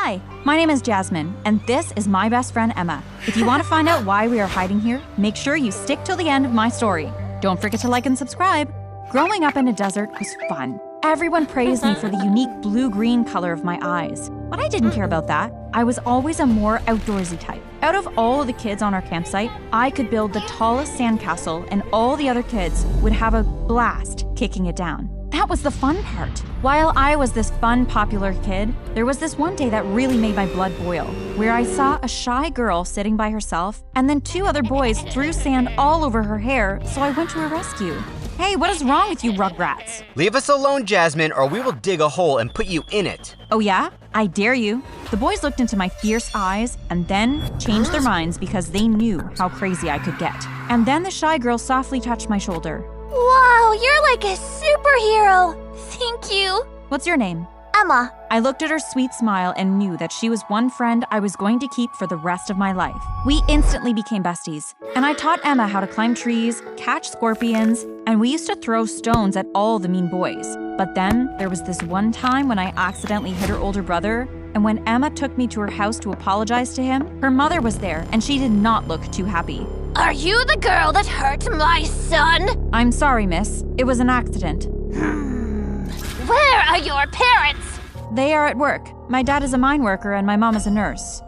Hi, my name is Jasmine, and this is my best friend Emma. If you want to find out why we are hiding here, make sure you stick till the end of my story. Don't forget to like and subscribe. Growing up in a desert was fun. Everyone praised me for the unique blue-green color of my eyes, but I didn't care about that. I was always a more outdoorsy type. Out of all of the kids on our campsite, I could build the tallest sandcastle, and all the other kids would have a blast kicking it down. That was the fun part. While I was this fun, popular kid, there was this one day that really made my blood boil, where I saw a shy girl sitting by herself, and then two other boys threw sand all over her hair, so I went to her rescue. Hey, what is wrong with you rugrats? Leave us alone, Jasmine, or we will dig a hole and put you in it. Oh yeah? I dare you. The boys looked into my fierce eyes and then changed their minds because they knew how crazy I could get. And then the shy girl softly touched my shoulder. Wow, you're like a superhero. Thank you. What's your name? Emma. I looked at her sweet smile and knew that she was one friend I was going to keep for the rest of my life. We instantly became besties, and I taught Emma how to climb trees, catch scorpions, and we used to throw stones at all the mean boys. But then there was this one time when I accidentally hit her older brother, and when Emma took me to her house to apologize to him, her mother was there and she did not look too happy. Are you the girl that hurt my son? I'm sorry, miss. It was an accident. Where are your parents? They are at work. My dad is a mine worker and my mom is a nurse.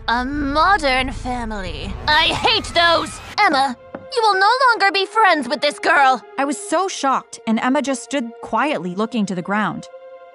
A modern family. I hate those! Emma, you will no longer be friends with this girl. I was so shocked, and Emma just stood quietly looking to the ground.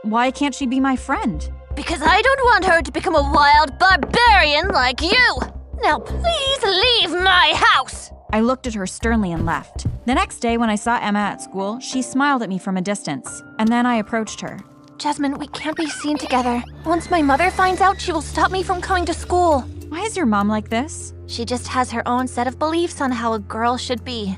Why can't she be my friend? Because I don't want her to become a wild barbarian like you. Now please leave my house. I looked at her sternly and left. The next day when I saw Emma at school, she smiled at me from a distance, and then I approached her. Jasmine, we can't be seen together. Once my mother finds out, she will stop me from coming to school. Why is your mom like this? She just has her own set of beliefs on how a girl should be.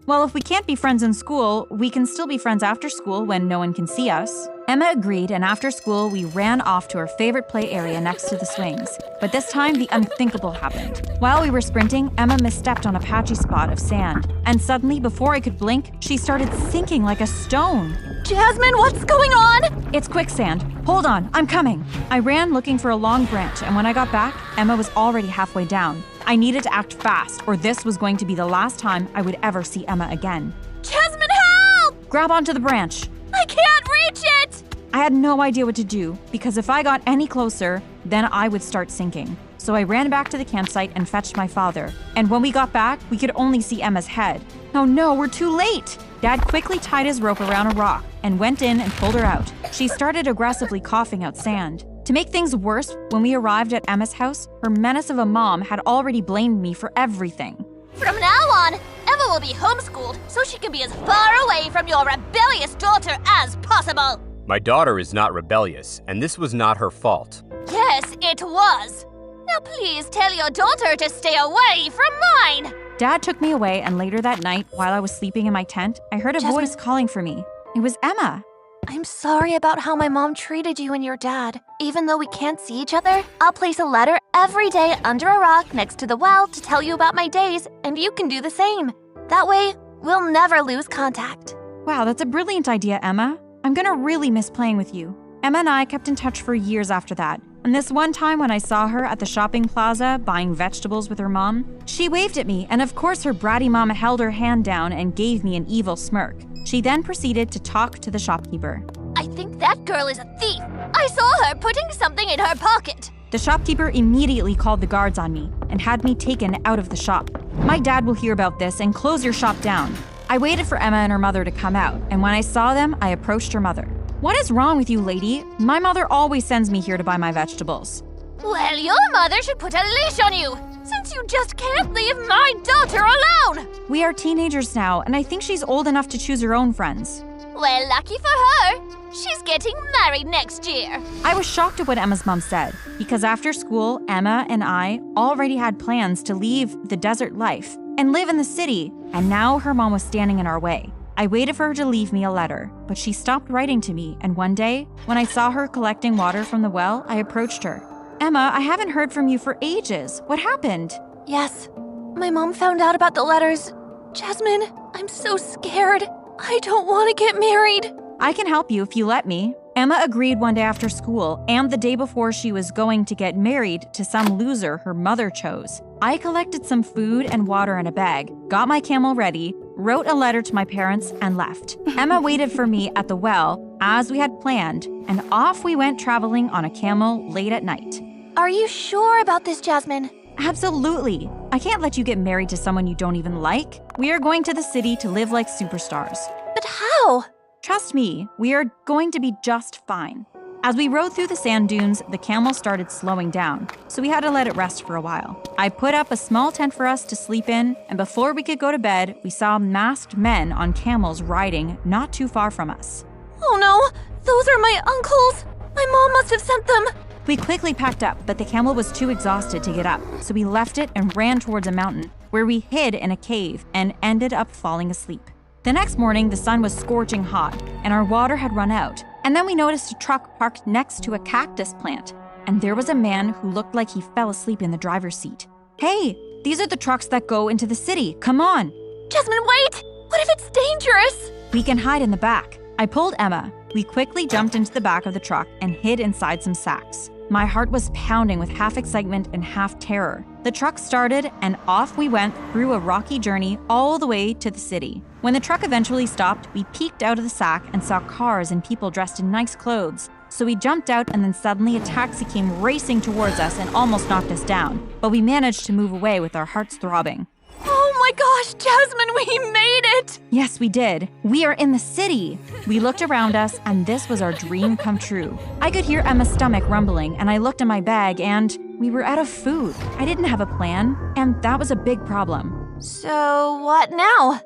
Well, if we can't be friends in school, we can still be friends after school when no one can see us. Emma agreed, and after school, we ran off to our favorite play area next to the swings. But this time, the unthinkable happened. While we were sprinting, Emma misstepped on a patchy spot of sand. And suddenly, before I could blink, she started sinking like a stone. Jasmine, what's going on? It's quicksand. Hold on, I'm coming. I ran looking for a long branch, and when I got back, Emma was already halfway down. I needed to act fast, or this was going to be the last time I would ever see Emma again. Jasmine, help! Grab onto the branch. I can't reach it! I had no idea what to do, because if I got any closer, then I would start sinking. So I ran back to the campsite and fetched my father. And when we got back, we could only see Emma's head. Oh no, we're too late! Dad quickly tied his rope around a rock and went in and pulled her out. She started aggressively coughing out sand. To make things worse, when we arrived at Emma's house, her menace of a mom had already blamed me for everything. From now on, Emma will be homeschooled so she can be as far away from your rebellious daughter as possible. My daughter is not rebellious, and this was not her fault. Yes, it was. Now please tell your daughter to stay away from mine. Dad took me away, and later that night, while I was sleeping in my tent, I heard a voice calling for me. It was Emma. I'm sorry about how my mom treated you and your dad. Even though we can't see each other, I'll place a letter every day under a rock next to the well to tell you about my days, and you can do the same. That way, we'll never lose contact. Wow, that's a brilliant idea, Emma. I'm gonna really miss playing with you. Emma and I kept in touch for years after that. And this one time when I saw her at the shopping plaza buying vegetables with her mom, she waved at me, and of course her bratty mom held her hand down and gave me an evil smirk. She then proceeded to talk to the shopkeeper. I think that girl is a thief. I saw her putting something in her pocket. The shopkeeper immediately called the guards on me and had me taken out of the shop. My dad will hear about this and close your shop down. I waited for Emma and her mother to come out, and when I saw them, I approached her mother. What is wrong with you, lady? My mother always sends me here to buy my vegetables. Well, your mother should put a leash on you, since you just can't leave my daughter alone. We are teenagers now, and I think she's old enough to choose her own friends. Well, lucky for her. She's getting married next year. I was shocked at what Emma's mom said, because after school, Emma and I already had plans to leave the desert life and live in the city, and now her mom was standing in our way. I waited for her to leave me a letter, but she stopped writing to me, and one day, when I saw her collecting water from the well, I approached her. Emma, I haven't heard from you for ages. What happened? Yes, my mom found out about the letters. Jasmine, I'm so scared. I don't want to get married. I can help you if you let me. Emma agreed one day after school and the day before she was going to get married to some loser her mother chose. I collected some food and water in a bag, got my camel ready, wrote a letter to my parents, and left. Emma waited for me at the well, as we had planned, and off we went traveling on a camel late at night. Are you sure about this, Jasmine? Absolutely. I can't let you get married to someone you don't even like. We are going to the city to live like superstars. But how? Trust me, we are going to be just fine. As we rode through the sand dunes, the camel started slowing down, so we had to let it rest for a while. I put up a small tent for us to sleep in, and before we could go to bed, we saw masked men on camels riding not too far from us. Oh no, those are my uncles! My mom must have sent them! We quickly packed up, but the camel was too exhausted to get up, so we left it and ran towards a mountain, where we hid in a cave and ended up falling asleep. The next morning, the sun was scorching hot, and our water had run out. And then we noticed a truck parked next to a cactus plant, and there was a man who looked like he fell asleep in the driver's seat. Hey, these are the trucks that go into the city. Come on. Jasmine, wait! What if it's dangerous? We can hide in the back. I pulled Emma. We quickly jumped into the back of the truck and hid inside some sacks. My heart was pounding with half excitement and half terror. The truck started, and off we went through a rocky journey all the way to the city. When the truck eventually stopped, we peeked out of the sack and saw cars and people dressed in nice clothes. So we jumped out, and then suddenly a taxi came racing towards us and almost knocked us down. But we managed to move away with our hearts throbbing. Oh my gosh, Jasmine, we made it! Yes, we did. We are in the city. We looked around us, and this was our dream come true. I could hear Emma's stomach rumbling, and I looked in my bag, and we were out of food. I didn't have a plan, and that was a big problem. So what now?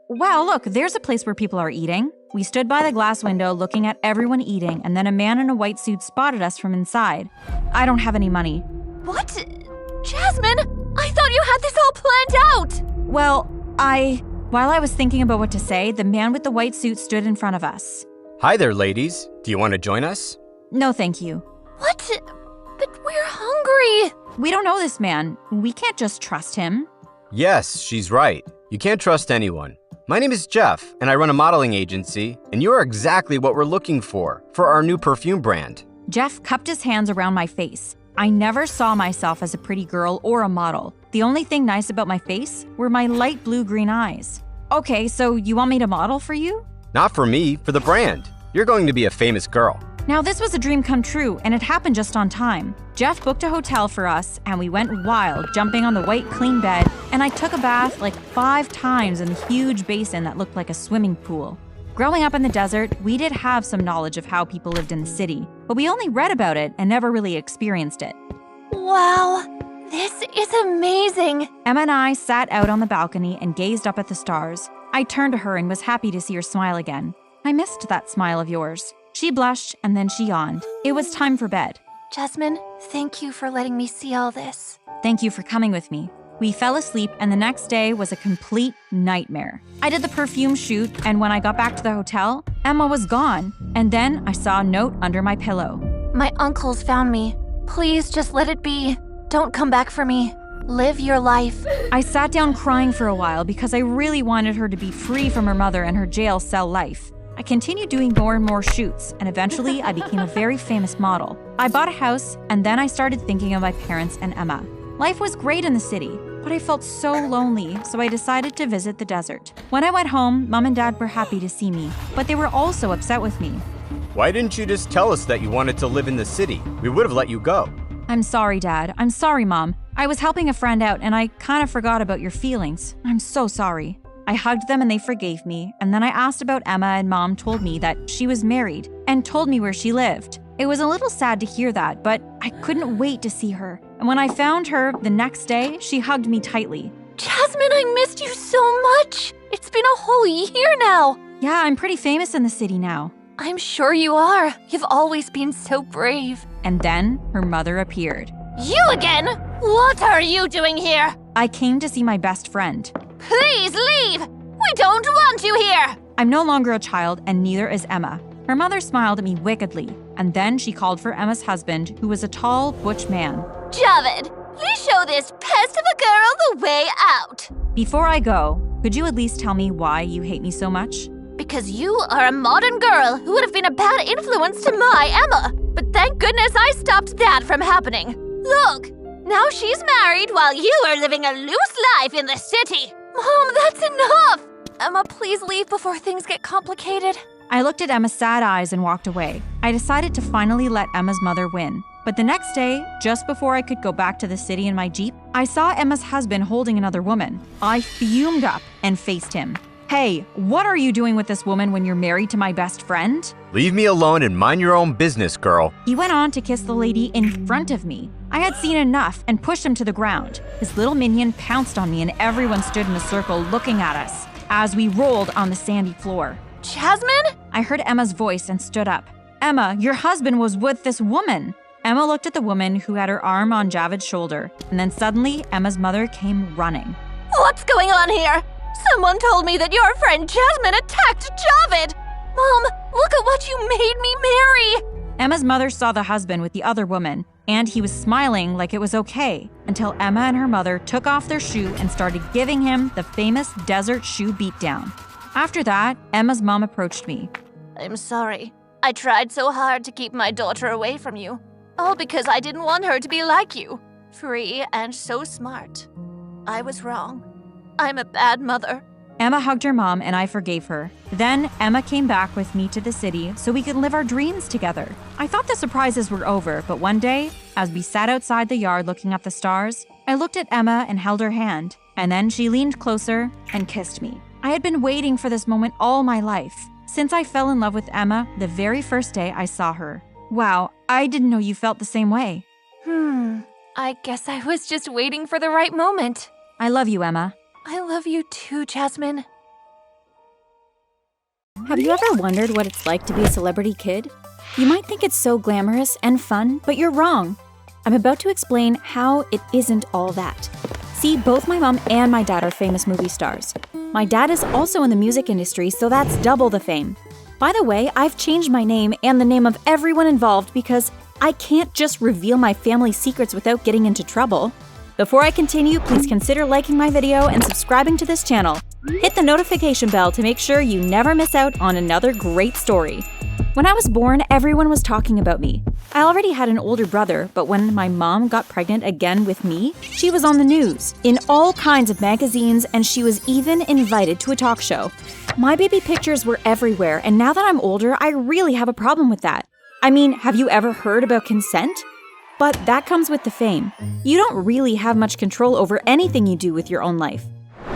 Well, look, there's a place where people are eating. We stood by the glass window looking at everyone eating, and then a man in a white suit spotted us from inside. I don't have any money. What? Jasmine, I thought you had this all planned out! Well, while I was thinking about what to say, the man with the white suit stood in front of us. Hi there, ladies. Do you want to join us? No, thank you. What? But we're hungry! We don't know this man. We can't just trust him. Yes, she's right. You can't trust anyone. My name is Jeff, and I run a modeling agency, and you are exactly what we're looking for our new perfume brand. Jeff cupped his hands around my face. I never saw myself as a pretty girl or a model. The only thing nice about my face were my light blue-green eyes. Okay, so you want me to model for you? Not for me, for the brand. You're going to be a famous girl. Now, this was a dream come true, and it happened just on time. Jeff booked a hotel for us, and we went wild, jumping on the white, clean bed, and I took a bath like 5 times in the huge basin that looked like a swimming pool. Growing up in the desert, we did have some knowledge of how people lived in the city, but we only read about it and never really experienced it. Wow, this is amazing! Emma and I sat out on the balcony and gazed up at the stars. I turned to her and was happy to see her smile again. I missed that smile of yours. She blushed, and then she yawned. It was time for bed. Jasmine, thank you for letting me see all this. Thank you for coming with me. We fell asleep, and the next day was a complete nightmare. I did the perfume shoot, and when I got back to the hotel, Emma was gone. And then I saw a note under my pillow. My uncles found me. Please just let it be. Don't come back for me. Live your life. I sat down crying for a while because I really wanted her to be free from her mother and her jail cell life. I continued doing more and more shoots, and eventually I became a very famous model. I bought a house, and then I started thinking of my parents and Emma. Life was great in the city, but I felt so lonely, so I decided to visit the desert. When I went home, Mom and Dad were happy to see me, but they were also upset with me. Why didn't you just tell us that you wanted to live in the city? We would have let you go. I'm sorry, Dad. I'm sorry, Mom. I was helping a friend out, and I kind of forgot about your feelings. I'm so sorry. I hugged them and they forgave me, and then I asked about Emma, and Mom told me that she was married and told me where she lived. It was a little sad to hear that, but I couldn't wait to see her. And when I found her the next day, she hugged me tightly. Jasmine, I missed you so much! It's been a whole year now! Yeah, I'm pretty famous in the city now. I'm sure you are. You've always been so brave. And then her mother appeared. You again? What are you doing here? I came to see my best friend. Please leave! We don't want you here! I'm no longer a child, and neither is Emma. Her mother smiled at me wickedly, and then she called for Emma's husband, who was a tall, butch man. Javed, please show this pest of a girl the way out. Before I go, could you at least tell me why you hate me so much? because you are a modern girl who would have been a bad influence to my Emma. But thank goodness I stopped that from happening. Look, now she's married while you are living a loose life in the city. Mom, that's enough! Emma, please leave before things get complicated. I looked at Emma's sad eyes and walked away. I decided to finally let Emma's mother win. But the next day, just before I could go back to the city in my Jeep, I saw Emma's husband holding another woman. I fumed up and faced him. Hey, what are you doing with this woman when you're married to my best friend? Leave me alone and mind your own business, girl. He went on to kiss the lady in front of me. I had seen enough and pushed him to the ground. His little minion pounced on me and everyone stood in a circle looking at us as we rolled on the sandy floor. Jasmine? I heard Emma's voice and stood up. Emma, your husband was with this woman. Emma looked at the woman who had her arm on Javed's shoulder, and then suddenly Emma's mother came running. What's going on here? Someone told me that your friend Jasmine attacked Javed! Mom, look at what you made me marry! Emma's mother saw the husband with the other woman, and he was smiling like it was okay, until Emma and her mother took off their shoe and started giving him the famous desert shoe beatdown. After that, Emma's mom approached me. I'm sorry. I tried so hard to keep my daughter away from you. All because I didn't want her to be like you. Free and so smart. I was wrong. I'm a bad mother. Emma hugged her mom and I forgave her. Then Emma came back with me to the city so we could live our dreams together. I thought the surprises were over, but one day, as we sat outside the yard looking at the stars, I looked at Emma and held her hand, and then she leaned closer and kissed me. I had been waiting for this moment all my life, since I fell in love with Emma the very first day I saw her. Wow, I didn't know you felt the same way. I guess I was just waiting for the right moment. I love you, Emma. I love you too, Jasmine. Have you ever wondered what it's like to be a celebrity kid? You might think it's so glamorous and fun, but you're wrong. I'm about to explain how it isn't all that. See, both my mom and my dad are famous movie stars. My dad is also in the music industry, so that's double the fame. By the way, I've changed my name and the name of everyone involved because I can't just reveal my family secrets without getting into trouble. Before I continue, please consider liking my video and subscribing to this channel. Hit the notification bell to make sure you never miss out on another great story. When I was born, everyone was talking about me. I already had an older brother, but when my mom got pregnant again with me, she was on the news, in all kinds of magazines, and she was even invited to a talk show. My baby pictures were everywhere, and now that I'm older, I really have a problem with that. I mean, have you ever heard about consent? But that comes with the fame. You don't really have much control over anything you do with your own life.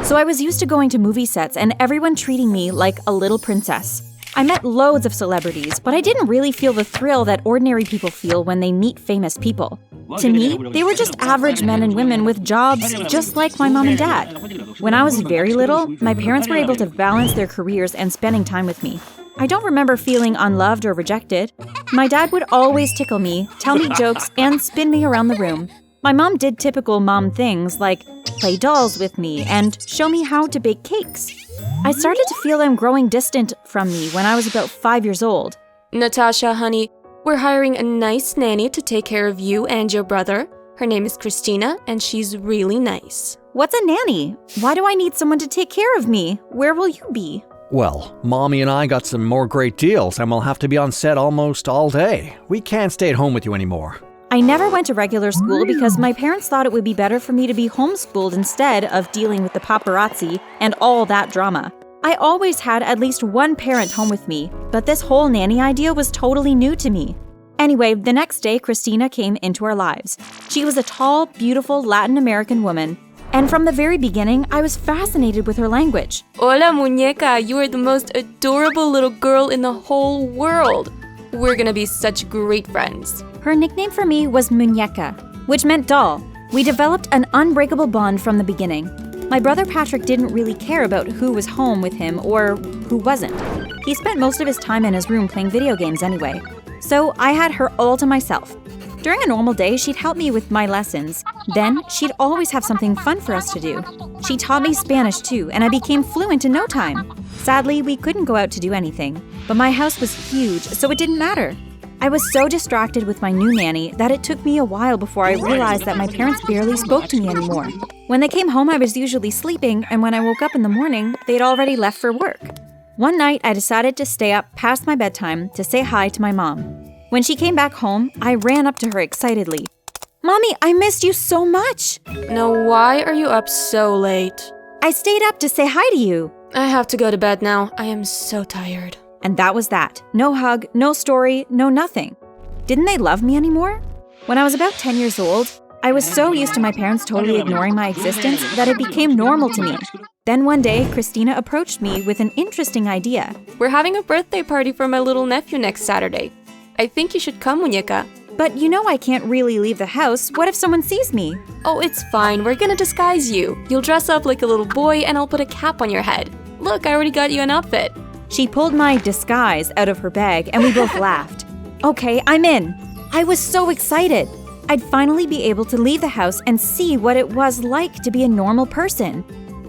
So I was used to going to movie sets and everyone treating me like a little princess. I met loads of celebrities, but I didn't really feel the thrill that ordinary people feel when they meet famous people. To me, they were just average men and women with jobs just like my mom and dad. When I was very little, my parents were able to balance their careers and spending time with me. I don't remember feeling unloved or rejected. My dad would always tickle me, tell me jokes, and spin me around the room. My mom did typical mom things like play dolls with me and show me how to bake cakes. I started to feel them growing distant from me when I was about 5 years old. Natasha, honey, we're hiring a nice nanny to take care of you and your brother. Her name is Christina, and she's really nice. What's a nanny? Why do I need someone to take care of me? Where will you be? Well, Mommy and I got some more great deals and we'll have to be on set almost all day. We can't stay at home with you anymore. I never went to regular school because my parents thought it would be better for me to be homeschooled instead of dealing with the paparazzi and all that drama. I always had at least one parent home with me, but this whole nanny idea was totally new to me. Anyway, the next day, Christina came into our lives. She was a tall, beautiful Latin American woman, and from the very beginning, I was fascinated with her language. Hola, muñeca, you are the most adorable little girl in the whole world. We're gonna be such great friends. Her nickname for me was Muñeca, which meant doll. We developed an unbreakable bond from the beginning. My brother Patrick didn't really care about who was home with him or who wasn't. He spent most of his time in his room playing video games anyway. So I had her all to myself. During a normal day, she'd help me with my lessons. Then, she'd always have something fun for us to do. She taught me Spanish too, and I became fluent in no time. Sadly, we couldn't go out to do anything, but my house was huge, so it didn't matter. I was so distracted with my new nanny that it took me a while before I realized that my parents barely spoke to me anymore. When they came home, I was usually sleeping, and when I woke up in the morning, they'd already left for work. One night, I decided to stay up past my bedtime to say hi to my mom. When she came back home, I ran up to her excitedly. "Mommy, I missed you so much!" Now, why are you up so late? "I stayed up to say hi to you." I have to go to bed now. I am so tired. And that was that. No hug, no story, no nothing. Didn't they love me anymore? When I was about 10 years old, I was so used to my parents totally ignoring my existence that it became normal to me. Then one day, Christina approached me with an interesting idea. We're having a birthday party for my little nephew next Saturday. I think you should come, muñeca. "But you know I can't really leave the house. What if someone sees me?" Oh, it's fine. We're gonna disguise you. You'll dress up like a little boy and I'll put a cap on your head. Look, I already got you an outfit. She pulled my disguise out of her bag and we both laughed. "Okay, I'm in." I was so excited. I'd finally be able to leave the house and see what it was like to be a normal person.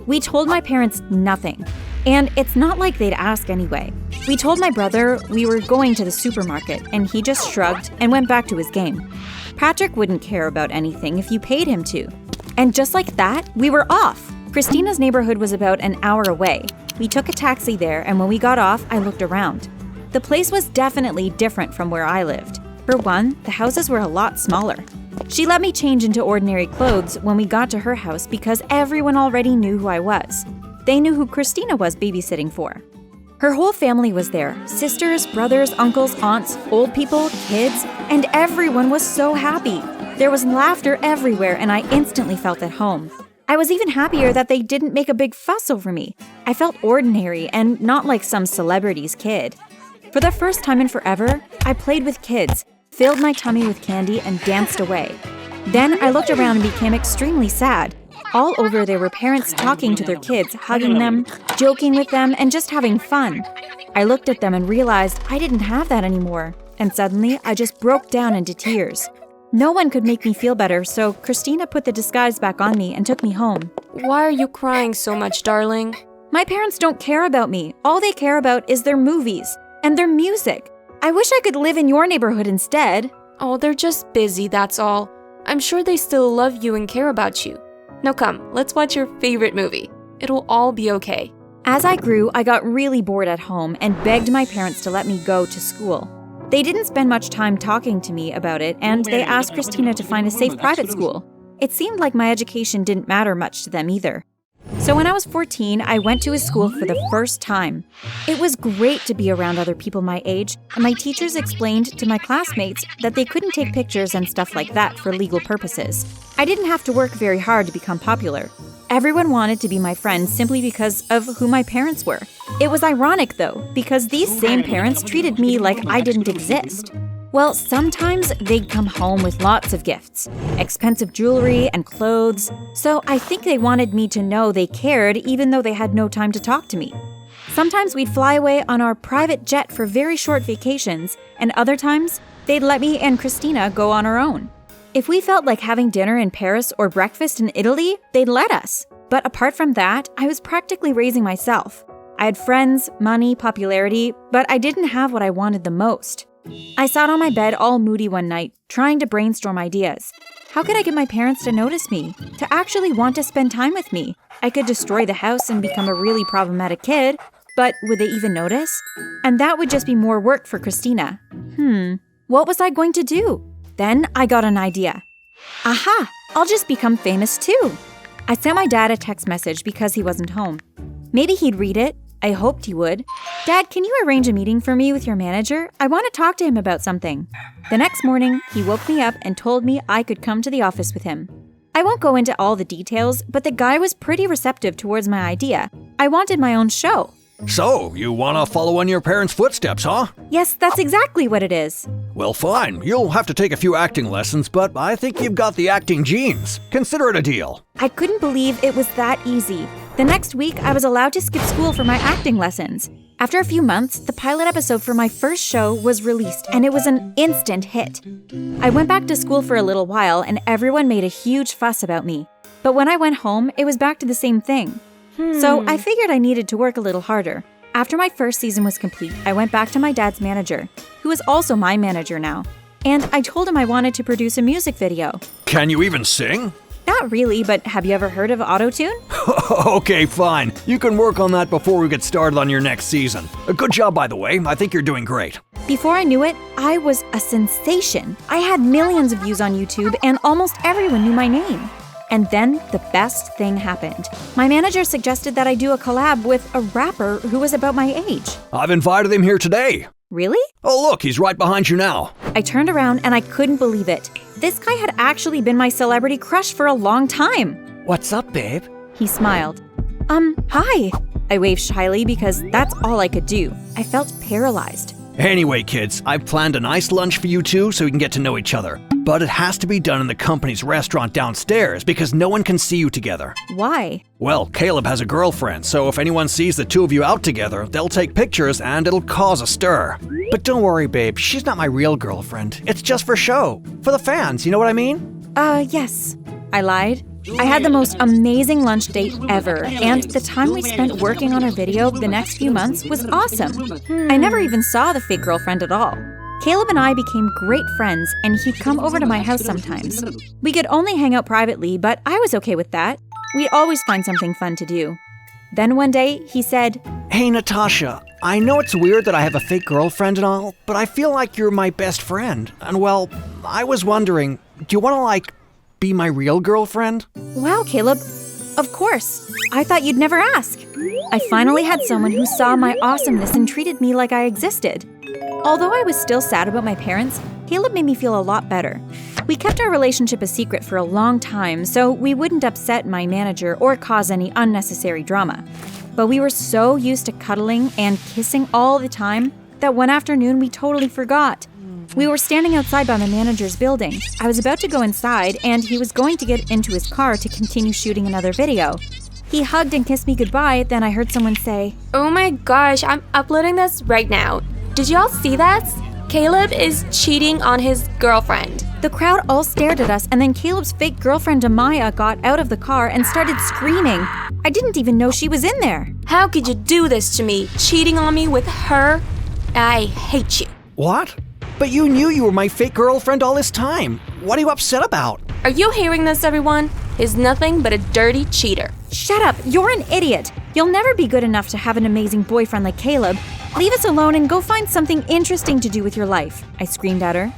We told my parents nothing. And it's not like they'd ask anyway. We told my brother we were going to the supermarket, and he just shrugged and went back to his game. Patrick wouldn't care about anything if you paid him to. And just like that, we were off. Christina's neighborhood was about an hour away. We took a taxi there, and when we got off, I looked around. The place was definitely different from where I lived. For one, the houses were a lot smaller. She let me change into ordinary clothes when we got to her house because everyone already knew who I was. They knew who Christina was babysitting for. Her whole family was there. Sisters, brothers, uncles, aunts, old people, kids, and everyone was so happy. There was laughter everywhere and I instantly felt at home. I was even happier that they didn't make a big fuss over me. I felt ordinary and not like some celebrity's kid. For the first time in forever, I played with kids, filled my tummy with candy, and danced away. Then I looked around and became extremely sad. All over there were parents talking to their kids, hugging them, joking with them, and just having fun. I looked at them and realized I didn't have that anymore. And suddenly, I just broke down into tears. No one could make me feel better, so Christina put the disguise back on me and took me home. Why are you crying so much, darling? My parents don't care about me. All they care about is their movies and their music. I wish I could live in your neighborhood instead. Oh, they're just busy, that's all. I'm sure they still love you and care about you. Now come, let's watch your favorite movie. It'll all be okay. As I grew, I got really bored at home and begged my parents to let me go to school. They didn't spend much time talking to me about it, and they asked Christina to find a safe private school. It seemed like my education didn't matter much to them either. So when I was 14, I went to his school for the first time. It was great to be around other people my age, and my teachers explained to my classmates that they couldn't take pictures and stuff like that for legal purposes. I didn't have to work very hard to become popular. Everyone wanted to be my friend simply because of who my parents were. It was ironic though, because these same parents treated me like I didn't exist. Well, sometimes they'd come home with lots of gifts, expensive jewelry and clothes, so I think they wanted me to know they cared even though they had no time to talk to me. Sometimes we'd fly away on our private jet for very short vacations, and other times, they'd let me and Christina go on our own. If we felt like having dinner in Paris or breakfast in Italy, they'd let us. But apart from that, I was practically raising myself. I had friends, money, popularity, but I didn't have what I wanted the most. I sat on my bed all moody one night, trying to brainstorm ideas. How could I get my parents to notice me, to actually want to spend time with me? I could destroy the house and become a really problematic kid, but would they even notice? And that would just be more work for Christina. What was I going to do? Then I got an idea. Aha! I'll just become famous too! I sent my dad a text message because he wasn't home. Maybe he'd read it. I hoped he would. Dad, can you arrange a meeting for me with your manager? I want to talk to him about something. The next morning, he woke me up and told me I could come to the office with him. I won't go into all the details, but the guy was pretty receptive towards my idea. I wanted my own show. So, you want to follow in your parents' footsteps, huh? Yes, that's exactly what it is. Well, fine. You'll have to take a few acting lessons, but I think you've got the acting genes. Consider it a deal. I couldn't believe it was that easy. The next week, I was allowed to skip school for my acting lessons. After a few months, the pilot episode for my first show was released, and it was an instant hit. I went back to school for a little while, and everyone made a huge fuss about me. But when I went home, it was back to the same thing. So I figured I needed to work a little harder. After my first season was complete, I went back to my dad's manager, who is also my manager now, and I told him I wanted to produce a music video. Can you even sing? Not really, but have you ever heard of autotune? Okay, fine. You can work on that before we get started on your next season. Good job, by the way. I think you're doing great. Before I knew it, I was a sensation. I had millions of views on YouTube and almost everyone knew my name. And then the best thing happened. My manager suggested that I do a collab with a rapper who was about my age. I've invited him here today. Really? Oh, look, he's right behind you now. I turned around and I couldn't believe it. This guy had actually been my celebrity crush for a long time. What's up, babe? He smiled. Hi. I waved shyly because that's all I could do. I felt paralyzed. Anyway, kids, I've planned a nice lunch for you two so you can get to know each other. But it has to be done in the company's restaurant downstairs because no one can see you together. Why? Well, Caleb has a girlfriend, so if anyone sees the two of you out together, they'll take pictures and it'll cause a stir. But don't worry, babe, she's not my real girlfriend. It's just for show. For the fans, you know what I mean? Yes. I lied. I had the most amazing lunch date ever, and the time we spent working on our video the next few months was awesome. I never even saw the fake girlfriend at all. Caleb and I became great friends, and he'd come over to my house sometimes. We could only hang out privately, but I was okay with that. We'd always find something fun to do. Then one day, he said, Hey, Natasha, I know it's weird that I have a fake girlfriend and all, but I feel like you're my best friend. And well, I was wondering, do you want to, be my real girlfriend? Wow, Caleb. Of course. I thought you'd never ask. I finally had someone who saw my awesomeness and treated me like I existed. Although I was still sad about my parents, Caleb made me feel a lot better. We kept our relationship a secret for a long time, so we wouldn't upset my manager or cause any unnecessary drama. But we were so used to cuddling and kissing all the time that one afternoon we totally forgot. We were standing outside by my manager's building. I was about to go inside, and he was going to get into his car to continue shooting another video. He hugged and kissed me goodbye, then I heard someone say, Oh my gosh, I'm uploading this right now. Did y'all see that? Caleb is cheating on his girlfriend. The crowd all stared at us, and then Caleb's fake girlfriend Amaya got out of the car and started screaming. I didn't even know she was in there. How could you do this to me? Cheating on me with her? I hate you. What? But you knew you were my fake girlfriend all this time. What are you upset about? Are you hearing this, everyone? He's nothing but a dirty cheater. Shut up, you're an idiot. You'll never be good enough to have an amazing boyfriend like Caleb. Leave us alone and go find something interesting to do with your life, I screamed at her.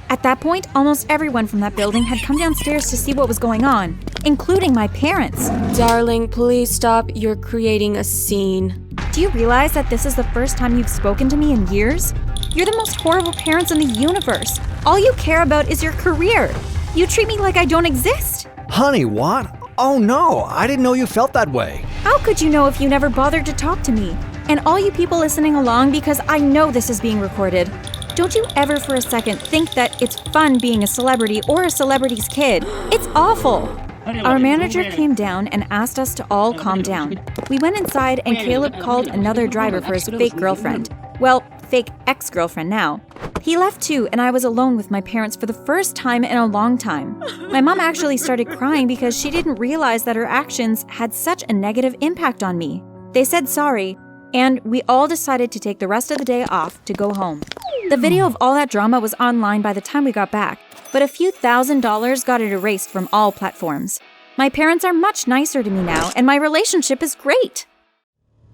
At that point, almost everyone from that building had come downstairs to see what was going on, including my parents. Darling, please stop. You're creating a scene. Do you realize that this is the first time you've spoken to me in years? You're the most horrible parents in the universe. All you care about is your career. You treat me like I don't exist. Honey, what? Oh no, I didn't know you felt that way. How could you know if you never bothered to talk to me? And all you people listening along, because I know this is being recorded. Don't you ever for a second think that it's fun being a celebrity or a celebrity's kid. It's awful. Our manager came down and asked us to all calm down. We went inside and Caleb called another driver for his fake girlfriend. Well, fake ex-girlfriend now. He left too, and I was alone with my parents for the first time in a long time. My mom actually started crying because she didn't realize that her actions had such a negative impact on me. They said sorry, and we all decided to take the rest of the day off to go home. The video of all that drama was online by the time we got back, but a few $1,000s got it erased from all platforms. My parents are much nicer to me now, and my relationship is great.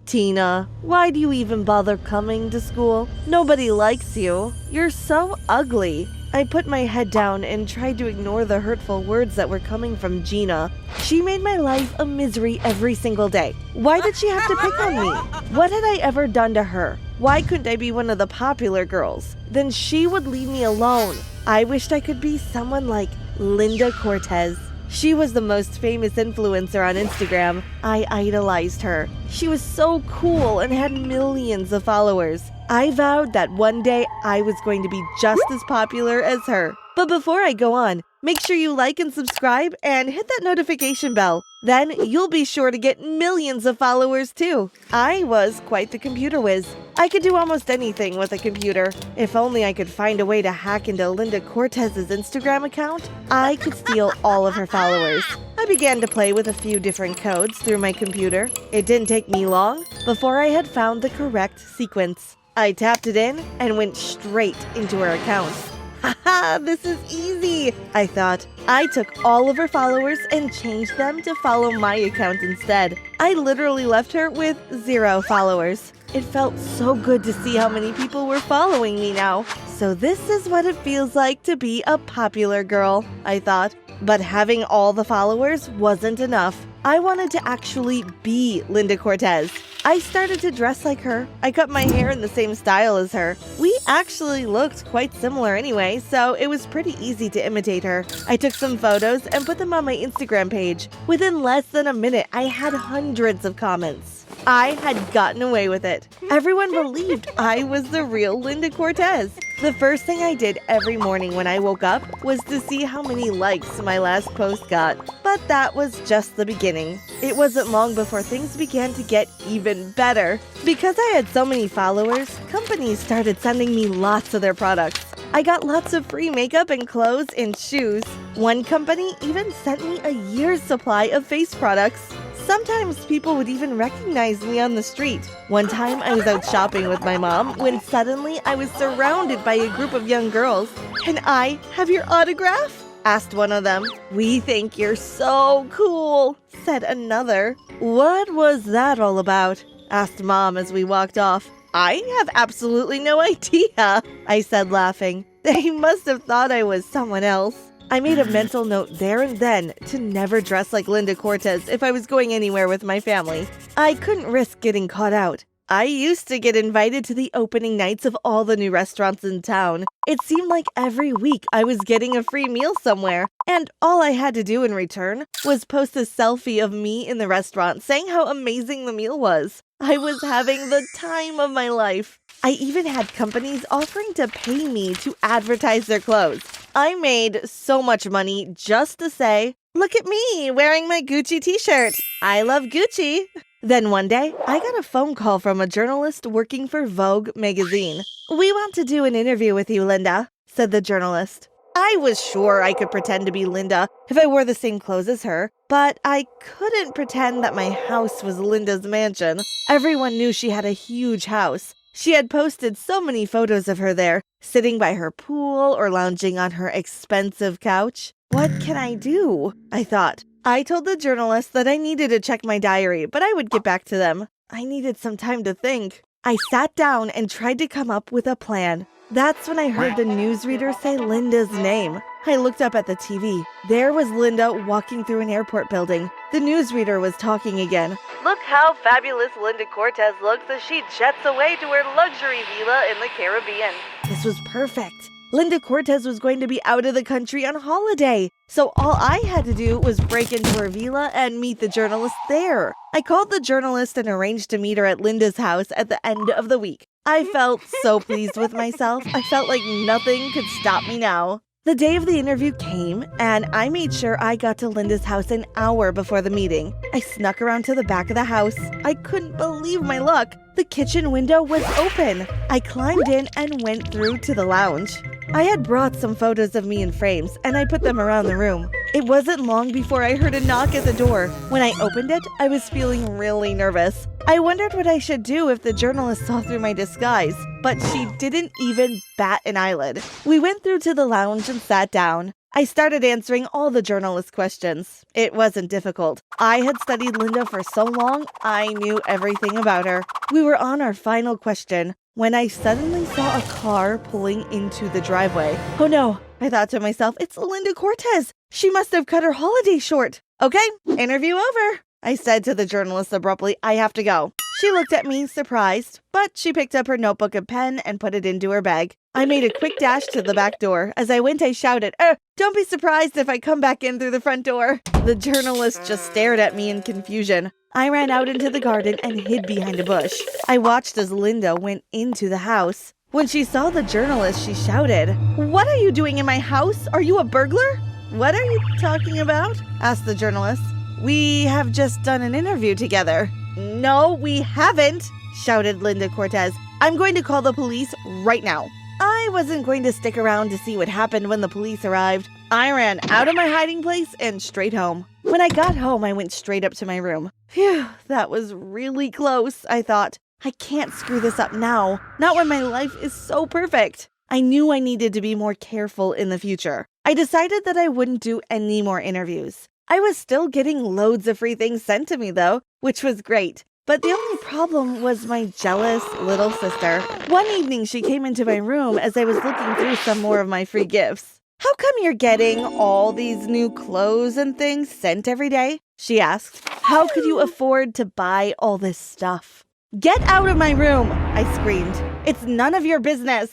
Tina, why do you even bother coming to school? Nobody likes you. You're so ugly. I put my head down and tried to ignore the hurtful words that were coming from Gina. She made my life a misery every single day. Why did she have to pick on me? What had I ever done to her? Why couldn't I be one of the popular girls? Then she would leave me alone. I wished I could be someone like Linda Cortez. She was the most famous influencer on Instagram. I idolized her. She was so cool and had millions of followers. I vowed that one day I was going to be just as popular as her. But before I go on, make sure you like and subscribe and hit that notification bell. Then you'll be sure to get millions of followers too. I was quite the computer whiz. I could do almost anything with a computer. If only I could find a way to hack into Linda Cortez's Instagram account, I could steal all of her followers. I began to play with a few different codes through my computer. It didn't take me long before I had found the correct sequence. I tapped it in and went straight into her account. Haha, this is easy, I thought. I took all of her followers and changed them to follow my account instead. I literally left her with 0 followers. It felt so good to see how many people were following me now. So this is what it feels like to be a popular girl, I thought. But having all the followers wasn't enough. I wanted to actually be Linda Cortez. I started to dress like her. I cut my hair in the same style as her. We actually looked quite similar anyway, so it was pretty easy to imitate her. I took some photos and put them on my Instagram page. Within less than a minute, I had hundreds of comments. I had gotten away with it. Everyone believed I was the real Linda Cortez. The first thing I did every morning when I woke up was to see how many likes my last post got. But that was just the beginning. It wasn't long before things began to get even better. Because I had so many followers, companies started sending me lots of their products. I got lots of free makeup and clothes and shoes. One company even sent me a year's supply of face products. Sometimes people would even recognize me on the street. One time I was out shopping with my mom when suddenly I was surrounded by a group of young girls. "Can I have your autograph?" asked one of them. "We think you're so cool," said another. "What was that all about?" asked Mom as we walked off. "I have absolutely no idea," I said, laughing. They must have thought I was someone else. I made a mental note there and then to never dress like Linda Cortez if I was going anywhere with my family. I couldn't risk getting caught out. I used to get invited to the opening nights of all the new restaurants in town. It seemed like every week I was getting a free meal somewhere, and all I had to do in return was post a selfie of me in the restaurant saying how amazing the meal was. I was having the time of my life. I even had companies offering to pay me to advertise their clothes. I made so much money just to say, "Look at me wearing my Gucci t-shirt. I love Gucci." Then one day, I got a phone call from a journalist working for Vogue magazine. "We want to do an interview with you, Linda," said the journalist. I was sure I could pretend to be Linda if I wore the same clothes as her, but I couldn't pretend that my house was Linda's mansion. Everyone knew she had a huge house. She had posted so many photos of her there, sitting by her pool or lounging on her expensive couch. What can I do? I thought. I told the journalist that I needed to check my diary, but I would get back to them. I needed some time to think. I sat down and tried to come up with a plan. That's when I heard the newsreader say Linda's name. I looked up at the TV. There was Linda walking through an airport building. The newsreader was talking again. "Look how fabulous Linda Cortez looks as she jets away to her luxury villa in the Caribbean." This was perfect. Linda Cortez was going to be out of the country on holiday, so all I had to do was break into her villa and meet the journalist there. I called the journalist and arranged to meet her at Linda's house at the end of the week. I felt so pleased with myself. I felt like nothing could stop me now. The day of the interview came, and I made sure I got to Linda's house an hour before the meeting. I snuck around to the back of the house. I couldn't believe my luck. The kitchen window was open. I climbed in and went through to the lounge. I had brought some photos of me in frames, and I put them around the room. It wasn't long before I heard a knock at the door. When I opened it, I was feeling really nervous. I wondered what I should do if the journalist saw through my disguise, but she didn't even bat an eyelid. We went through to the lounge and sat down. I started answering all the journalist's questions. It wasn't difficult. I had studied Linda for so long, I knew everything about her. We were on our final question when I suddenly saw a car pulling into the driveway. "Oh no," I thought to myself, "it's Linda Cortez. She must have cut her holiday short." "Okay, interview over," I said to the journalist abruptly. "I have to go." She looked at me, surprised, but she picked up her notebook and pen and put it into her bag. I made a quick dash to the back door. As I went, I shouted, "Don't be surprised if I come back in through the front door." The journalist just stared at me in confusion. I ran out into the garden and hid behind a bush. I watched as Linda went into the house. When she saw the journalist, she shouted, "What are you doing in my house? Are you a burglar?" "What are you talking about?" asked the journalist. "We have just done an interview together." "No, we haven't," shouted Linda Cortez. "I'm going to call the police right now." I wasn't going to stick around to see what happened when the police arrived. I ran out of my hiding place and straight home. When I got home, I went straight up to my room. Phew, that was really close, I thought. I can't screw this up now. Not when my life is so perfect. I knew I needed to be more careful in the future. I decided that I wouldn't do any more interviews. I was still getting loads of free things sent to me though, which was great. But the only problem was my jealous little sister. One evening she came into my room as I was looking through some more of my free gifts. "How come you're getting all these new clothes and things sent every day?" she asked. "How could you afford to buy all this stuff?" "Get out of my room," I screamed. "It's none of your business."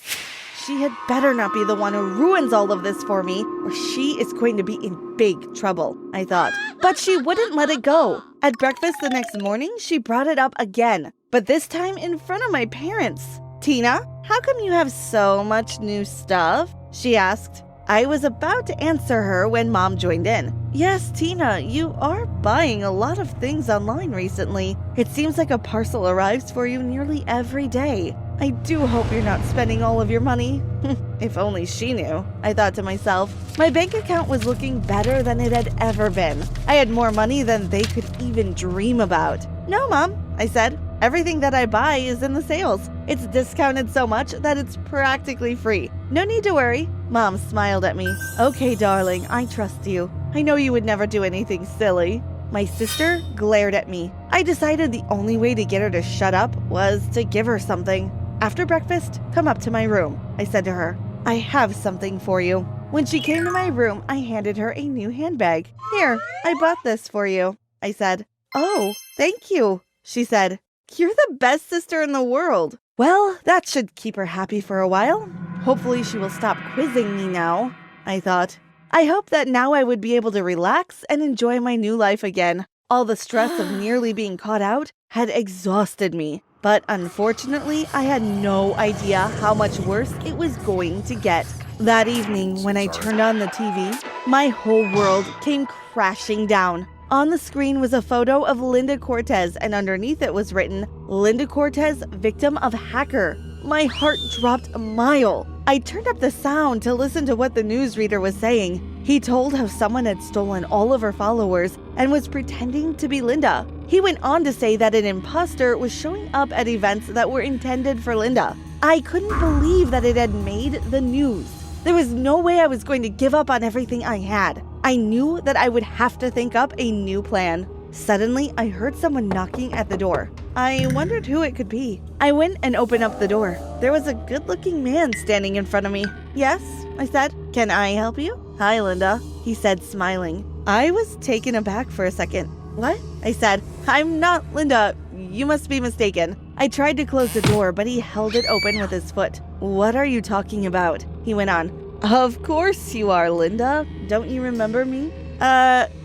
She had better not be the one who ruins all of this for me, or she is going to be in big trouble, I thought. But she wouldn't let it go. At breakfast the next morning, she brought it up again, but this time in front of my parents. "Tina, how come you have so much new stuff?" she asked. I was about to answer her when Mom joined in. "Yes, Tina, you are buying a lot of things online recently. It seems like a parcel arrives for you nearly every day. I do hope you're not spending all of your money." If only she knew, I thought to myself. My bank account was looking better than it had ever been. I had more money than they could even dream about. "No, Mom," I said. "Everything that I buy is in the sales. It's discounted so much that it's practically free. No need to worry." Mom smiled at me. "Okay, darling, I trust you. I know you would never do anything silly." My sister glared at me. I decided the only way to get her to shut up was to give her something. "After breakfast, come up to my room," I said to her. "I have something for you." When she came to my room, I handed her a new handbag. "Here, I bought this for you," I said. "Oh, thank you," she said. "You're the best sister in the world." Well, that should keep her happy for a while. Hopefully she will stop quizzing me now, I thought. I hoped that now I would be able to relax and enjoy my new life again. All the stress of nearly being caught out had exhausted me. But unfortunately, I had no idea how much worse it was going to get. That evening, when I turned on the TV, my whole world came crashing down. On the screen was a photo of Linda Cortez, and underneath it was written, "Linda Cortez, victim of hacker." My heart dropped a mile. I turned up the sound to listen to what the newsreader was saying. He told how someone had stolen all of her followers and was pretending to be Linda. He went on to say that an imposter was showing up at events that were intended for Linda. I couldn't believe that it had made the news. There was no way I was going to give up on everything I had. I knew that I would have to think up a new plan. Suddenly, I heard someone knocking at the door. I wondered who it could be. I went and opened up the door. There was a good-looking man standing in front of me. "Yes," I said. "Can I help you?" "Hi, Linda," he said, smiling. I was taken aback for a second. "What?" I said. "I'm not Linda. You must be mistaken." I tried to close the door, but he held it open with his foot. "What are you talking about?" he went on. "Of course you are, Linda. Don't you remember me?"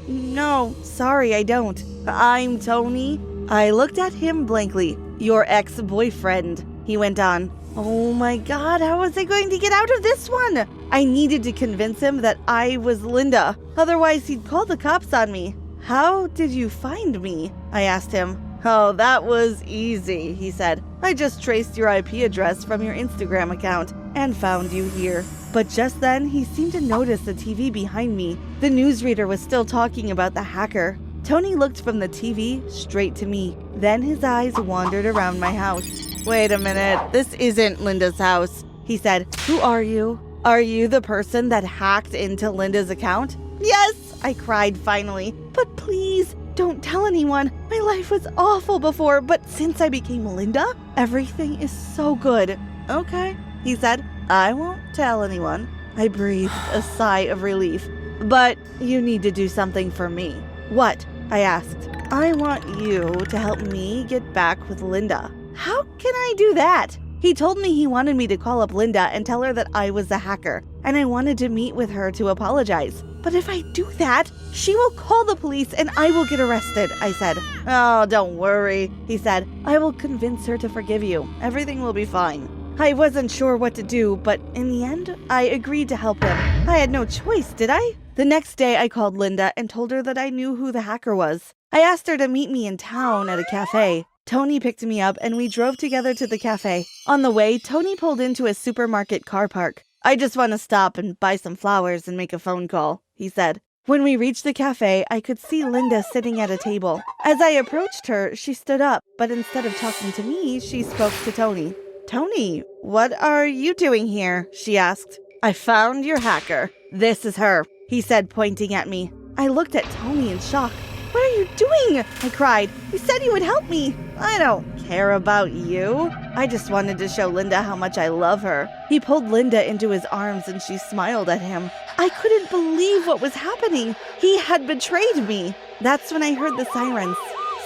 No, sorry, I don't. I'm Tony." I looked at him blankly. "Your ex-boyfriend," he went on. Oh my God, how was I going to get out of this one? I needed to convince him that I was Linda. Otherwise, he'd call the cops on me. "How did you find me?" I asked him. "Oh, that was easy," he said. "I just traced your IP address from your Instagram account and found you here." But just then, he seemed to notice the TV behind me. The newsreader was still talking about the hacker. Tony looked from the TV straight to me. Then his eyes wandered around my house. "Wait a minute, this isn't Linda's house," he said. "Who are you? Are you the person that hacked into Linda's account?" "Yes," I cried finally. "But please, don't tell anyone. My life was awful before, but since I became Linda, everything is so good." "Okay," he said. "I won't tell anyone." I breathed a sigh of relief. "But you need to do something for me." "What?" I asked. "I want you to help me get back with Linda." "How can I do that?" He told me he wanted me to call up Linda and tell her that I was the hacker, and I wanted to meet with her to apologize. "But if I do that, she will call the police and I will get arrested," I said. "Oh, don't worry," he said. "I will convince her to forgive you. Everything will be fine." I wasn't sure what to do, but in the end, I agreed to help him. I had no choice, did I? The next day, I called Linda and told her that I knew who the hacker was. I asked her to meet me in town at a cafe. Tony picked me up and we drove together to the cafe. On the way, Tony pulled into a supermarket car park. "I just want to stop and buy some flowers and make a phone call," he said. When we reached the cafe, I could see Linda sitting at a table. As I approached her, she stood up, but instead of talking to me, she spoke to Tony. Tony, what are you doing here? She asked. I found your hacker. This is her, he said, pointing at me. I looked at Tony in shock. What are you doing? I cried. You said you would help me. I don't care about you. I just wanted to show Linda how much I love her. He pulled Linda into his arms and she smiled at him. I couldn't believe what was happening. He had betrayed me. That's when I heard the sirens.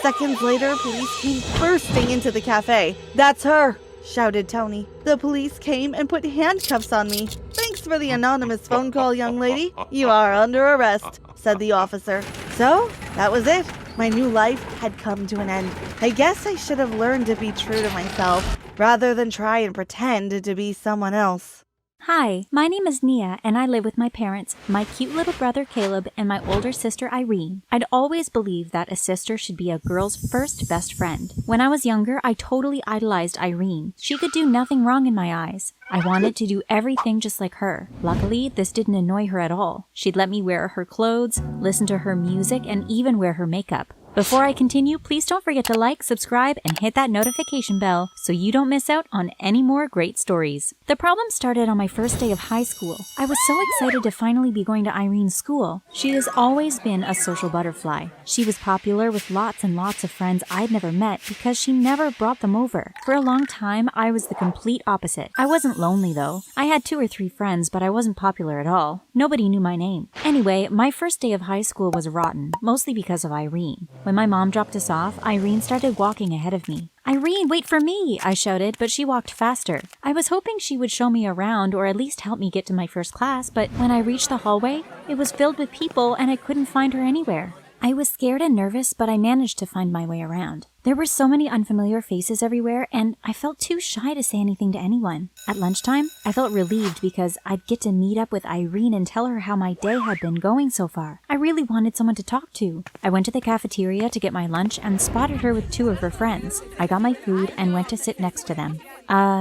Seconds later, police came bursting into the cafe. That's her, shouted Tony. The police came and put handcuffs on me. Thanks for the anonymous phone call, young lady. You are under arrest, said the officer. So, that was it. My new life had come to an end. I guess I should have learned to be true to myself, rather than try and pretend to be someone else. Hi, my name is Nia, and I live with my parents, my cute little brother Caleb, and my older sister Irene. I'd always believed that a sister should be a girl's first best friend. When I was younger, I totally idolized Irene. She could do nothing wrong in my eyes. I wanted to do everything just like her. Luckily, this didn't annoy her at all. She'd let me wear her clothes, listen to her music, and even wear her makeup. Before I continue, please don't forget to like, subscribe, and hit that notification bell so you don't miss out on any more great stories. The problem started on my first day of high school. I was so excited to finally be going to Irene's school. She has always been a social butterfly. She was popular with lots and lots of friends I'd never met because she never brought them over. For a long time, I was the complete opposite. I wasn't lonely though. I had 2 or 3 friends, but I wasn't popular at all. Nobody knew my name. Anyway, my first day of high school was rotten, mostly because of Irene. When my mom dropped us off, Irene started walking ahead of me. "Irene, wait for me!" I shouted, but she walked faster. I was hoping she would show me around or at least help me get to my first class, but when I reached the hallway, it was filled with people and I couldn't find her anywhere. I was scared and nervous, but I managed to find my way around. There were so many unfamiliar faces everywhere, and I felt too shy to say anything to anyone. At lunchtime, I felt relieved because I'd get to meet up with Irene and tell her how my day had been going so far. I really wanted someone to talk to. I went to the cafeteria to get my lunch and spotted her with 2 of her friends. I got my food and went to sit next to them.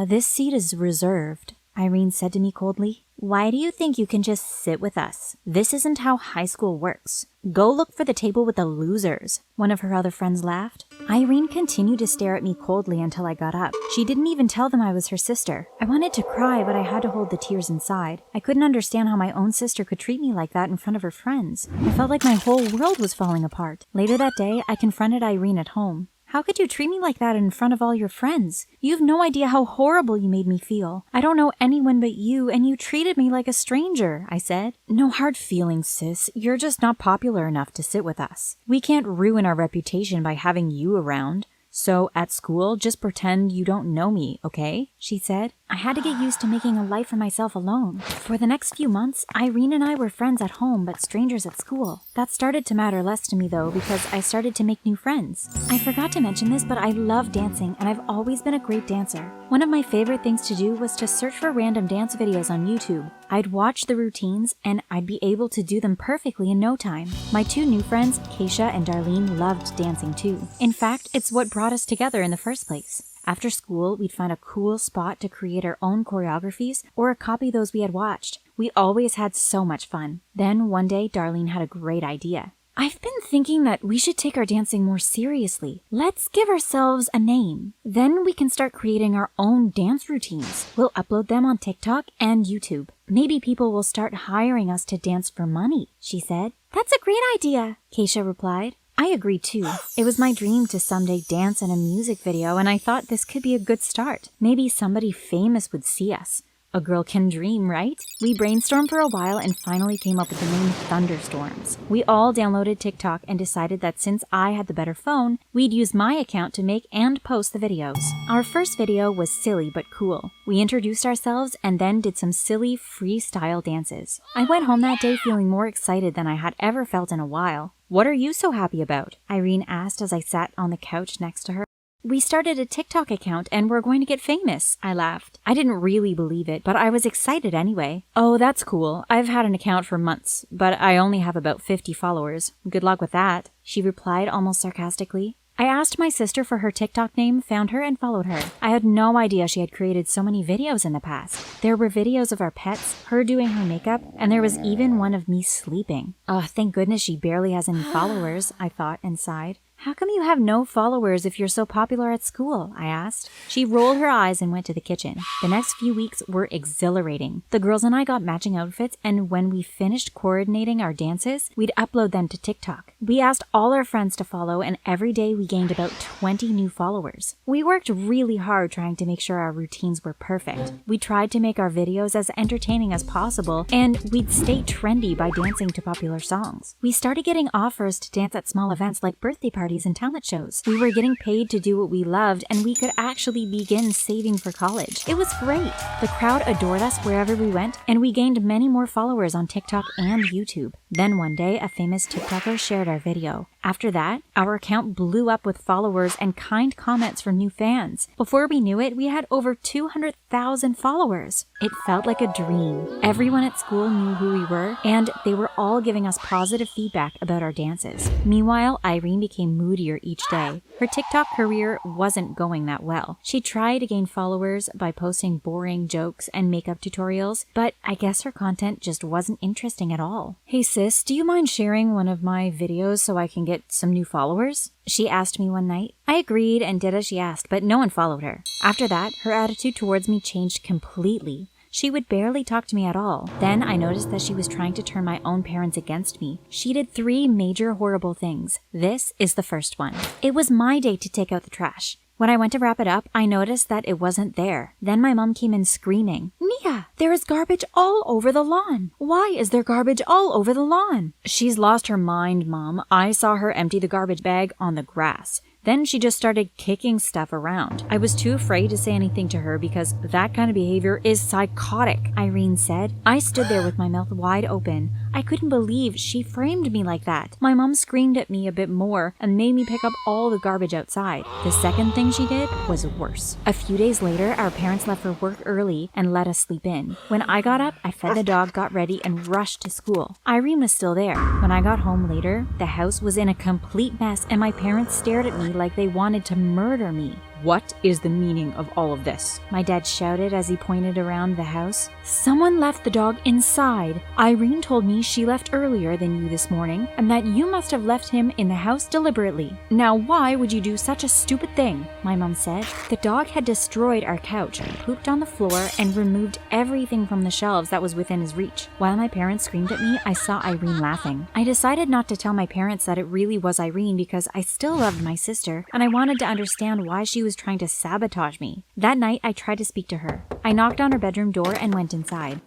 This seat is reserved," Irene said to me coldly. "Why do you think you can just sit with us? This isn't how high school works. Go look for the table with the losers," one of her other friends laughed. Irene continued to stare at me coldly until I got up. She didn't even tell them I was her sister. I wanted to cry, but I had to hold the tears inside. I couldn't understand how my own sister could treat me like that in front of her friends. I felt like my whole world was falling apart. Later that day, I confronted Irene at home. "How could you treat me like that in front of all your friends? You have no idea how horrible you made me feel. I don't know anyone but you, and you treated me like a stranger," I said. "No hard feelings, sis. You're just not popular enough to sit with us. We can't ruin our reputation by having you around. So at school, just pretend you don't know me, okay?" she said. I had to get used to making a life for myself alone. For the next few months, Irene and I were friends at home but strangers at school. That started to matter less to me though because I started to make new friends. I forgot to mention this, but I love dancing and I've always been a great dancer. One of my favorite things to do was to search for random dance videos on YouTube. I'd watch the routines and I'd be able to do them perfectly in no time. My 2 new friends, Keisha and Darlene, loved dancing too. In fact, it's what brought us together in the first place. After school, we'd find a cool spot to create our own choreographies or copy those we had watched. We always had so much fun. Then one day, Darlene had a great idea. "I've been thinking that we should take our dancing more seriously. Let's give ourselves a name. Then we can start creating our own dance routines. We'll upload them on TikTok and YouTube. Maybe people will start hiring us to dance for money," she said. "That's a great idea," Keisha replied. I agreed too. It was my dream to someday dance in a music video, and I thought this could be a good start. Maybe somebody famous would see us. A girl can dream, right? We brainstormed for a while and finally came up with the name Thunderstorms. We all downloaded TikTok and decided that since I had the better phone, we'd use my account to make and post the videos. Our first video was silly but cool. We introduced ourselves and then did some silly freestyle dances. I went home that day feeling more excited than I had ever felt in a while. "What are you so happy about?" Irene asked as I sat on the couch next to her. "We started a TikTok account and we're going to get famous," I laughed. I didn't really believe it, but I was excited anyway. "Oh, that's cool. I've had an account for months, but I only have about 50 followers. Good luck with that," she replied almost sarcastically. I asked my sister for her TikTok name, found her, and followed her. I had no idea she had created so many videos in the past. There were videos of our pets, her doing her makeup, and there was even one of me sleeping. Oh, thank goodness she barely has any followers, I thought and sighed. How come you have no followers if you're so popular at school? I asked. She rolled her eyes and went to the kitchen. The next few weeks were exhilarating. The girls and I got matching outfits, and when we finished coordinating our dances, we'd upload them to TikTok. We asked all our friends to follow, and every day we gained about 20 new followers. We worked really hard trying to make sure our routines were perfect. We tried to make our videos as entertaining as possible, and we'd stay trendy by dancing to popular songs. We started getting offers to dance at small events like birthday parties and talent shows. We were getting paid to do what we loved, and we could actually begin saving for college. It was great. The crowd adored us wherever we went, and we gained many more followers on TikTok and YouTube. Then one day, a famous TikToker shared our video. After that, our account blew up with followers and kind comments from new fans. Before we knew it, we had over 200,000 followers. It felt like a dream. Everyone at school knew who we were, and they were all giving us positive feedback about our dances. Meanwhile, Irene became moodier each day. Her TikTok career wasn't going that well. She tried to gain followers by posting boring jokes and makeup tutorials, but I guess her content just wasn't interesting at all. Hey sis, do you mind sharing one of my videos so I can get some new followers? She asked me one night. I agreed and did as she asked, but no one followed her. After that, her attitude towards me changed completely. She would barely talk to me at all. Then I noticed that she was trying to turn my own parents against me. She did 3 major horrible things. This is the first one. It was my day to take out the trash. When I went to wrap it up, I noticed that it wasn't there. Then my mom came in screaming, "Mia, there is garbage all over the lawn. Why is there garbage all over the lawn?" She's lost her mind, Mom. I saw her empty the garbage bag on the grass. Then she just started kicking stuff around. I was too afraid to say anything to her because that kind of behavior is psychotic, Irene said. I stood there with my mouth wide open. I couldn't believe she framed me like that. My mom screamed at me a bit more and made me pick up all the garbage outside. The second thing she did was worse. A few days later, our parents left for work early and let us sleep in. When I got up, I fed the dog, got ready, and rushed to school. Irene was still there. When I got home later, the house was in a complete mess and my parents stared at me like they wanted to murder me. "What is the meaning of all of this?" my dad shouted as he pointed around the house. "Someone left the dog inside. Irene told me she left earlier than you this morning and that you must have left him in the house deliberately. Now why would you do such a stupid thing?" my mom said. The dog had destroyed our couch, pooped on the floor, and removed everything from the shelves that was within his reach. While my parents screamed at me, I saw Irene laughing. I decided not to tell my parents that it really was Irene because I still loved my sister and I wanted to understand why she was trying to sabotage me. That night, I tried to speak to her. I knocked on her bedroom door and went inside.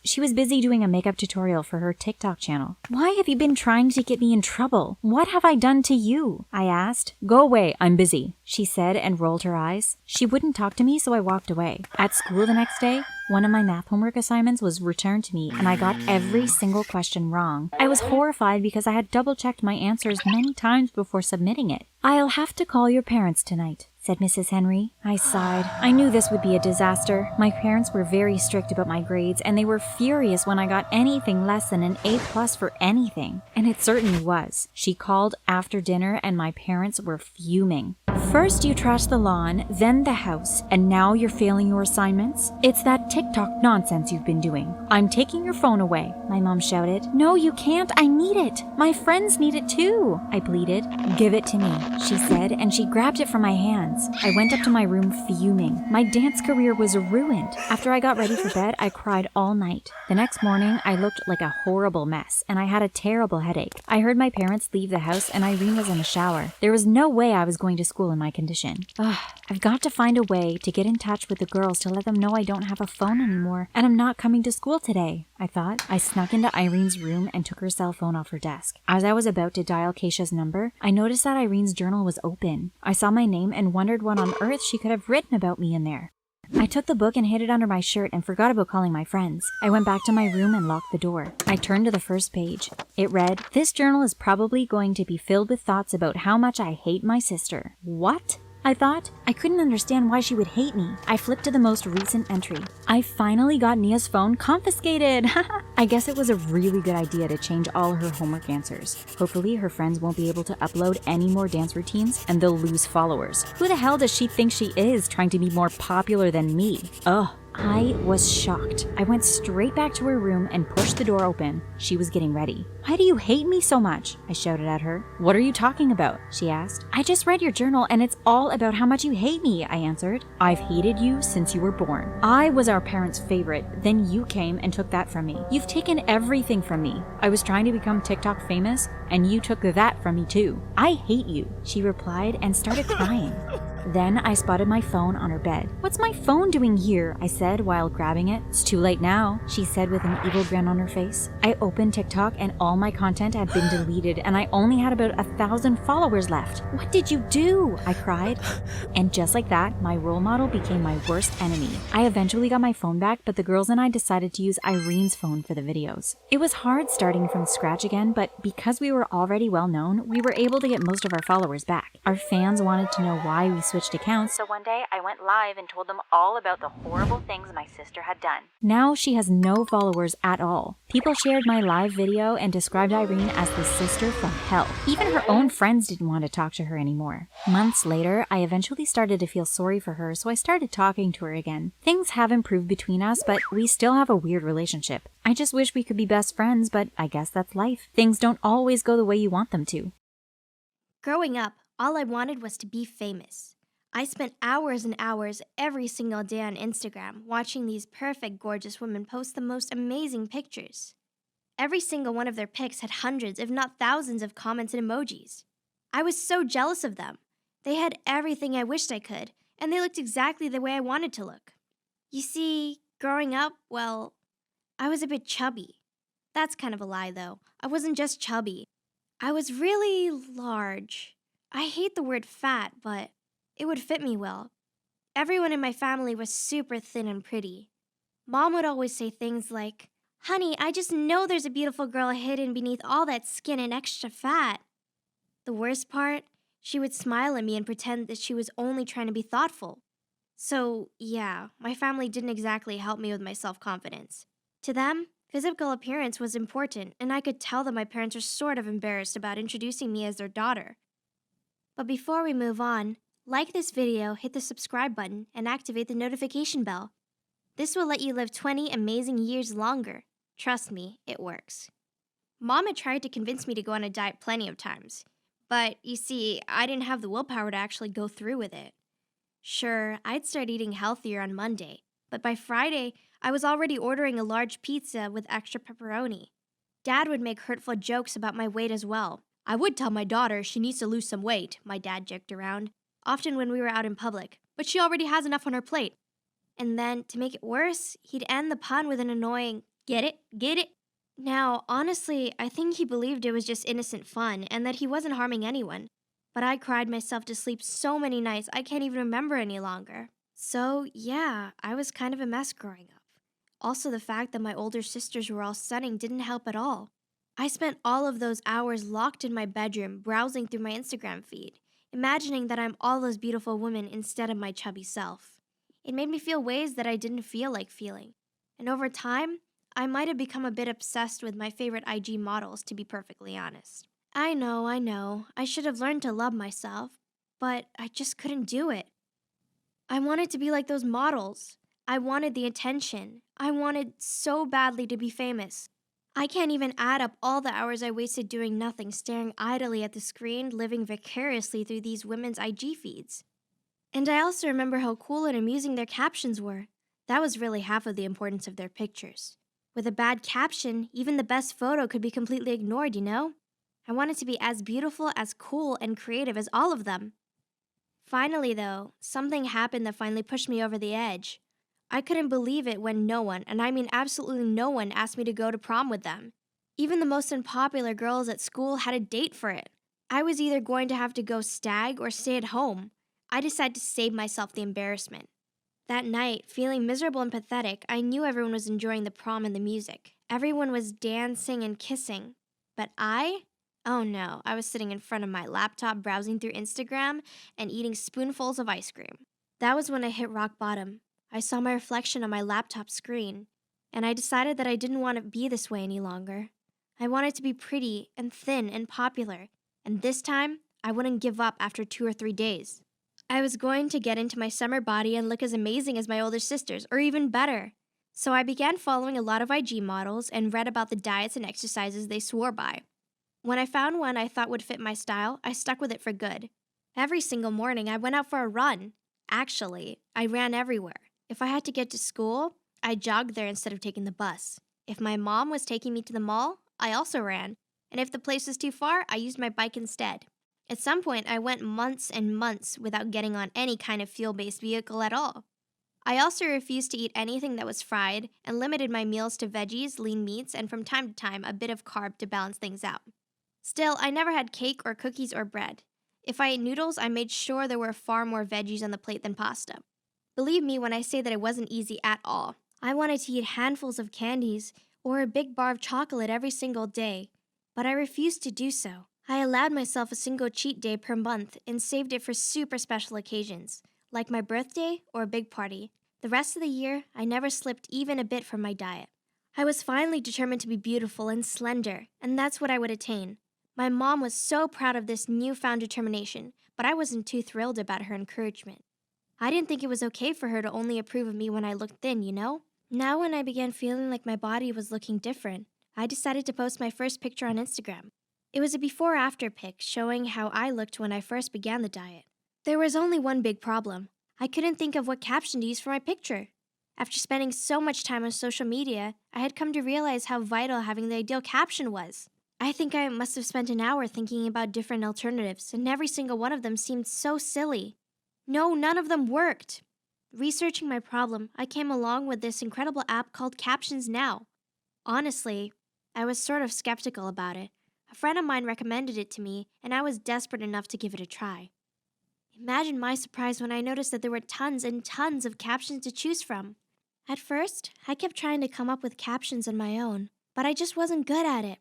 She was busy doing a makeup tutorial for her TikTok channel. "Why have you been trying to get me in trouble? What have I done to you?" I asked. "Go away, I'm busy," she said and rolled her eyes. She wouldn't talk to me, so I walked away. At school the next day, one of my math homework assignments was returned to me and I got every single question wrong. I was horrified because I had double-checked my answers many times before submitting it. "I'll have to call your parents tonight," said Mrs. Henry. I sighed. I knew this would be a disaster. My parents were very strict about my grades, and they were furious when I got anything less than an A+ for anything. And it certainly was. She called after dinner, and my parents were fuming. "First you trashed the lawn, then the house, and now you're failing your assignments? It's that TikTok nonsense you've been doing. I'm taking your phone away," my mom shouted. "No, you can't. I need it. My friends need it too," I pleaded. "Give it to me," she said, and she grabbed it from my hands. I went up to my room fuming. My dance career was ruined. After I got ready for bed, I cried all night. The next morning, I looked like a horrible mess, and I had a terrible headache. I heard my parents leave the house, and Irene was in the shower. There was no way I was going to school in my condition. I've got to find a way to get in touch with the girls to let them know I don't have a phone anymore, and I'm not coming to school today, I thought. I snuck into Irene's room and took her cell phone off her desk. As I was about to dial Keisha's number, I noticed that Irene's journal was open. I saw my name and wondered what on earth she could have written about me in there. I took the book and hid it under my shirt and forgot about calling my friends. I went back to my room and locked the door. I turned to the first page. It read, "This journal is probably going to be filled with thoughts about how much I hate my sister." What? I thought. I couldn't understand why she would hate me. I flipped to the most recent entry. "I finally got Nia's phone confiscated." I guess it was a really good idea to change all her homework answers. Hopefully her friends won't be able to upload any more dance routines and they'll lose followers. Who the hell does she think she is, trying to be more popular than me? Ugh. I was shocked. I went straight back to her room and pushed the door open. She was getting ready. "Why do you hate me so much?" I shouted at her. "What are you talking about?" she asked. "I just read your journal and it's all about how much you hate me," I answered. "I've hated you since you were born. I was our parents' favorite, then you came and took that from me. You've taken everything from me. I was trying to become TikTok famous and you took that from me too. I hate you," she replied and started crying. Then I spotted my phone on her bed. "What's my phone doing here?" I said while grabbing it. "It's too late now," she said with an evil grin on her face. I opened TikTok and all my content had been deleted and I only had about 1,000 followers left. "What did you do?" I cried. And just like that, my role model became my worst enemy. I eventually got my phone back, but the girls and I decided to use Irene's phone for the videos. It was hard starting from scratch again, but because we were already well known, we were able to get most of our followers back. Our fans wanted to know why we switched accounts, so one day I went live and told them all about the horrible things my sister had done. Now she has no followers at all. People shared my live video and described Irene as the sister from hell. Even her own friends didn't want to talk to her anymore. Months later, I eventually started to feel sorry for her, so I started talking to her again. Things have improved between us, but we still have a weird relationship. I just wish we could be best friends, but I guess that's life. Things don't always go the way you want them to. Growing up, all I wanted was to be famous. I spent hours and hours every single day on Instagram watching these perfect, gorgeous women post the most amazing pictures. Every single one of their pics had hundreds, if not thousands, of comments and emojis. I was so jealous of them. They had everything I wished I could, and they looked exactly the way I wanted to look. You see, growing up, well, I was a bit chubby. That's kind of a lie, though. I wasn't just chubby. I was really large. I hate the word fat, but it would fit me well. Everyone in my family was super thin and pretty. Mom would always say things like, "Honey, I just know there's a beautiful girl hidden beneath all that skin and extra fat." The worst part, she would smile at me and pretend that she was only trying to be thoughtful. So, yeah, my family didn't exactly help me with my self-confidence. To them, physical appearance was important, and I could tell that my parents were sort of embarrassed about introducing me as their daughter. But before we move on, like this video, hit the subscribe button, and activate the notification bell. This will let you live 20 amazing years longer. Trust me, it works. Mom had tried to convince me to go on a diet plenty of times. But, you see, I didn't have the willpower to actually go through with it. Sure, I'd start eating healthier on Monday, but by Friday, I was already ordering a large pizza with extra pepperoni. Dad would make hurtful jokes about my weight as well. "I would tell my daughter she needs to lose some weight," my dad joked around, often when we were out in public, "but she already has enough on her plate." And then, to make it worse, he'd end the pun with an annoying, "Get it? Get it?" Now, honestly, I think he believed it was just innocent fun and that he wasn't harming anyone. But I cried myself to sleep so many nights I can't even remember any longer. So, yeah, I was kind of a mess growing up. Also, the fact that my older sisters were all stunning didn't help at all. I spent all of those hours locked in my bedroom, browsing through my Instagram feed, imagining that I'm all those beautiful women instead of my chubby self. It made me feel ways that I didn't feel like feeling. And over time, I might have become a bit obsessed with my favorite IG models, to be perfectly honest. I know. I should have learned to love myself, but I just couldn't do it. I wanted to be like those models. I wanted the attention. I wanted so badly to be famous. I can't even add up all the hours I wasted doing nothing, staring idly at the screen, living vicariously through these women's IG feeds. And I also remember how cool and amusing their captions were. That was really half of the importance of their pictures. With a bad caption, even the best photo could be completely ignored, you know? I wanted to be as beautiful, as cool, and creative as all of them. Finally, though, something happened that finally pushed me over the edge. I couldn't believe it when no one, and I mean absolutely no one, asked me to go to prom with them. Even the most unpopular girls at school had a date for it. I was either going to have to go stag or stay at home. I decided to save myself the embarrassment. That night, feeling miserable and pathetic, I knew everyone was enjoying the prom and the music. Everyone was dancing and kissing. But oh no, I was sitting in front of my laptop browsing through Instagram and eating spoonfuls of ice cream. That was when I hit rock bottom. I saw my reflection on my laptop screen, and I decided that I didn't want to be this way any longer. I wanted to be pretty and thin and popular, and this time, I wouldn't give up after 2 or 3 days. I was going to get into my summer body and look as amazing as my older sisters, or even better. So I began following a lot of IG models and read about the diets and exercises they swore by. When I found one I thought would fit my style, I stuck with it for good. Every single morning I went out for a run. Actually, I ran everywhere. If I had to get to school, I jogged there instead of taking the bus. If my mom was taking me to the mall, I also ran. And if the place was too far, I used my bike instead. At some point, I went months and months without getting on any kind of fuel-based vehicle at all. I also refused to eat anything that was fried and limited my meals to veggies, lean meats, and from time to time, a bit of carb to balance things out. Still, I never had cake or cookies or bread. If I ate noodles, I made sure there were far more veggies on the plate than pasta. Believe me when I say that it wasn't easy at all. I wanted to eat handfuls of candies or a big bar of chocolate every single day, but I refused to do so. I allowed myself a single cheat day per month and saved it for super special occasions, like my birthday or a big party. The rest of the year, I never slipped even a bit from my diet. I was finally determined to be beautiful and slender, and that's what I would attain. My mom was so proud of this newfound determination, but I wasn't too thrilled about her encouragement. I didn't think it was okay for her to only approve of me when I looked thin, you know? Now when I began feeling like my body was looking different, I decided to post my first picture on Instagram. It was a before-after pic showing how I looked when I first began the diet. There was only one big problem. I couldn't think of what caption to use for my picture. After spending so much time on social media, I had come to realize how vital having the ideal caption was. I think I must have spent an hour thinking about different alternatives, and every single one of them seemed so silly. No, none of them worked. Researching my problem, I came along with this incredible app called Captions Now. Honestly, I was sort of skeptical about it. A friend of mine recommended it to me, and I was desperate enough to give it a try. Imagine my surprise when I noticed that there were tons and tons of captions to choose from. At first, I kept trying to come up with captions on my own, but I just wasn't good at it.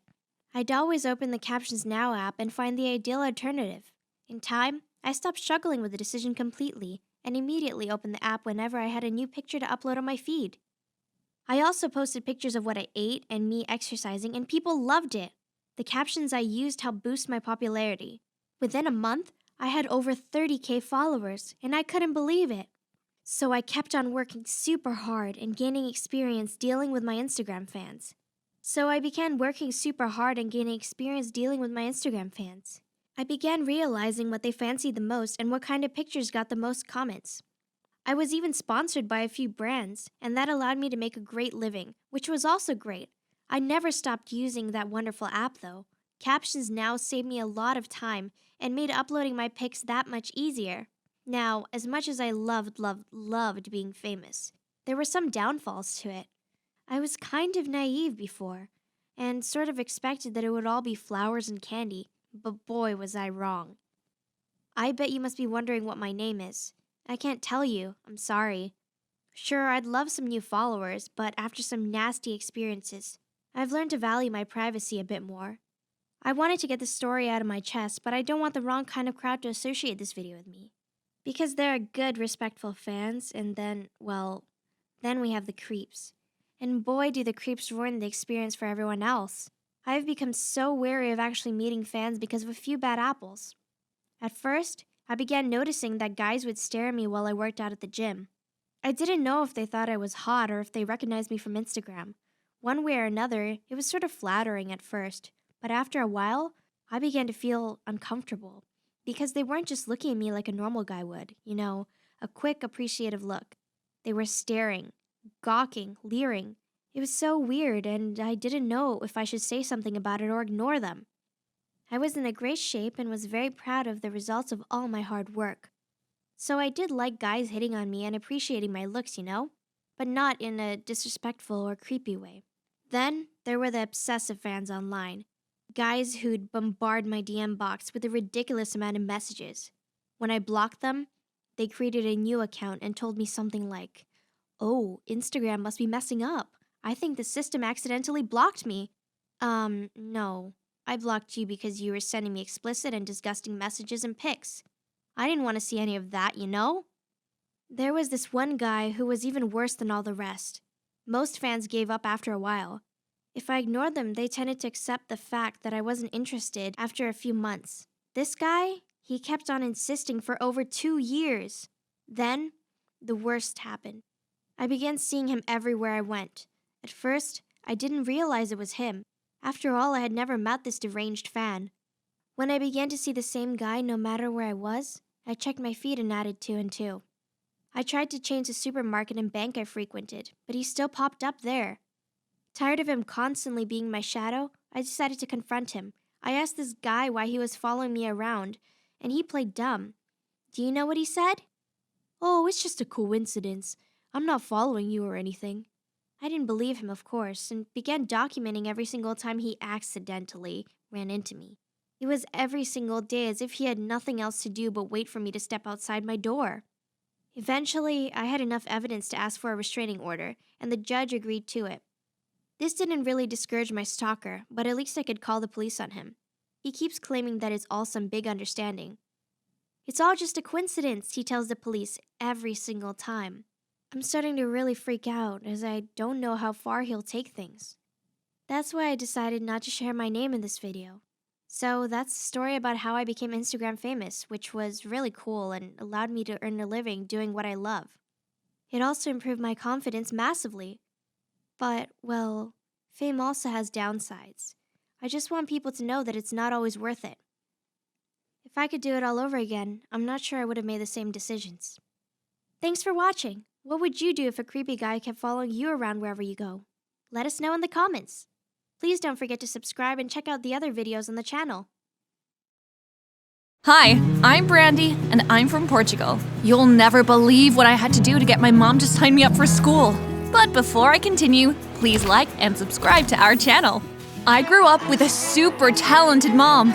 I'd always open the Captions Now app and find the ideal alternative. In time, I stopped struggling with the decision completely and immediately opened the app whenever I had a new picture to upload on my feed. I also posted pictures of what I ate and me exercising, and people loved it. The captions I used helped boost my popularity. Within a month, I had over 30K followers, and I couldn't believe it. So I kept on working super hard and gaining experience dealing with my Instagram fans. I began realizing what they fancied the most and what kind of pictures got the most comments. I was even sponsored by a few brands, and that allowed me to make a great living, which was also great. I never stopped using that wonderful app, though. Captions Now saved me a lot of time and made uploading my pics that much easier. Now, as much as I loved being famous, there were some downfalls to it. I was kind of naive before, and sort of expected that it would all be flowers and candy, but boy was I wrong. I bet you must be wondering what my name is. I can't tell you, I'm sorry. Sure, I'd love some new followers, but after some nasty experiences, I've learned to value my privacy a bit more. I wanted to get this story out of my chest, but I don't want the wrong kind of crowd to associate this video with me. Because there are good, respectful fans, and then we have the creeps. And boy, do the creeps ruin the experience for everyone else. I have become so wary of actually meeting fans because of a few bad apples. At first, I began noticing that guys would stare at me while I worked out at the gym. I didn't know if they thought I was hot or if they recognized me from Instagram. One way or another, it was sort of flattering at first, but after a while, I began to feel uncomfortable because they weren't just looking at me like a normal guy would, a quick, appreciative look. They were staring, gawking, leering. It was so weird, and I didn't know if I should say something about it or ignore them. I was in a great shape and was very proud of the results of all my hard work. So I did like guys hitting on me and appreciating my looks, but not in a disrespectful or creepy way. Then there were the obsessive fans online. Guys who'd bombard my DM box with a ridiculous amount of messages. When I blocked them, they created a new account and told me something like, "Oh, Instagram must be messing up. I think the system accidentally blocked me." No. I blocked you because you were sending me explicit and disgusting messages and pics. I didn't want to see any of that, There was this one guy who was even worse than all the rest. Most fans gave up after a while. If I ignored them, they tended to accept the fact that I wasn't interested after a few months. This guy, He kept on insisting for over 2 years. Then, the worst happened. I began seeing him everywhere I went. At first, I didn't realize it was him. After all, I had never met this deranged fan. When I began to see the same guy no matter where I was, I checked my feed and added 2 and 2. I tried to change the supermarket and bank I frequented, but he still popped up there. Tired of him constantly being my shadow, I decided to confront him. I asked this guy why he was following me around, and he played dumb. Do you know what he said? "Oh, it's just a coincidence. I'm not following you or anything." I didn't believe him, of course, and began documenting every single time he accidentally ran into me. It was every single day as if he had nothing else to do but wait for me to step outside my door. Eventually, I had enough evidence to ask for a restraining order, and the judge agreed to it. This didn't really discourage my stalker, but at least I could call the police on him. He keeps claiming that it's all some big understanding. "It's all just a coincidence," he tells the police every single time. I'm starting to really freak out as I don't know how far he'll take things. That's why I decided not to share my name in this video. So that's the story about how I became Instagram famous, which was really cool and allowed me to earn a living doing what I love. It also improved my confidence massively. But, well, fame also has downsides. I just want people to know that it's not always worth it. If I could do it all over again, I'm not sure I would have made the same decisions. Thanks for watching. What would you do if a creepy guy kept following you around wherever you go? Let us know in the comments. Please don't forget to subscribe and check out the other videos on the channel. Hi, I'm Brandy, and I'm from Portugal. You'll never believe what I had to do to get my mom to sign me up for school. But before I continue, please like and subscribe to our channel. I grew up with a super talented mom.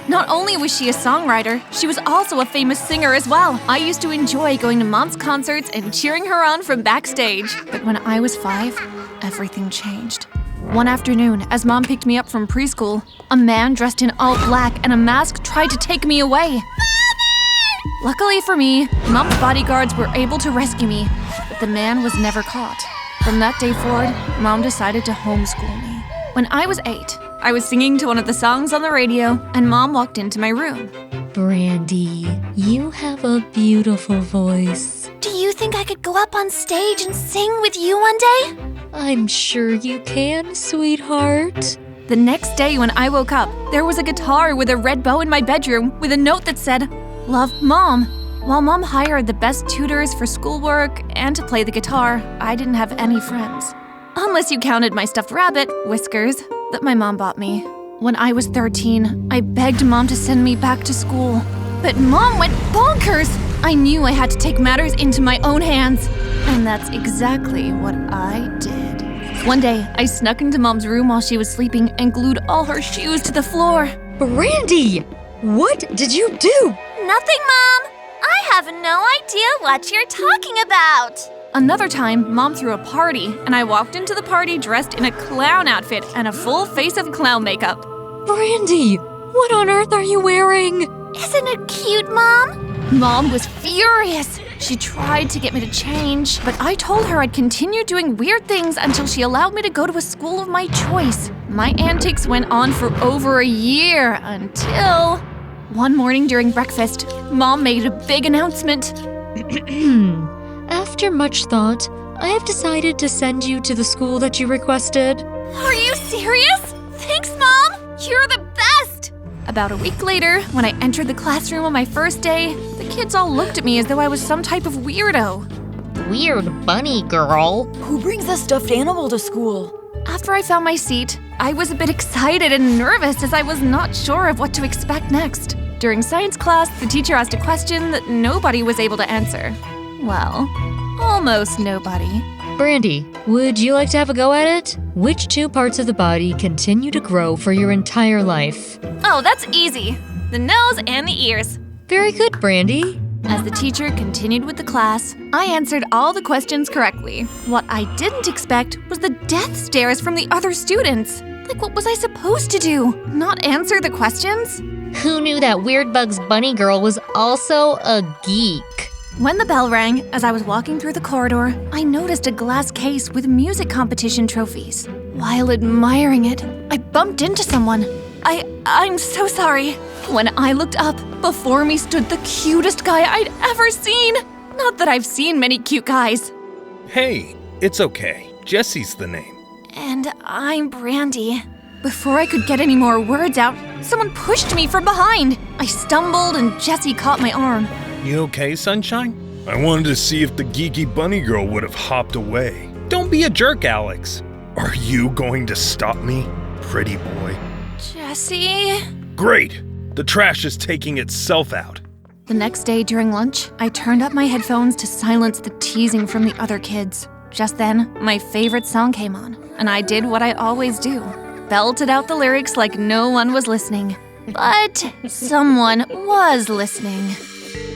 Not only was she a songwriter, she was also a famous singer as well. I used to enjoy going to Mom's concerts and cheering her on from backstage. But when I was 5, everything changed. One afternoon, as Mom picked me up from preschool, a man dressed in all black and a mask tried to take me away. Mommy! Luckily for me, Mom's bodyguards were able to rescue me, but the man was never caught. From that day forward, Mom decided to homeschool me. When I was 8, I was singing to one of the songs on the radio, and Mom walked into my room. Brandy, you have a beautiful voice. Do you think I could go up on stage and sing with you one day? I'm sure you can, sweetheart. The next day when I woke up, there was a guitar with a red bow in my bedroom with a note that said, "Love, Mom." While Mom hired the best tutors for schoolwork and to play the guitar, I didn't have any friends. Unless you counted my stuffed rabbit, Whiskers, that my mom bought me. When I was 13, I begged Mom to send me back to school. But Mom went bonkers! I knew I had to take matters into my own hands. And that's exactly what I did. One day, I snuck into Mom's room while she was sleeping and glued all her shoes to the floor. Brandy! What did you do? Nothing, Mom. I have no idea what you're talking about. Another time, Mom threw a party, and I walked into the party dressed in a clown outfit and a full face of clown makeup. Brandy! What on earth are you wearing? Isn't it cute, Mom? Mom was furious. She tried to get me to change, but I told her I'd continue doing weird things until she allowed me to go to a school of my choice. My antics went on for over a year until... One morning during breakfast, Mom made a big announcement. After much thought, I have decided to send you to the school that you requested. Are you serious? Thanks, Mom. You're the best. About a week later, when I entered the classroom on my first day, the kids all looked at me as though I was some type of weirdo. Weird bunny girl. Who brings a stuffed animal to school? After I found my seat, I was a bit excited and nervous as I was not sure of what to expect next. During science class, the teacher asked a question that nobody was able to answer. Well, almost nobody. Brandy, would you like to have a go at it? Which 2 parts of the body continue to grow for your entire life? Oh, that's easy. The nose and the ears. Very good, Brandy. As the teacher continued with the class, I answered all the questions correctly. What I didn't expect was the death stares from the other students. Like, what was I supposed to do? Not answer the questions? Who knew that Weird Bugs Bunny Girl was also a geek? When the bell rang, as I was walking through the corridor, I noticed a glass case with music competition trophies. While admiring it, I bumped into someone. I'm so sorry. When I looked up, before me stood the cutest guy I'd ever seen. Not that I've seen many cute guys. Hey, it's okay. Jesse's the name. And I'm Brandy. Before I could get any more words out, someone pushed me from behind. I stumbled and Jesse caught my arm. You okay, Sunshine? I wanted to see if the geeky bunny girl would have hopped away. Don't be a jerk, Alex. Are you going to stop me, pretty boy? Jesse? Great! The trash is taking itself out. The next day during lunch, I turned up my headphones to silence the teasing from the other kids. Just then, my favorite song came on, and I did what I always do. Belted out the lyrics like no one was listening. But someone was listening.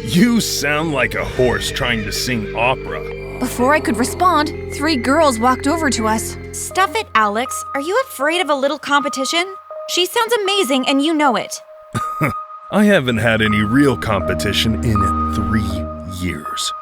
You sound like a horse trying to sing opera. Before I could respond, 3 girls walked over to us. Stuff it, Alex. Are you afraid of a little competition? She sounds amazing and you know it. I haven't had any real competition in 3 years.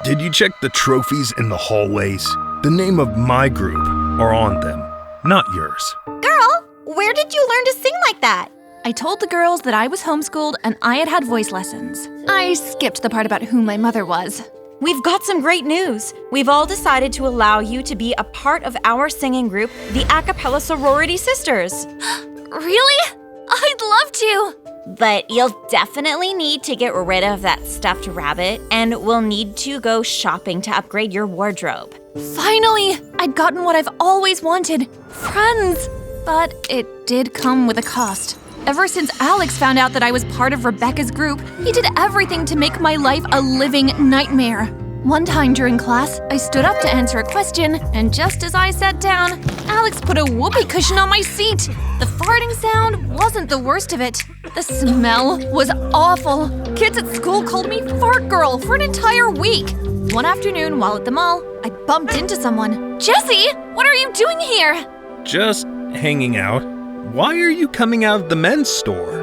Did you check the trophies in the hallways? The name of my group are on them, not yours. Girl, where did you learn to sing like that? I told the girls that I was homeschooled and I had had voice lessons. I skipped the part about who my mother was. We've got some great news. We've all decided to allow you to be a part of our singing group, the a cappella sorority sisters. Really? I'd love to. But you'll definitely need to get rid of that stuffed rabbit, and we'll need to go shopping to upgrade your wardrobe. Finally! I'd gotten what I've always wanted, friends! But it did come with a cost. Ever since Alex found out that I was part of Rebecca's group, he did everything to make my life a living nightmare. One time during class, I stood up to answer a question, and just as I sat down, Alex put a whoopee cushion on my seat. The farting sound wasn't the worst of it. The smell was awful. Kids at school called me Fart Girl for an entire week. One afternoon, while at the mall, I bumped into someone. Jesse, what are you doing here? Just hanging out. Why are you coming out of the men's store?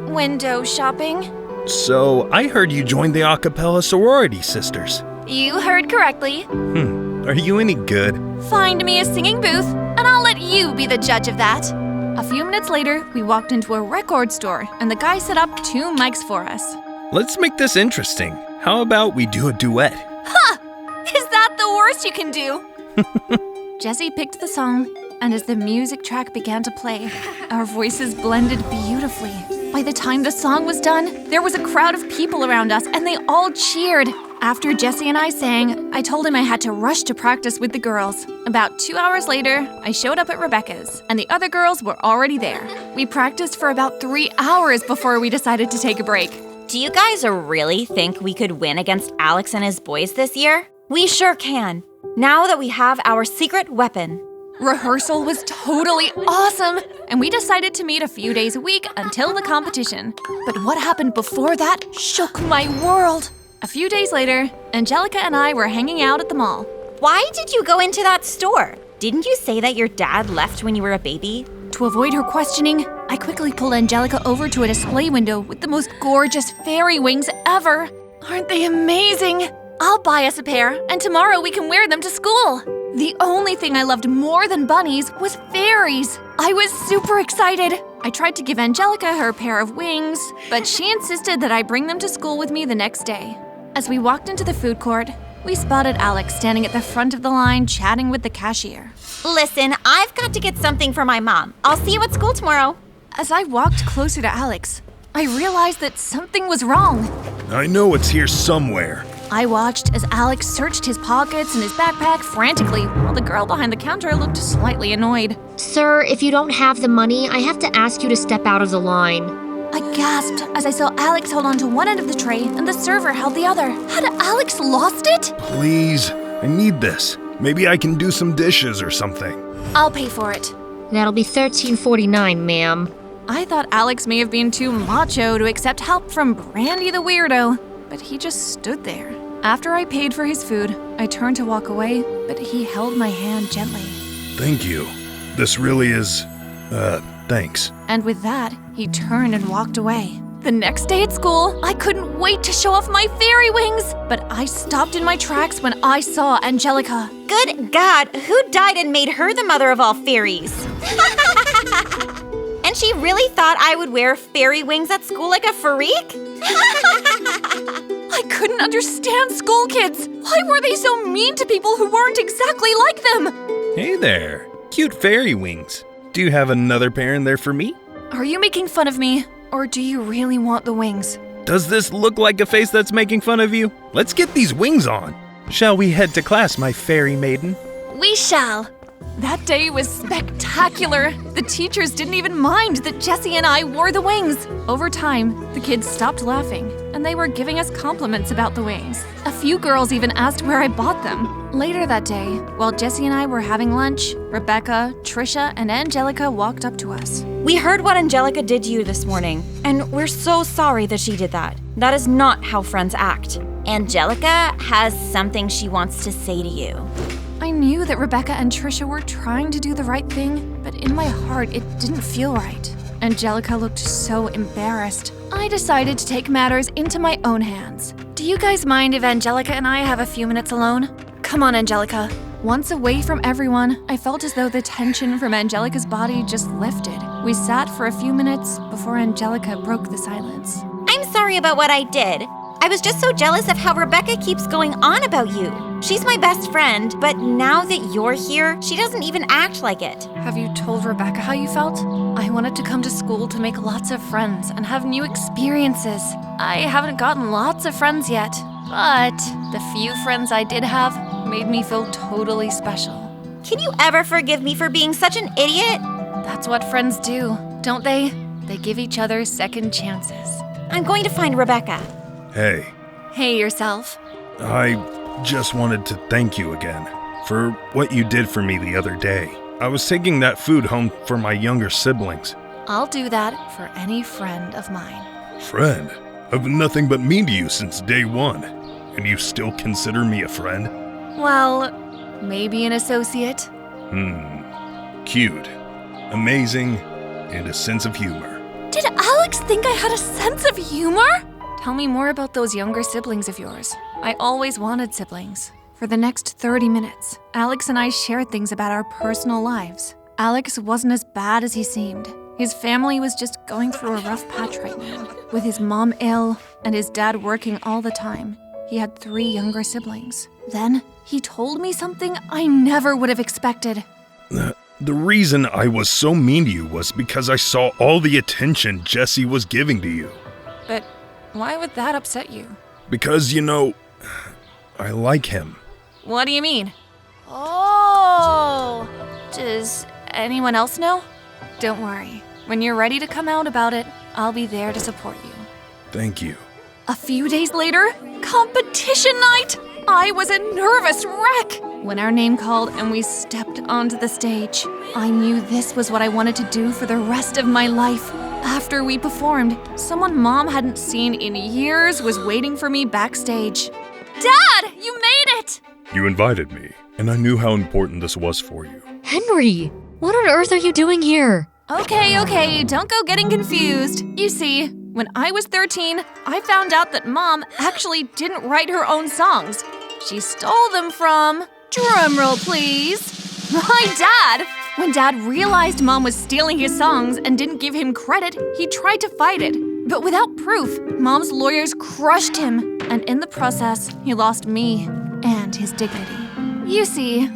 Window shopping. So, I heard you joined the a cappella sorority sisters. You heard correctly. Are you any good? Find me a singing booth, and I'll let you be the judge of that. A few minutes later, we walked into a record store, and the guy set up 2 mics for us. Let's make this interesting. How about we do a duet? Ha! Is that the worst you can do? Jesse picked the song, and as the music track began to play, our voices blended beautifully. By the time the song was done, there was a crowd of people around us, and they all cheered. After Jesse and I sang, I told him I had to rush to practice with the girls. About 2 hours later, I showed up at Rebecca's, and the other girls were already there. We practiced for about 3 hours before we decided to take a break. Do you guys really think we could win against Alex and his boys this year? We sure can, now that we have our secret weapon. Rehearsal was totally awesome, and we decided to meet a few days a week until the competition. But what happened before that shook my world. A few days later, Angelica and I were hanging out at the mall. Why did you go into that store? Didn't you say that your dad left when you were a baby? To avoid her questioning, I quickly pulled Angelica over to a display window with the most gorgeous fairy wings ever. Aren't they amazing? I'll buy us a pair, and tomorrow we can wear them to school. The only thing I loved more than bunnies was fairies. I was super excited. I tried to give Angelica her pair of wings, but she insisted that I bring them to school with me the next day. As we walked into the food court, we spotted Alex standing at the front of the line chatting with the cashier. Listen, I've got to get something for my mom. I'll see you at school tomorrow. As I walked closer to Alex, I realized that something was wrong. I know it's here somewhere. I watched as Alex searched his pockets and his backpack frantically, while the girl behind the counter looked slightly annoyed. Sir, if you don't have the money, I have to ask you to step out of the line. I gasped as I saw Alex hold onto one end of the tray and the server held the other. Had Alex lost it? Please, I need this. Maybe I can do some dishes or something. I'll pay for it. That'll be $13.49, ma'am. I thought Alex may have been too macho to accept help from Brandy the weirdo, but he just stood there. After I paid for his food, I turned to walk away, but he held my hand gently. Thank you. This really is, thanks. And with that, he turned and walked away. The next day at school, I couldn't wait to show off my fairy wings, but I stopped in my tracks when I saw Angelica. Good God, who died and made her the mother of all fairies? she really thought I would wear fairy wings at school like a freak? I couldn't understand school kids. Why were they so mean to people who weren't exactly like them? Hey there, cute fairy wings. Do you have another pair in there for me? Are you making fun of me, or do you really want the wings? Does this look like a face that's making fun of you? Let's get these wings on. Shall we head to class, my fairy maiden? We shall. That day was spectacular. The teachers didn't even mind that Jessie and I wore the wings. Over time, the kids stopped laughing, and they were giving us compliments about the wings. A few girls even asked where I bought them. Later that day, while Jessie and I were having lunch, Rebecca, Trisha, and Angelica walked up to us. We heard what Angelica did to you this morning, and we're so sorry that she did that. That is not how friends act. Angelica has something she wants to say to you. I knew that Rebecca and Trisha were trying to do the right thing, but in my heart, it didn't feel right. Angelica looked so embarrassed. I decided to take matters into my own hands. Do you guys mind if Angelica and I have a few minutes alone? Come on, Angelica. Once away from everyone, I felt as though the tension from Angelica's body just lifted. We sat for a few minutes before Angelica broke the silence. I'm sorry about what I did. I was just so jealous of how Rebecca keeps going on about you. She's my best friend, but now that you're here, she doesn't even act like it. Have you told Rebecca how you felt? I wanted to come to school to make lots of friends and have new experiences. I haven't gotten lots of friends yet, but the few friends I did have made me feel totally special. Can you ever forgive me for being such an idiot? That's what friends do, don't they? They give each other second chances. I'm going to find Rebecca. Hey. Hey yourself. I just wanted to thank you again for what you did for me the other day. I was taking that food home for my younger siblings. I'll do that for any friend of mine. Friend? I've been nothing but mean to you since day one, and you still consider me a friend? Well, maybe an associate. Cute, amazing, and a sense of humor. Did Alex think I had a sense of humor? Tell me more about those younger siblings of yours. I always wanted siblings. For the next 30 minutes, Alex and I shared things about our personal lives. Alex wasn't as bad as he seemed. His family was just going through a rough patch right now. With his mom ill and his dad working all the time, he had 3 younger siblings. Then, he told me something I never would have expected. The reason I was so mean to you was because I saw all the attention Jessie was giving to you. But why would that upset you? Because, you know, I like him. What do you mean? Oh! Does anyone else know? Don't worry. When you're ready to come out about it, I'll be there to support you. Thank you. A few days later, competition night! I was a nervous wreck! When our name called and we stepped onto the stage, I knew this was what I wanted to do for the rest of my life. After we performed, someone Mom hadn't seen in years was waiting for me backstage. Dad, you made it! You invited me, and I knew how important this was for you. Henry, what on earth are you doing here? Okay, don't go getting confused. You see, when I was 13, I found out that Mom actually didn't write her own songs. She stole them from, drumroll please, my dad. When Dad realized Mom was stealing his songs and didn't give him credit, he tried to fight it. But without proof, Mom's lawyers crushed him, and in the process, he lost me and his dignity. You see,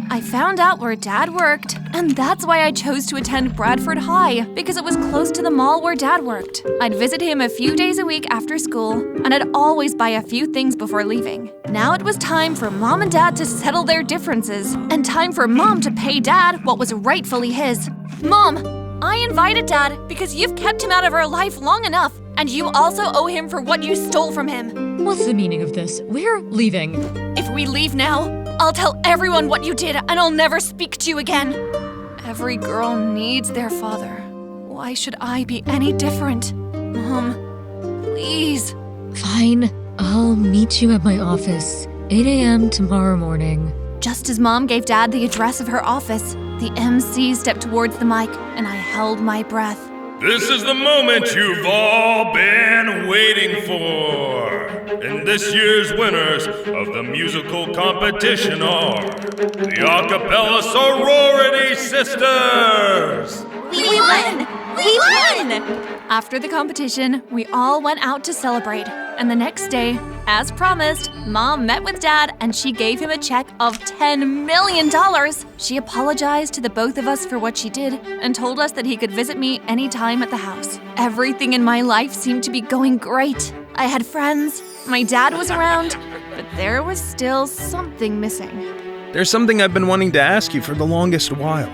I found out where Dad worked, and that's why I chose to attend Bradford High, because it was close to the mall where Dad worked. I'd visit him a few days a week after school, and I'd always buy a few things before leaving. Now it was time for Mom and Dad to settle their differences, and time for Mom to pay Dad what was rightfully his. Mom, I invited Dad because you've kept him out of our life long enough, and you also owe him for what you stole from him. What's the meaning of this? We're leaving. If we leave now, I'll tell everyone what you did, and I'll never speak to you again. Every girl needs their father. Why should I be any different? Mom, please. Fine. I'll meet you at my office, 8 a.m. tomorrow morning. Just as Mom gave Dad the address of her office, the MC stepped towards the mic, and I held my breath. This is the moment you've all been waiting for. And this year's winners of the musical competition are the a cappella sorority sisters. We won! We He won! After the competition, we all went out to celebrate. And the next day, as promised, Mom met with Dad and she gave him a check of $10 million. She apologized to the both of us for what she did and told us that he could visit me anytime at the house. Everything in my life seemed to be going great. I had friends, my dad was around, but there was still something missing. There's something I've been wanting to ask you for the longest while.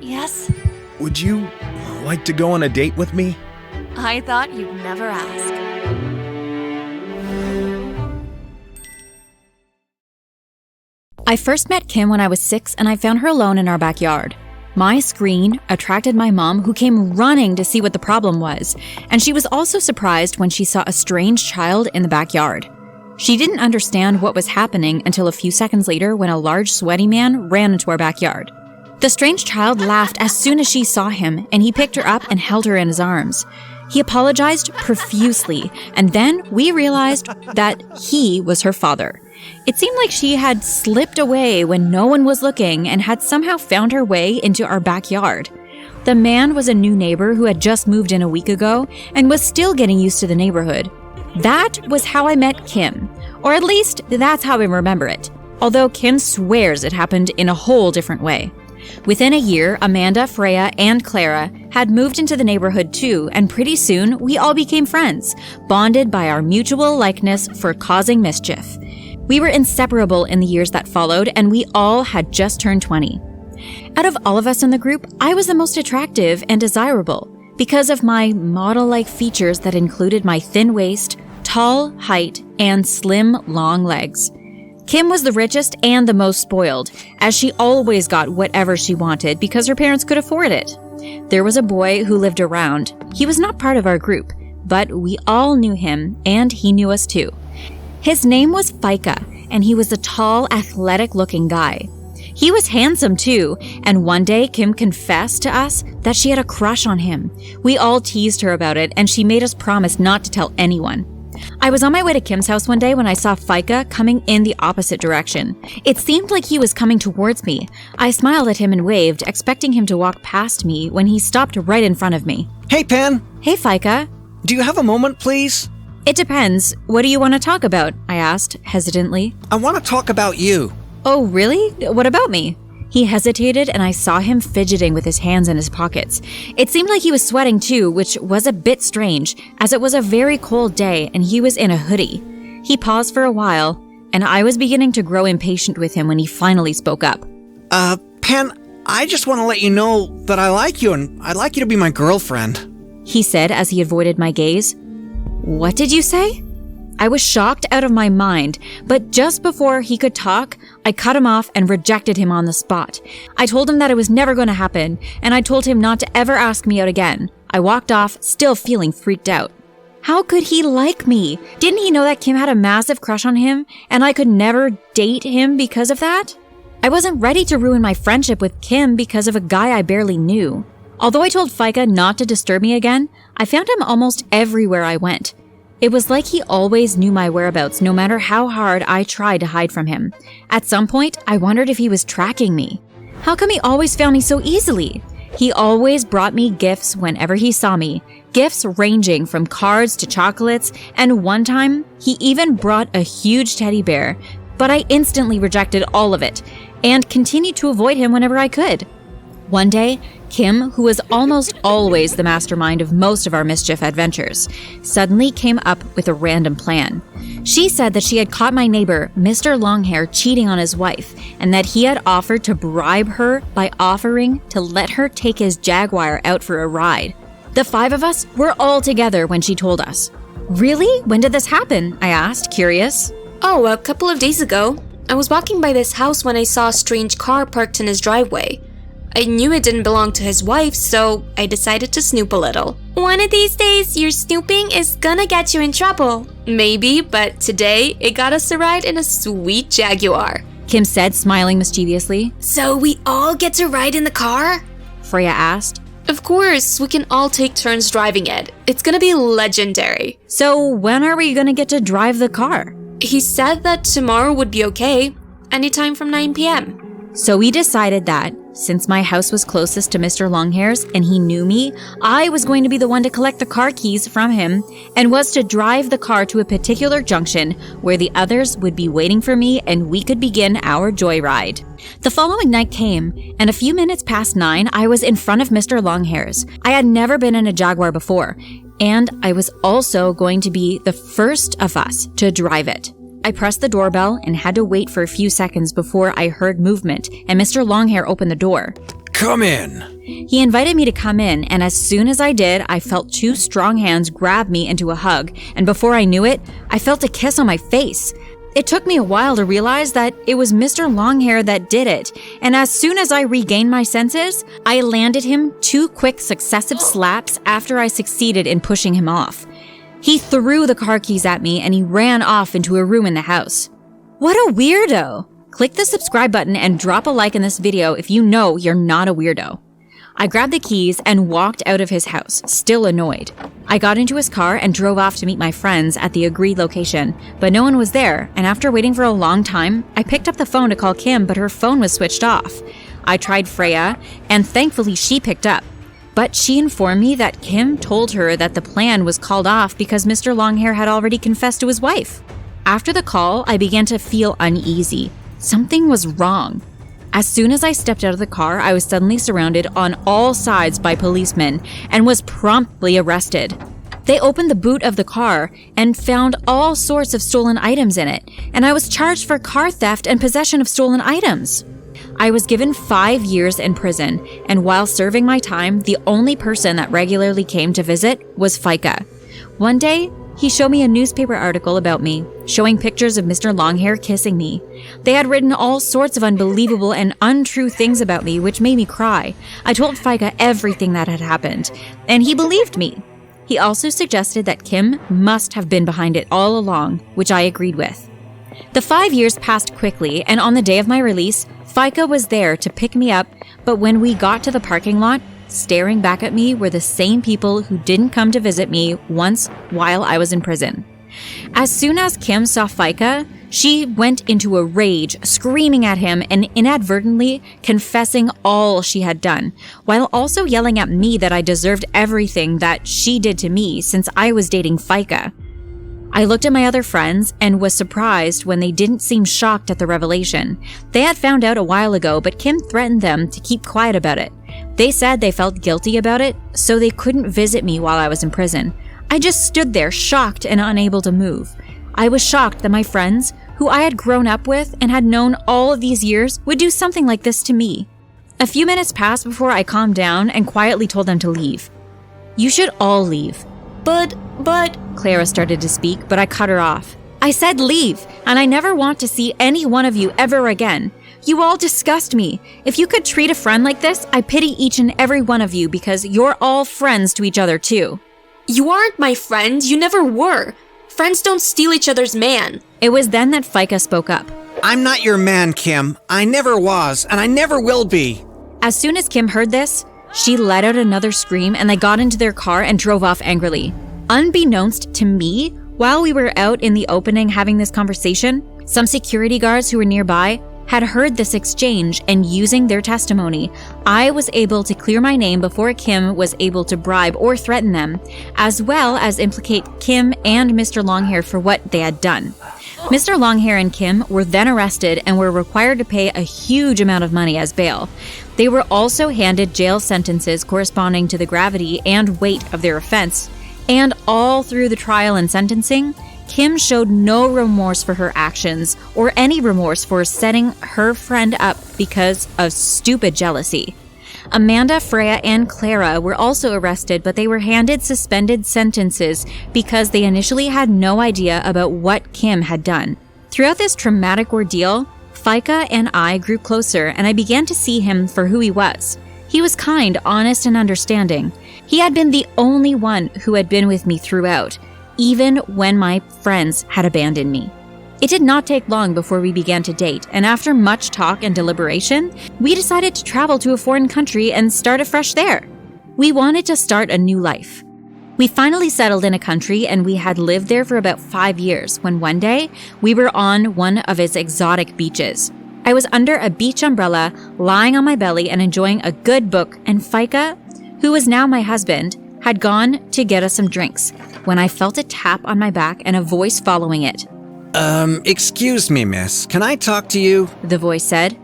Yes? Would you like to go on a date with me? I thought you'd never ask. I first met Kim when I was 6 and I found her alone in our backyard. My screen attracted my mom, who came running to see what the problem was, and she was also surprised when she saw a strange child in the backyard. She didn't understand what was happening until a few seconds later when a large sweaty man ran into our backyard. The strange child laughed as soon as she saw him, and he picked her up and held her in his arms. He apologized profusely, and then we realized that he was her father. It seemed like she had slipped away when no one was looking and had somehow found her way into our backyard. The man was a new neighbor who had just moved in a week ago and was still getting used to the neighborhood. That was how I met Kim, or at least that's how I remember it, although Kim swears it happened in a whole different way. Within a year, Amanda, Freya, and Clara had moved into the neighborhood too, and pretty soon we all became friends, bonded by our mutual likeness for causing mischief. We were inseparable in the years that followed, and we all had just turned 20. Out of all of us in the group, I was the most attractive and desirable because of my model-like features that included my thin waist, tall height, and slim, long legs. Kim was the richest and the most spoiled, as she always got whatever she wanted because her parents could afford it. There was a boy who lived around. He was not part of our group, but we all knew him, and he knew us too. His name was Fika, and he was a tall, athletic-looking guy. He was handsome too, and one day Kim confessed to us that she had a crush on him. We all teased her about it, and she made us promise not to tell anyone. I was on my way to Kim's house one day when I saw Fika coming in the opposite direction. It seemed like he was coming towards me. I smiled at him and waved, expecting him to walk past me when he stopped right in front of me. Hey, Pen! Hey, Fika. Do you have a moment, please? It depends. What do you want to talk about? I asked, hesitantly. I want to talk about you. Oh, really? What about me? He hesitated, and I saw him fidgeting with his hands in his pockets. It seemed like he was sweating too, which was a bit strange, as it was a very cold day and he was in a hoodie. He paused for a while, and I was beginning to grow impatient with him when he finally spoke up. Pen, I just want to let you know that I like you and I'd like you to be my girlfriend, he said as he avoided my gaze. What did you say? I was shocked out of my mind, but just before he could talk, I cut him off and rejected him on the spot. I told him that it was never going to happen, and I told him not to ever ask me out again. I walked off, still feeling freaked out. How could he like me? Didn't he know that Kim had a massive crush on him, and I could never date him because of that? I wasn't ready to ruin my friendship with Kim because of a guy I barely knew. Although I told Fika not to disturb me again, I found him almost everywhere I went. It was like he always knew my whereabouts, no matter how hard I tried to hide from him. At some point, I wondered if he was tracking me. How come he always found me so easily? He always brought me gifts whenever he saw me, gifts ranging from cards to chocolates, and one time, he even brought a huge teddy bear, but I instantly rejected all of it, and continued to avoid him whenever I could. One day, Kim, who was almost always the mastermind of most of our mischief adventures, suddenly came up with a random plan. She said that she had caught my neighbor, Mr. Longhair, cheating on his wife, and that he had offered to bribe her by offering to let her take his Jaguar out for a ride. The 5 of us were all together when she told us. Really? When did this happen? I asked, curious. Oh, a couple of days ago. I was walking by this house when I saw a strange car parked in his driveway. I knew it didn't belong to his wife, so I decided to snoop a little. One of these days, your snooping is gonna get you in trouble. Maybe, but today, it got us a ride in a sweet Jaguar, Kim said, smiling mischievously. So we all get to ride in the car? Freya asked. Of course, we can all take turns driving it. It's gonna be legendary. So when are we gonna get to drive the car? He said that tomorrow would be okay, anytime from 9 p.m. So we decided that, Since my house was closest to Mr. Longhair's and he knew me, I was going to be the one to collect the car keys from him and was to drive the car to a particular junction where the others would be waiting for me and we could begin our joyride. The following night came, and a few minutes past 9, I was in front of Mr. Longhair's. I had never been in a Jaguar before, and I was also going to be the first of us to drive it. I pressed the doorbell and had to wait for a few seconds before I heard movement, and Mr. Longhair opened the door. Come in. He invited me to come in, and as soon as I did, I felt 2 strong hands grab me into a hug, and before I knew it, I felt a kiss on my face. It took me a while to realize that it was Mr. Longhair that did it, and as soon as I regained my senses, I landed him 2 quick successive slaps after I succeeded in pushing him off. He threw the car keys at me and he ran off into a room in the house. What a weirdo! Click the subscribe button and drop a like in this video if you know you're not a weirdo. I grabbed the keys and walked out of his house, still annoyed. I got into his car and drove off to meet my friends at the agreed location, but no one was there, and after waiting for a long time, I picked up the phone to call Kim, but her phone was switched off. I tried Freya, and thankfully she picked up. But she informed me that Kim told her that the plan was called off because Mr. Longhair had already confessed to his wife. After the call, I began to feel uneasy. Something was wrong. As soon as I stepped out of the car, I was suddenly surrounded on all sides by policemen and was promptly arrested. They opened the boot of the car and found all sorts of stolen items in it, and I was charged for car theft and possession of stolen items. I was given 5 years in prison, and while serving my time, the only person that regularly came to visit was FICA. One day, he showed me a newspaper article about me, showing pictures of Mr. Longhair kissing me. They had written all sorts of unbelievable and untrue things about me, which made me cry. I told FICA everything that had happened, and he believed me. He also suggested that Kim must have been behind it all along, which I agreed with. The 5 years passed quickly, and on the day of my release, FICA was there to pick me up, but when we got to the parking lot, staring back at me were the same people who didn't come to visit me once while I was in prison. As soon as Kim saw FICA, she went into a rage, screaming at him and inadvertently confessing all she had done, while also yelling at me that I deserved everything that she did to me since I was dating FICA. I looked at my other friends and was surprised when they didn't seem shocked at the revelation. They had found out a while ago, but Kim threatened them to keep quiet about it. They said they felt guilty about it, so they couldn't visit me while I was in prison. I just stood there, shocked and unable to move. I was shocked that my friends, who I had grown up with and had known all of these years, would do something like this to me. A few minutes passed before I calmed down and quietly told them to leave. You should all leave. But, Clara started to speak, but I cut her off. I said leave, and I never want to see any one of you ever again. You all disgust me. If you could treat a friend like this, I pity each and every one of you because you're all friends to each other too. You aren't my friend, you never were. Friends don't steal each other's man. It was then that FICA spoke up. I'm not your man, Kim. I never was, and I never will be. As soon as Kim heard this, she let out another scream and they got into their car and drove off angrily. Unbeknownst to me, while we were out in the opening having this conversation, some security guards who were nearby had heard this exchange, and using their testimony, I was able to clear my name before Kim was able to bribe or threaten them, as well as implicate Kim and Mr. Longhair for what they had done. Mr. Longhair and Kim were then arrested and were required to pay a huge amount of money as bail. They were also handed jail sentences corresponding to the gravity and weight of their offense. And all through the trial and sentencing, Kim showed no remorse for her actions or any remorse for setting her friend up because of stupid jealousy. Amanda, Freya, and Clara were also arrested, but they were handed suspended sentences because they initially had no idea about what Kim had done. Throughout this traumatic ordeal, FICA and I grew closer, and I began to see him for who he was. He was kind, honest, and understanding. He had been the only one who had been with me throughout, even when my friends had abandoned me. It did not take long before we began to date, and after much talk and deliberation, we decided to travel to a foreign country and start afresh there. We wanted to start a new life. We finally settled in a country, and we had lived there for about 5 years when one day we were on one of its exotic beaches. I was under a beach umbrella, lying on my belly and enjoying a good book, and Fika, who was now my husband, had gone to get us some drinks when I felt a tap on my back and a voice following it. Excuse me, miss. Can I talk to you? The voice said.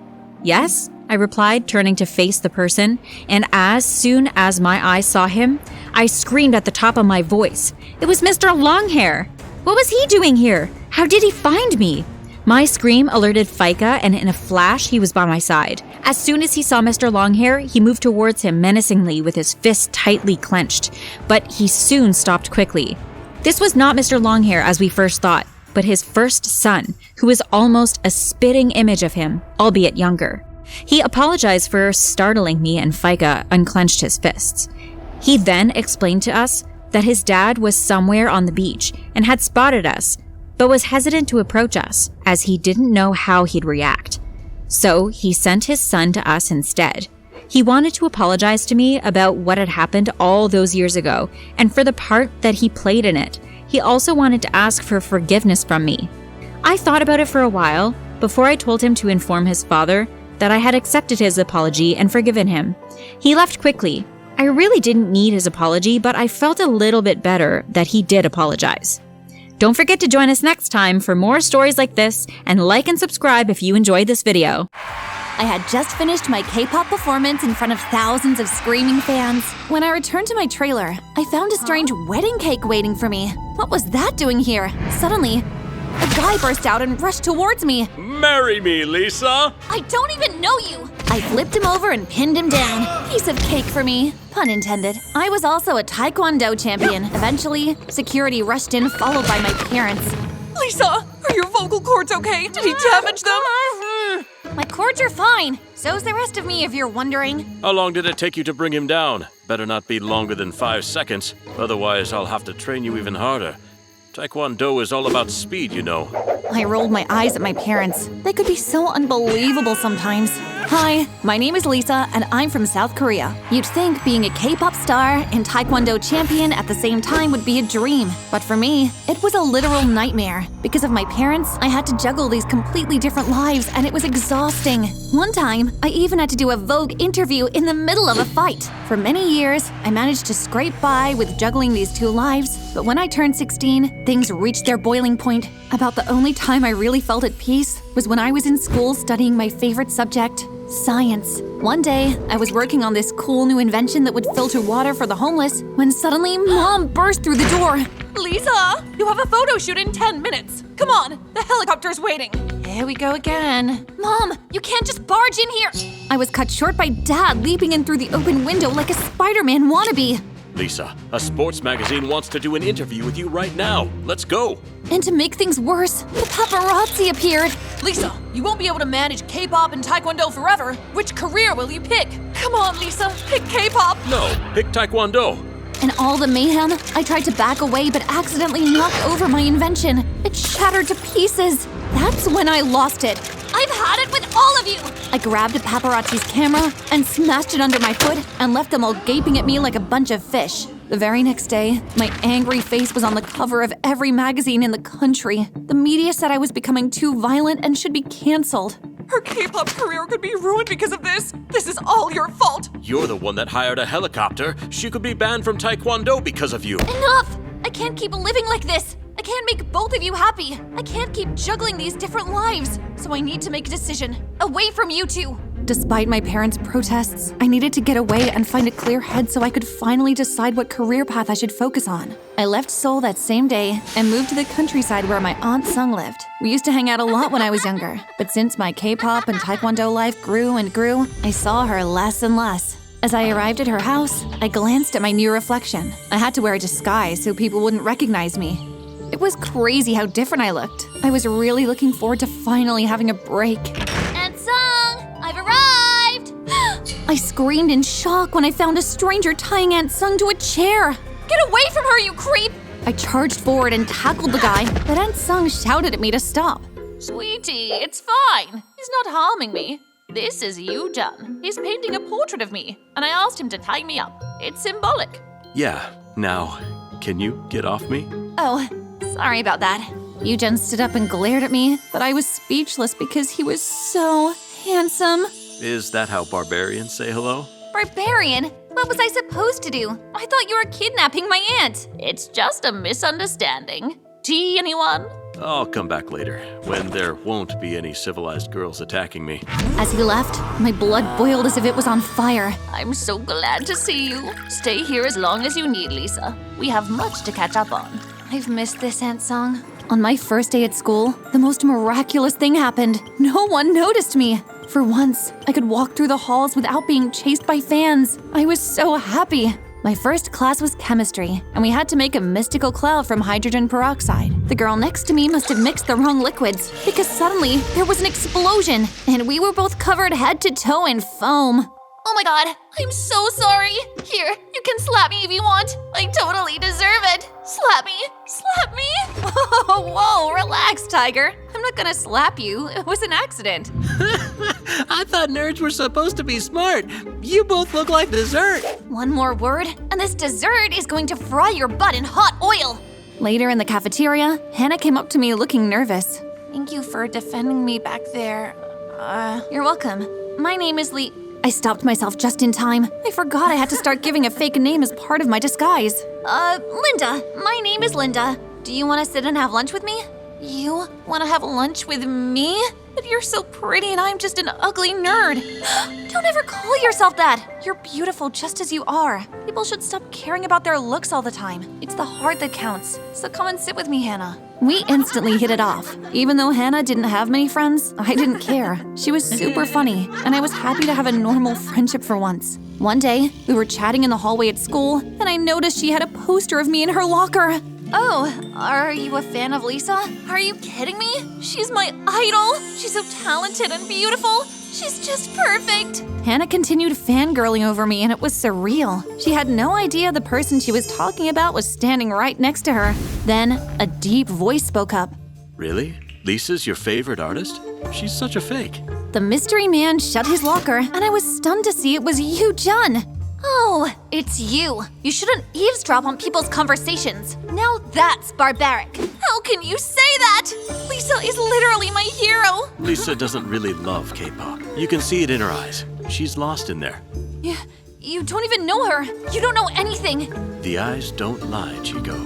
Yes, I replied, turning to face the person, and as soon as my eyes saw him, I screamed at the top of my voice. It was Mr. Longhair. What was he doing here? How did he find me? My scream alerted Fika, and in a flash, he was by my side. As soon as he saw Mr. Longhair, he moved towards him menacingly with his fists tightly clenched, but he soon stopped quickly. This was not Mr. Longhair as we first thought, but his first son, who was almost a spitting image of him, albeit younger. He apologized for startling me, and Fika unclenched his fists. He then explained to us that his dad was somewhere on the beach and had spotted us, but was hesitant to approach us as he didn't know how he'd react. So he sent his son to us instead. He wanted to apologize to me about what had happened all those years ago and for the part that he played in it. He also wanted to ask for forgiveness from me. I thought about it for a while before I told him to inform his father that I had accepted his apology and forgiven him. He left quickly. I really didn't need his apology, but I felt a little bit better that he did apologize. Don't forget to join us next time for more stories like this, and like and subscribe if you enjoyed this video. I had just finished my K-pop performance in front of thousands of screaming fans. When I returned to my trailer, I found a strange wedding cake waiting for me. What was that doing here? Suddenly, a guy burst out and rushed towards me. Marry me, Lisa! I don't even know you! I flipped him over and pinned him down. Piece of cake for me. Pun intended. I was also a Taekwondo champion. Eventually, security rushed in, followed by my parents. Lisa, are your vocal cords okay? Did he damage them? My cords are fine. So's the rest of me, if you're wondering. How long did it take you to bring him down? Better not be longer than 5 seconds. Otherwise, I'll have to train you even harder. Taekwondo is all about speed, you know. I rolled my eyes at my parents. They could be so unbelievable sometimes. Hi, my name is Lisa, and I'm from South Korea. You'd think being a K-pop star and Taekwondo champion at the same time would be a dream. But for me, it was a literal nightmare. Because of my parents, I had to juggle these completely different lives, and it was exhausting. One time, I even had to do a Vogue interview in the middle of a fight. For many years, I managed to scrape by with juggling these two lives. But when I turned 16, things reached their boiling point. About the only time I really felt at peace was when I was in school studying my favorite subject, science. One day, I was working on this cool new invention that would filter water for the homeless when suddenly Mom burst through the door. Lisa, you have a photo shoot in 10 minutes. Come on, the helicopter's waiting. Here we go again. Mom, you can't just barge in here. I was cut short by Dad leaping in through the open window like a Spider-Man wannabe. Lisa, a sports magazine wants to do an interview with you right now. Let's go. And to make things worse, the paparazzi appeared. Lisa, you won't be able to manage K-pop and Taekwondo forever. Which career will you pick? Come on, Lisa, pick K-pop. No, pick Taekwondo. In all the mayhem, I tried to back away but accidentally knocked over my invention. It shattered to pieces. That's when I lost it. I've had it with all of you! I grabbed a paparazzi's camera and smashed it under my foot and left them all gaping at me like a bunch of fish. The very next day, my angry face was on the cover of every magazine in the country. The media said I was becoming too violent and should be canceled. Her K-pop career could be ruined because of this. This is all your fault. You're the one that hired a helicopter. She could be banned from Taekwondo because of you. Enough! I can't keep living like this. I can't make both of you happy. I can't keep juggling these different lives. So I need to make a decision. Away from you two. Despite my parents' protests, I needed to get away and find a clear head so I could finally decide what career path I should focus on. I left Seoul that same day and moved to the countryside where my Aunt Sung lived. We used to hang out a lot when I was younger, but since my K-pop and Taekwondo life grew and grew, I saw her less and less. As I arrived at her house, I glanced at my new reflection. I had to wear a disguise so people wouldn't recognize me. It was crazy how different I looked. I was really looking forward to finally having a break. Aunt Sung, I've arrived! I screamed in shock when I found a stranger tying Aunt Sung to a chair. Get away from her, you creep! I charged forward and tackled the guy, but Aunt Sung shouted at me to stop. Sweetie, it's fine. He's not harming me. This is Yoo-jun. He's painting a portrait of me, and I asked him to tie me up. It's symbolic. Yeah, now, can you get off me? Oh, sorry about that. Eugen stood up and glared at me, but I was speechless because he was so handsome. Is that how barbarians say hello? Barbarian? What was I supposed to do? I thought you were kidnapping my aunt. It's just a misunderstanding. Tea, anyone? I'll come back later, when there won't be any civilized girls attacking me. As he left, my blood boiled as if it was on fire. I'm so glad to see you. Stay here as long as you need, Lisa. We have much to catch up on. I've missed this Aunt song. On my first day at school, the most miraculous thing happened. No one noticed me. For once, I could walk through the halls without being chased by fans. I was so happy. My first class was chemistry, and we had to make a mystical cloud from hydrogen peroxide. The girl next to me must have mixed the wrong liquids, because suddenly there was an explosion, and we were both covered head to toe in foam. Oh my god, I'm so sorry. Here, you can slap me if you want. I totally deserve it. Slap me. Slap me. Whoa, relax, Tiger. I'm not gonna slap you. It was an accident. I thought nerds were supposed to be smart. You both look like dessert. One more word, and this dessert is going to fry your butt in hot oil. Later in the cafeteria, Hannah came up to me looking nervous. Thank you for defending me back there. You're welcome. My name is Lee. I stopped myself just in time. I forgot I had to start giving a fake name as part of my disguise. Linda. My name is Linda. Do you want to sit and have lunch with me? You want to have lunch with me? But you're so pretty and I'm just an ugly nerd. Don't ever call yourself that. You're beautiful just as you are. People should stop caring about their looks all the time. It's the heart that counts. So come and sit with me, Hannah. We instantly hit it off. Even though Hannah didn't have many friends, I didn't care. She was super funny, and I was happy to have a normal friendship for once. One day, we were chatting in the hallway at school, and I noticed she had a poster of me in her locker. Oh, are you a fan of Lisa? Are you kidding me? She's my idol. She's so talented and beautiful. She's just perfect. Hannah continued fangirling over me, and it was surreal. She had no idea the person she was talking about was standing right next to her. Then, a deep voice spoke up. Really? Lisa's your favorite artist? She's such a fake. The mystery man shut his locker, and I was stunned to see it was Eugen. Oh, it's you. You shouldn't eavesdrop on people's conversations. Now that's barbaric. How can you say that? Lisa is literally my hero. Lisa doesn't really love K-pop. You can see it in her eyes. She's lost in there. You don't even know her. You don't know anything. The eyes don't lie, Chico.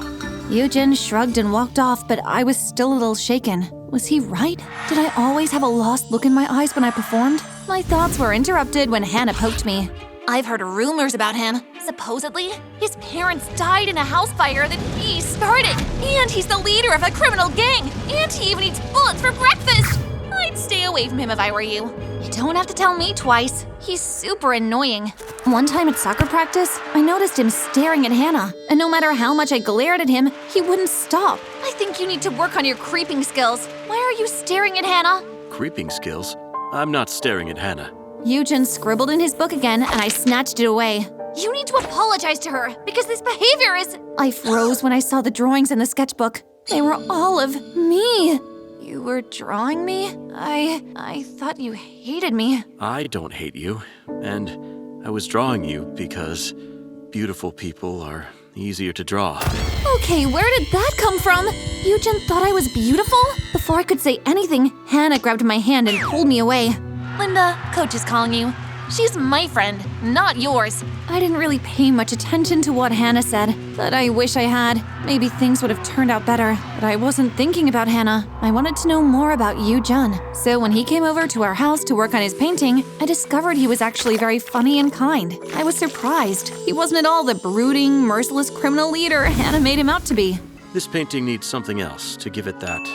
Eugen shrugged and walked off, but I was still a little shaken. Was he right? Did I always have a lost look in my eyes when I performed? My thoughts were interrupted when Hannah poked me. I've heard rumors about him. Supposedly, his parents died in a house fire that he started. And he's the leader of a criminal gang. And he even eats bullets for breakfast. I'd stay away from him if I were you. You don't have to tell me twice. He's super annoying. One time at soccer practice, I noticed him staring at Hannah. And no matter how much I glared at him, he wouldn't stop. I think you need to work on your creeping skills. Why are you staring at Hannah? Creeping skills? I'm not staring at Hannah. Eugen scribbled in his book again, and I snatched it away. You need to apologize to her, because this behavior is… I froze when I saw the drawings in the sketchbook. They were all of me. You were drawing me? I thought you hated me. I don't hate you, and I was drawing you because beautiful people are easier to draw. Okay, where did that come from? Eugen thought I was beautiful? Before I could say anything, Hannah grabbed my hand and pulled me away. Linda, Coach is calling you. She's my friend, not yours. I didn't really pay much attention to what Hannah said, but I wish I had. Maybe things would have turned out better, but I wasn't thinking about Hannah. I wanted to know more about Eugen. So when he came over to our house to work on his painting, I discovered he was actually very funny and kind. I was surprised. He wasn't at all the brooding, merciless criminal leader Hannah made him out to be. This painting needs something else to give it that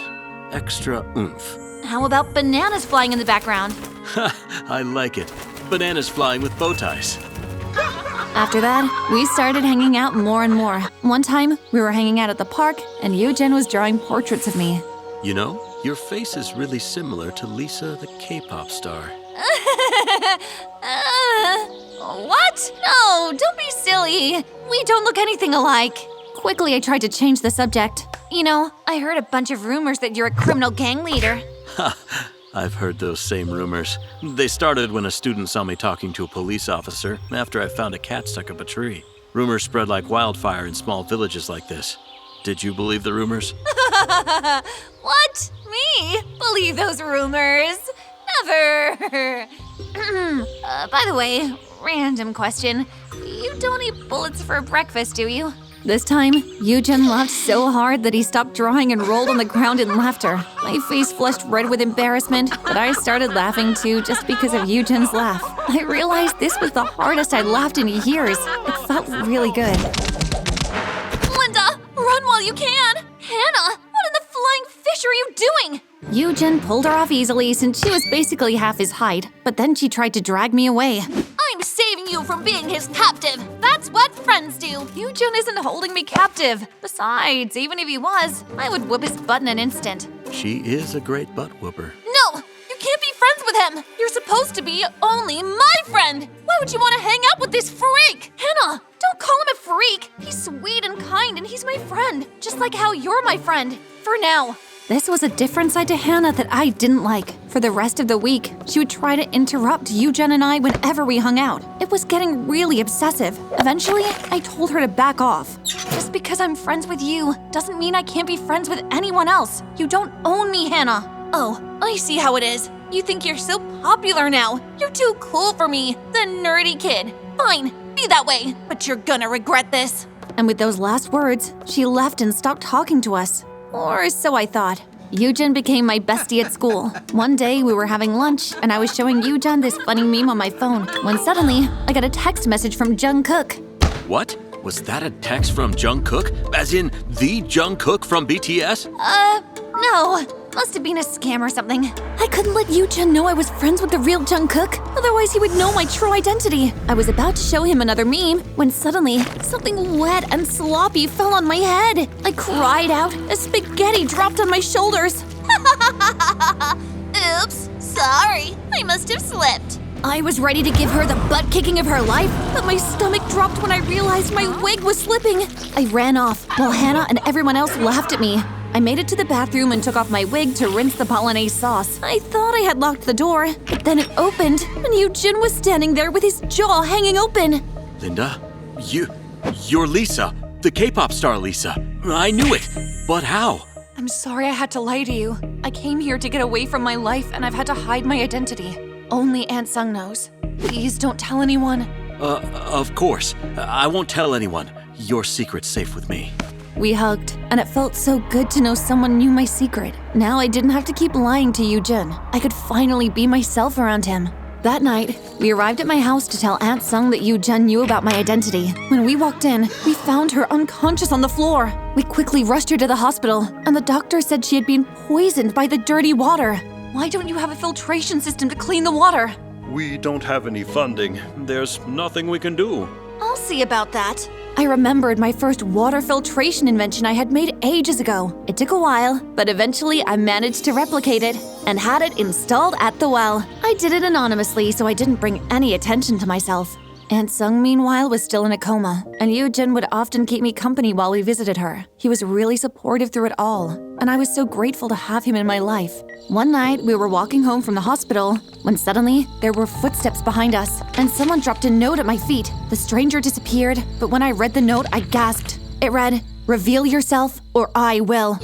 extra oomph. How about bananas flying in the background? I like it. Bananas flying with bow ties. After that, we started hanging out more and more. One time, we were hanging out at the park, and Eugen was drawing portraits of me. You know, your face is really similar to Lisa, the K-pop star. What? No, don't be silly. We don't look anything alike. Quickly, I tried to change the subject. You know, I heard a bunch of rumors that you're a criminal gang leader. Ha! I've heard those same rumors. They started when a student saw me talking to a police officer after I found a cat stuck up a tree. Rumors spread like wildfire in small villages like this. Did you believe the rumors? What? Me? Believe those rumors? Never. By the way, random question. You don't eat bullets for breakfast, do you? This time, Yujin laughed so hard that he stopped drawing and rolled on the ground in laughter. My face flushed red with embarrassment, but I started laughing too just because of Yujin's laugh. I realized this was the hardest I'd laughed in years. It felt really good. Linda, run while you can! Hannah, what in the flying fish are you doing? Yujin pulled her off easily since she was basically half his height, but then she tried to drag me away. I'm saving you from being his captive. That's what friends do. Yujin isn't holding me captive. Besides, even if he was, I would whoop his butt in an instant. She is a great butt whooper. No, you can't be friends with him. You're supposed to be only my friend. Why would you want to hang out with this freak? Hannah, don't call him a freak. He's sweet and kind and he's my friend. Just like how you're my friend. For now. This was a different side to Hannah that I didn't like. For the rest of the week, she would try to interrupt Yujin and I whenever we hung out. It was getting really obsessive. Eventually, I told her to back off. Just because I'm friends with you doesn't mean I can't be friends with anyone else. You don't own me, Hannah. Oh, I see how it is. You think you're so popular now. You're too cool for me, the nerdy kid. Fine, be that way, but you're gonna regret this. And with those last words, she left and stopped talking to us. Or so I thought. Yujin became my bestie at school. One day we were having lunch and I was showing Yujin this funny meme on my phone when suddenly I got a text message from Jungkook. What? Was that a text from Jungkook? As in the Jungkook from BTS? No. Must have been a scam or something. I couldn't let Yujin know I was friends with the real Jungkook, otherwise he would know my true identity. I was about to show him another meme when suddenly something wet and sloppy fell on my head. I cried out as spaghetti dropped on my shoulders. Oops, sorry. I must have slipped. I was ready to give her the butt kicking of her life, but my stomach dropped when I realized my wig was slipping. I ran off while Hannah and everyone else laughed at me. I made it to the bathroom and took off my wig to rinse the Polonaise sauce. I thought I had locked the door, but then it opened, and Yujin was standing there with his jaw hanging open. Linda, you're Lisa, the K-pop star Lisa. I knew it, but how? I'm sorry I had to lie to you. I came here to get away from my life, and I've had to hide my identity. Only Aunt Sung knows. Please don't tell anyone. Of course. I won't tell anyone. Your secret's safe with me. We hugged, and it felt so good to know someone knew my secret. Now I didn't have to keep lying to Yujin. I could finally be myself around him. That night, we arrived at my house to tell Aunt Sung that Yujin knew about my identity. When we walked in, we found her unconscious on the floor. We quickly rushed her to the hospital, and the doctor said she had been poisoned by the dirty water. Why don't you have a filtration system to clean the water? We don't have any funding. There's nothing we can do. I'll see about that. I remembered my first water filtration invention I had made ages ago. It took a while, but eventually I managed to replicate it and had it installed at the well. I did it anonymously so I didn't bring any attention to myself. Aunt Sung, meanwhile, was still in a coma, and Yujin would often keep me company while we visited her. He was really supportive through it all, and I was so grateful to have him in my life. One night, we were walking home from the hospital when suddenly there were footsteps behind us, and someone dropped a note at my feet. The stranger disappeared, but when I read the note, I gasped. It read, "Reveal yourself or I will."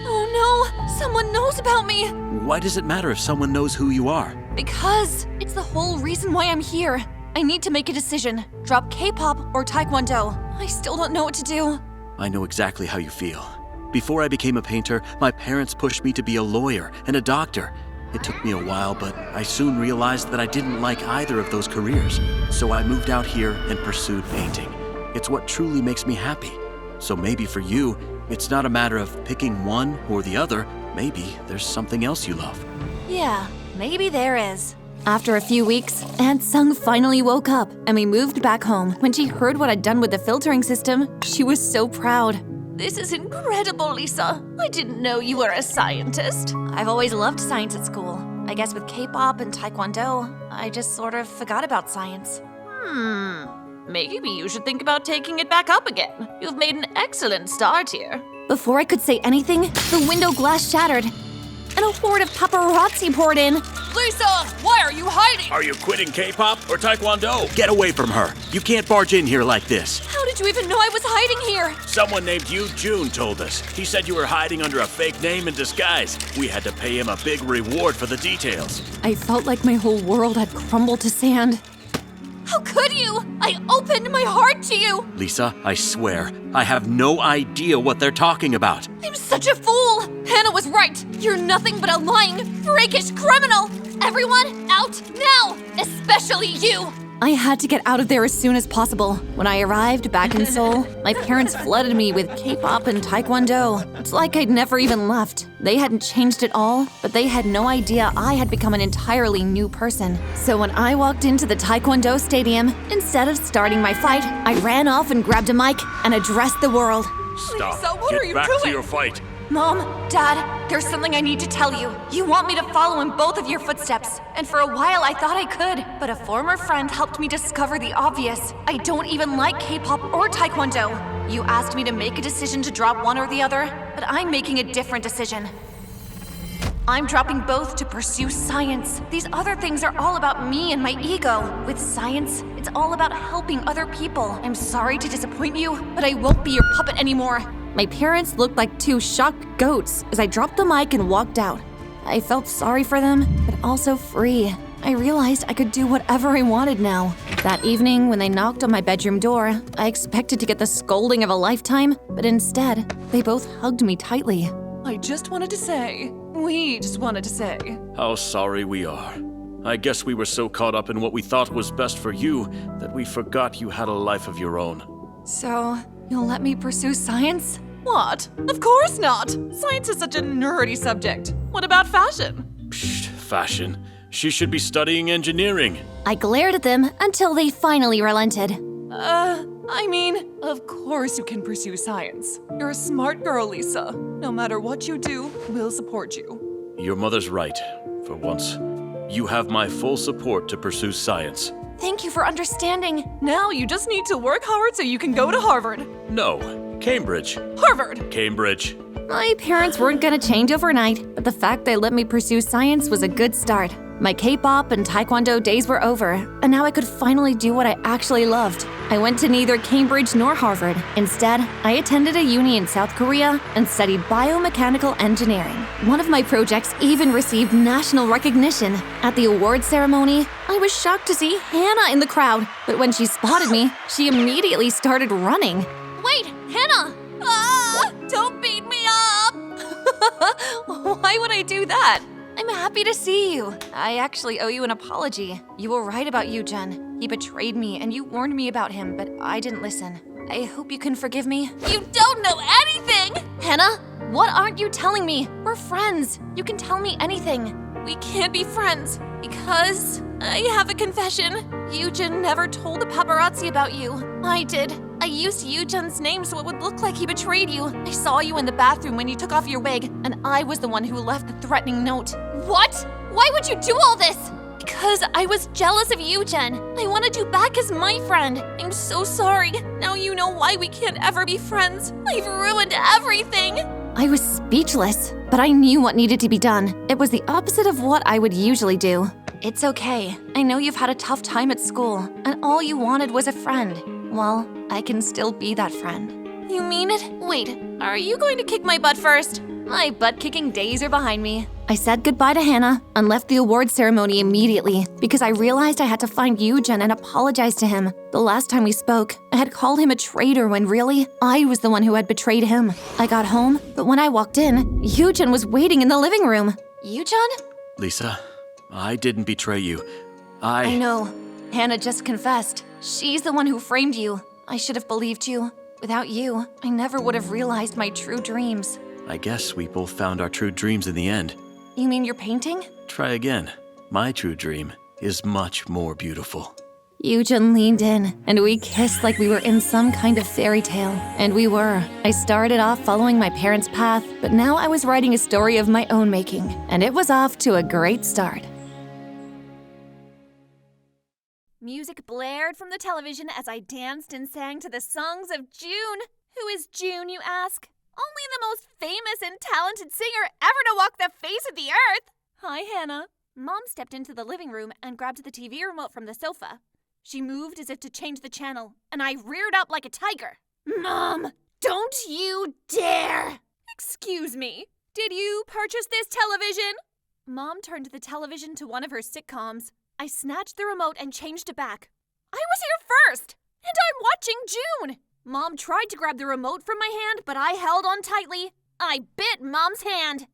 Oh no, someone knows about me. Why does it matter if someone knows who you are? Because it's the whole reason why I'm here. I need to make a decision. Drop K-pop or Taekwondo. I still don't know what to do. I know exactly how you feel. Before I became a painter, my parents pushed me to be a lawyer and a doctor. It took me a while, but I soon realized that I didn't like either of those careers. So I moved out here and pursued painting. It's what truly makes me happy. So maybe for you, it's not a matter of picking one or the other. Maybe there's something else you love. Yeah, maybe there is. After a few weeks, Aunt Sung finally woke up and we moved back home. When she heard what I'd done with the filtering system, she was so proud. This is incredible, Lisa. I didn't know you were a scientist. I've always loved science at school. I guess with K-pop and Taekwondo, I just sort of forgot about science. Maybe you should think about taking it back up again. You've made an excellent start here. Before I could say anything, the window glass shattered. and a horde of paparazzi poured in. Lisa, why are you hiding? Are you quitting K-pop or Taekwondo? Get away from her. You can't barge in here like this. How did you even know I was hiding here? Someone named Yu Jun told us. He said you were hiding under a fake name in disguise. We had to pay him a big reward for the details. I felt like my whole world had crumbled to sand. How could you? I opened my heart to you! Lisa, I swear, I have no idea what they're talking about. I'm such a fool! Hannah was right! You're nothing but a lying, freakish criminal! Everyone, out now! Especially you! I had to get out of there as soon as possible. When I arrived back in Seoul, my parents flooded me with K-pop and Taekwondo. It's like I'd never even left. They hadn't changed at all, but they had no idea I had become an entirely new person. So when I walked into the Taekwondo stadium, instead of starting my fight, I ran off and grabbed a mic and addressed the world. Stop. Lisa, what are you back doing? to your fight. Mom, Dad, there's something I need to tell you. You want me to follow in both of your footsteps. And for a while I thought I could, but a former friend helped me discover the obvious. I don't even like K-pop or Taekwondo. You asked me to make a decision to drop one or the other, but I'm making a different decision. I'm dropping both to pursue science. These other things are all about me and my ego. With science, it's all about helping other people. I'm sorry to disappoint you, but I won't be your puppet anymore. My parents looked like two shocked goats as I dropped the mic and walked out. I felt sorry for them, but also free. I realized I could do whatever I wanted now. That evening, when they knocked on my bedroom door, I expected to get the scolding of a lifetime, but instead, they both hugged me tightly. We just wanted to say. How sorry we are. I guess we were so caught up in what we thought was best for you that we forgot you had a life of your own. So, you'll let me pursue science? What? Of course not! Science is such a nerdy subject. What about fashion? Psst, fashion. She should be studying engineering. I glared at them until they finally relented. Of course you can pursue science. You're a smart girl, Lisa. No matter what you do, we'll support you. Your mother's right, for once. You have my full support to pursue science. Thank you for understanding. Now you just need to work hard so you can go to Harvard. No, Cambridge. Harvard! Cambridge. My parents weren't gonna change overnight, but the fact they let me pursue science was a good start. My K-pop and Taekwondo days were over, and now I could finally do what I actually loved. I went to neither Cambridge nor Harvard. Instead, I attended a uni in South Korea and studied biomechanical engineering. One of my projects even received national recognition. At the awards ceremony, I was shocked to see Hannah in the crowd, but when she spotted me, she immediately started running. Wait, Hannah! Don't beat me up! Why would I do that? I'm happy to see you. I actually owe you an apology. You were right about Yu-jun. He betrayed me and you warned me about him, but I didn't listen. I hope you can forgive me. You don't know anything! Hannah, what aren't you telling me? We're friends. You can tell me anything. We can't be friends because I have a confession. Yu-jun never told the paparazzi about you. I did. I used Yu-jun's name so it would look like he betrayed you. I saw you in the bathroom when you took off your wig, and I was the one who left the threatening note. What? Why would you do all this? Because I was jealous of Yu-jun. I wanted you back as my friend. I'm so sorry. Now you know why we can't ever be friends. I've ruined everything. I was speechless, but I knew what needed to be done. It was the opposite of what I would usually do. It's okay. I know you've had a tough time at school, and all you wanted was a friend. Well, I can still be that friend. You mean it? Wait, are you going to kick my butt first? My butt-kicking days are behind me. I said goodbye to Hannah and left the award ceremony immediately because I realized I had to find Yu-jun and apologize to him. The last time we spoke, I had called him a traitor when really, I was the one who had betrayed him. I got home, but when I walked in, Yu-jun was waiting in the living room. Yu-jun? Lisa, I didn't betray you. I know. Hannah just confessed. She's the one who framed you. I should have believed you. Without you, I never would have realized my true dreams. I guess we both found our true dreams in the end. You mean your painting? Try again. My true dream is much more beautiful. Yu-jun leaned in, and we kissed like we were in some kind of fairy tale. And we were. I started off following my parents' path, but now I was writing a story of my own making, and it was off to a great start. Music blared from the television as I danced and sang to the songs of June. Who is June, you ask? Only the most famous and talented singer ever to walk the face of the earth. Hi, Hannah. Mom stepped into the living room and grabbed the TV remote from the sofa. She moved as if to change the channel, and I reared up like a tiger. Mom, don't you dare! Excuse me, did you purchase this television? Mom turned the television to one of her sitcoms. I snatched the remote and changed it back. I was here first, and I'm watching June. Mom tried to grab the remote from my hand, but I held on tightly. I bit Mom's hand.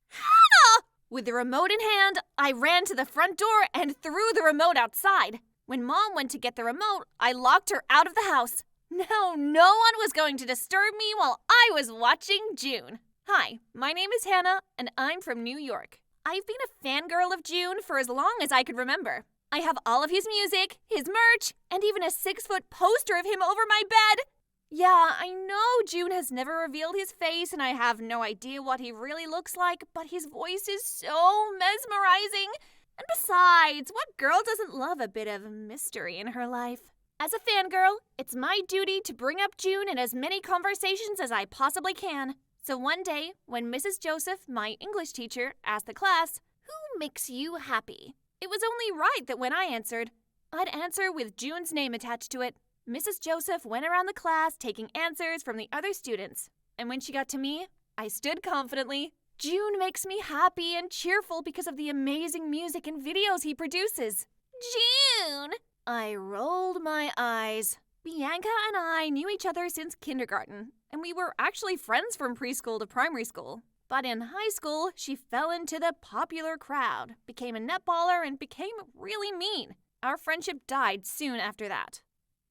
Hannah! With the remote in hand, I ran to the front door and threw the remote outside. When Mom went to get the remote, I locked her out of the house. Now, no one was going to disturb me while I was watching June. Hi, my name is Hannah, and I'm from New York. I've been a fangirl of June for as long as I could remember. I have all of his music, his merch, and even a 6-foot poster of him over my bed. Yeah, I know June has never revealed his face, and I have no idea what he really looks like, but his voice is so mesmerizing. And besides, what girl doesn't love a bit of mystery in her life? As a fangirl, it's my duty to bring up June in as many conversations as I possibly can. So one day, when Mrs. Joseph, my English teacher, asked the class, "Who makes you happy?" it was only right that when I answered, I'd answer with June's name attached to it. Mrs. Joseph went around the class taking answers from the other students. And when she got to me, I stood confidently. June makes me happy and cheerful because of the amazing music and videos he produces. June! I rolled my eyes. Bianca and I knew each other since kindergarten, and we were actually friends from preschool to primary school. But in high school, she fell into the popular crowd, became a netballer, and became really mean. Our friendship died soon after that.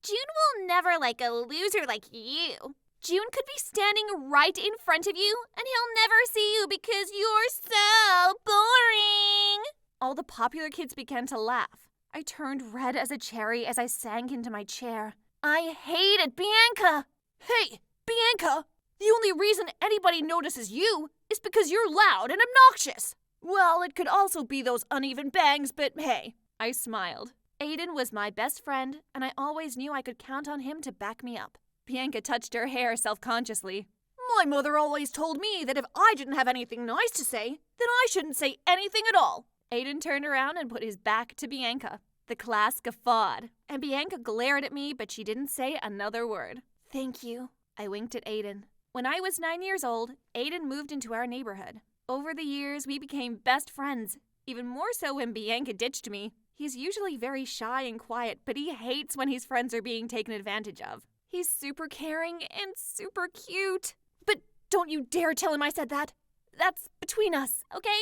June will never like a loser like you. June could be standing right in front of you, and he'll never see you because you're so boring. All the popular kids began to laugh. I turned red as a cherry as I sank into my chair. I hated Bianca. Hey, Bianca, the only reason anybody notices you is because you're loud and obnoxious. Well, it could also be those uneven bangs, but hey, I smiled. Aiden was my best friend, and I always knew I could count on him to back me up. Bianca touched her hair self-consciously. My mother always told me that if I didn't have anything nice to say, then I shouldn't say anything at all. Aiden turned around and put his back to Bianca. The class guffawed, and Bianca glared at me, but she didn't say another word. Thank you. I winked at Aiden. When I was 9 years old, Aiden moved into our neighborhood. Over the years, we became best friends, even more so when Bianca ditched me. He's usually very shy and quiet, but he hates when his friends are being taken advantage of. He's super caring and super cute. But don't you dare tell him I said that. That's between us, okay?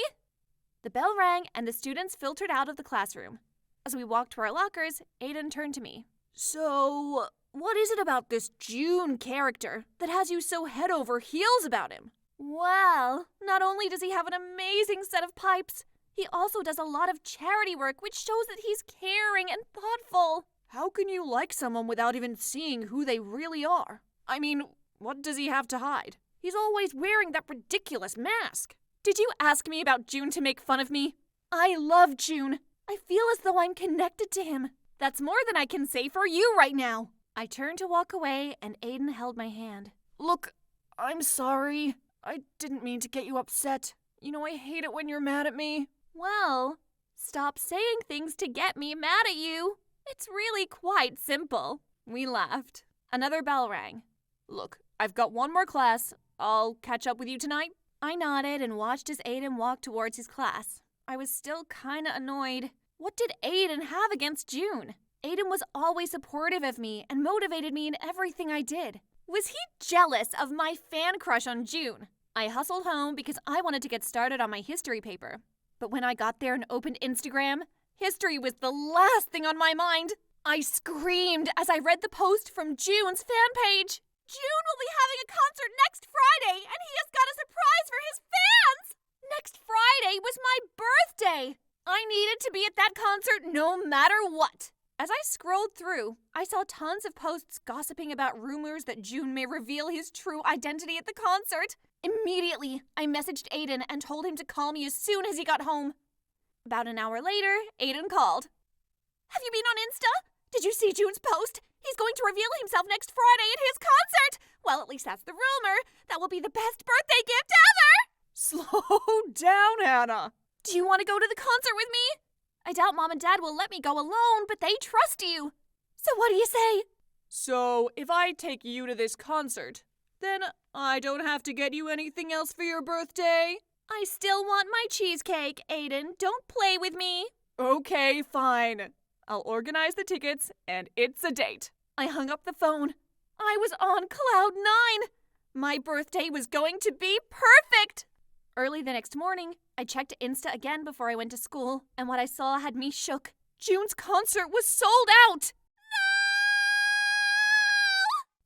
The bell rang and the students filtered out of the classroom. As we walked to our lockers, Aiden turned to me. So, what is it about this June character that has you so head over heels about him? Well, not only does he have an amazing set of pipes, he also does a lot of charity work, which shows that he's caring and thoughtful. How can you like someone without even seeing who they really are? I mean, what does he have to hide? He's always wearing that ridiculous mask. Did you ask me about June to make fun of me? I love June. I feel as though I'm connected to him. That's more than I can say for you right now. I turned to walk away, and Aiden held my hand. Look, I'm sorry. I didn't mean to get you upset. You know, I hate it when you're mad at me. Well, stop saying things to get me mad at you. It's really quite simple. We laughed. Another bell rang. Look, I've got one more class. I'll catch up with you tonight. I nodded and watched as Aiden walked towards his class. I was still kinda annoyed. What did Aiden have against June? Aiden was always supportive of me and motivated me in everything I did. Was he jealous of my fan crush on June? I hustled home because I wanted to get started on my history paper. But when I got there and opened Instagram, history was the last thing on my mind. I screamed as I read the post from June's fan page. June will be having a concert next Friday, and he has got a surprise for his fans! Next Friday was my birthday! I needed to be at that concert no matter what. As I scrolled through, I saw tons of posts gossiping about rumors that June may reveal his true identity at the concert. Immediately, I messaged Aiden and told him to call me as soon as he got home. About an hour later, Aiden called. Have you been on Insta? Did you see June's post? He's going to reveal himself next Friday at his concert! Well, at least that's the rumor. That will be the best birthday gift ever! Slow down, Hannah. Do you want to go to the concert with me? I doubt Mom and Dad will let me go alone, but they trust you. So what do you say? So, if I take you to this concert, then I don't have to get you anything else for your birthday? I still want my cheesecake, Aiden. Don't play with me. Okay, fine. I'll organize the tickets, and it's a date. I hung up the phone. I was on cloud 9. My birthday was going to be perfect. Early the next morning, I checked Insta again before I went to school, and what I saw had me shook. June's concert was sold out!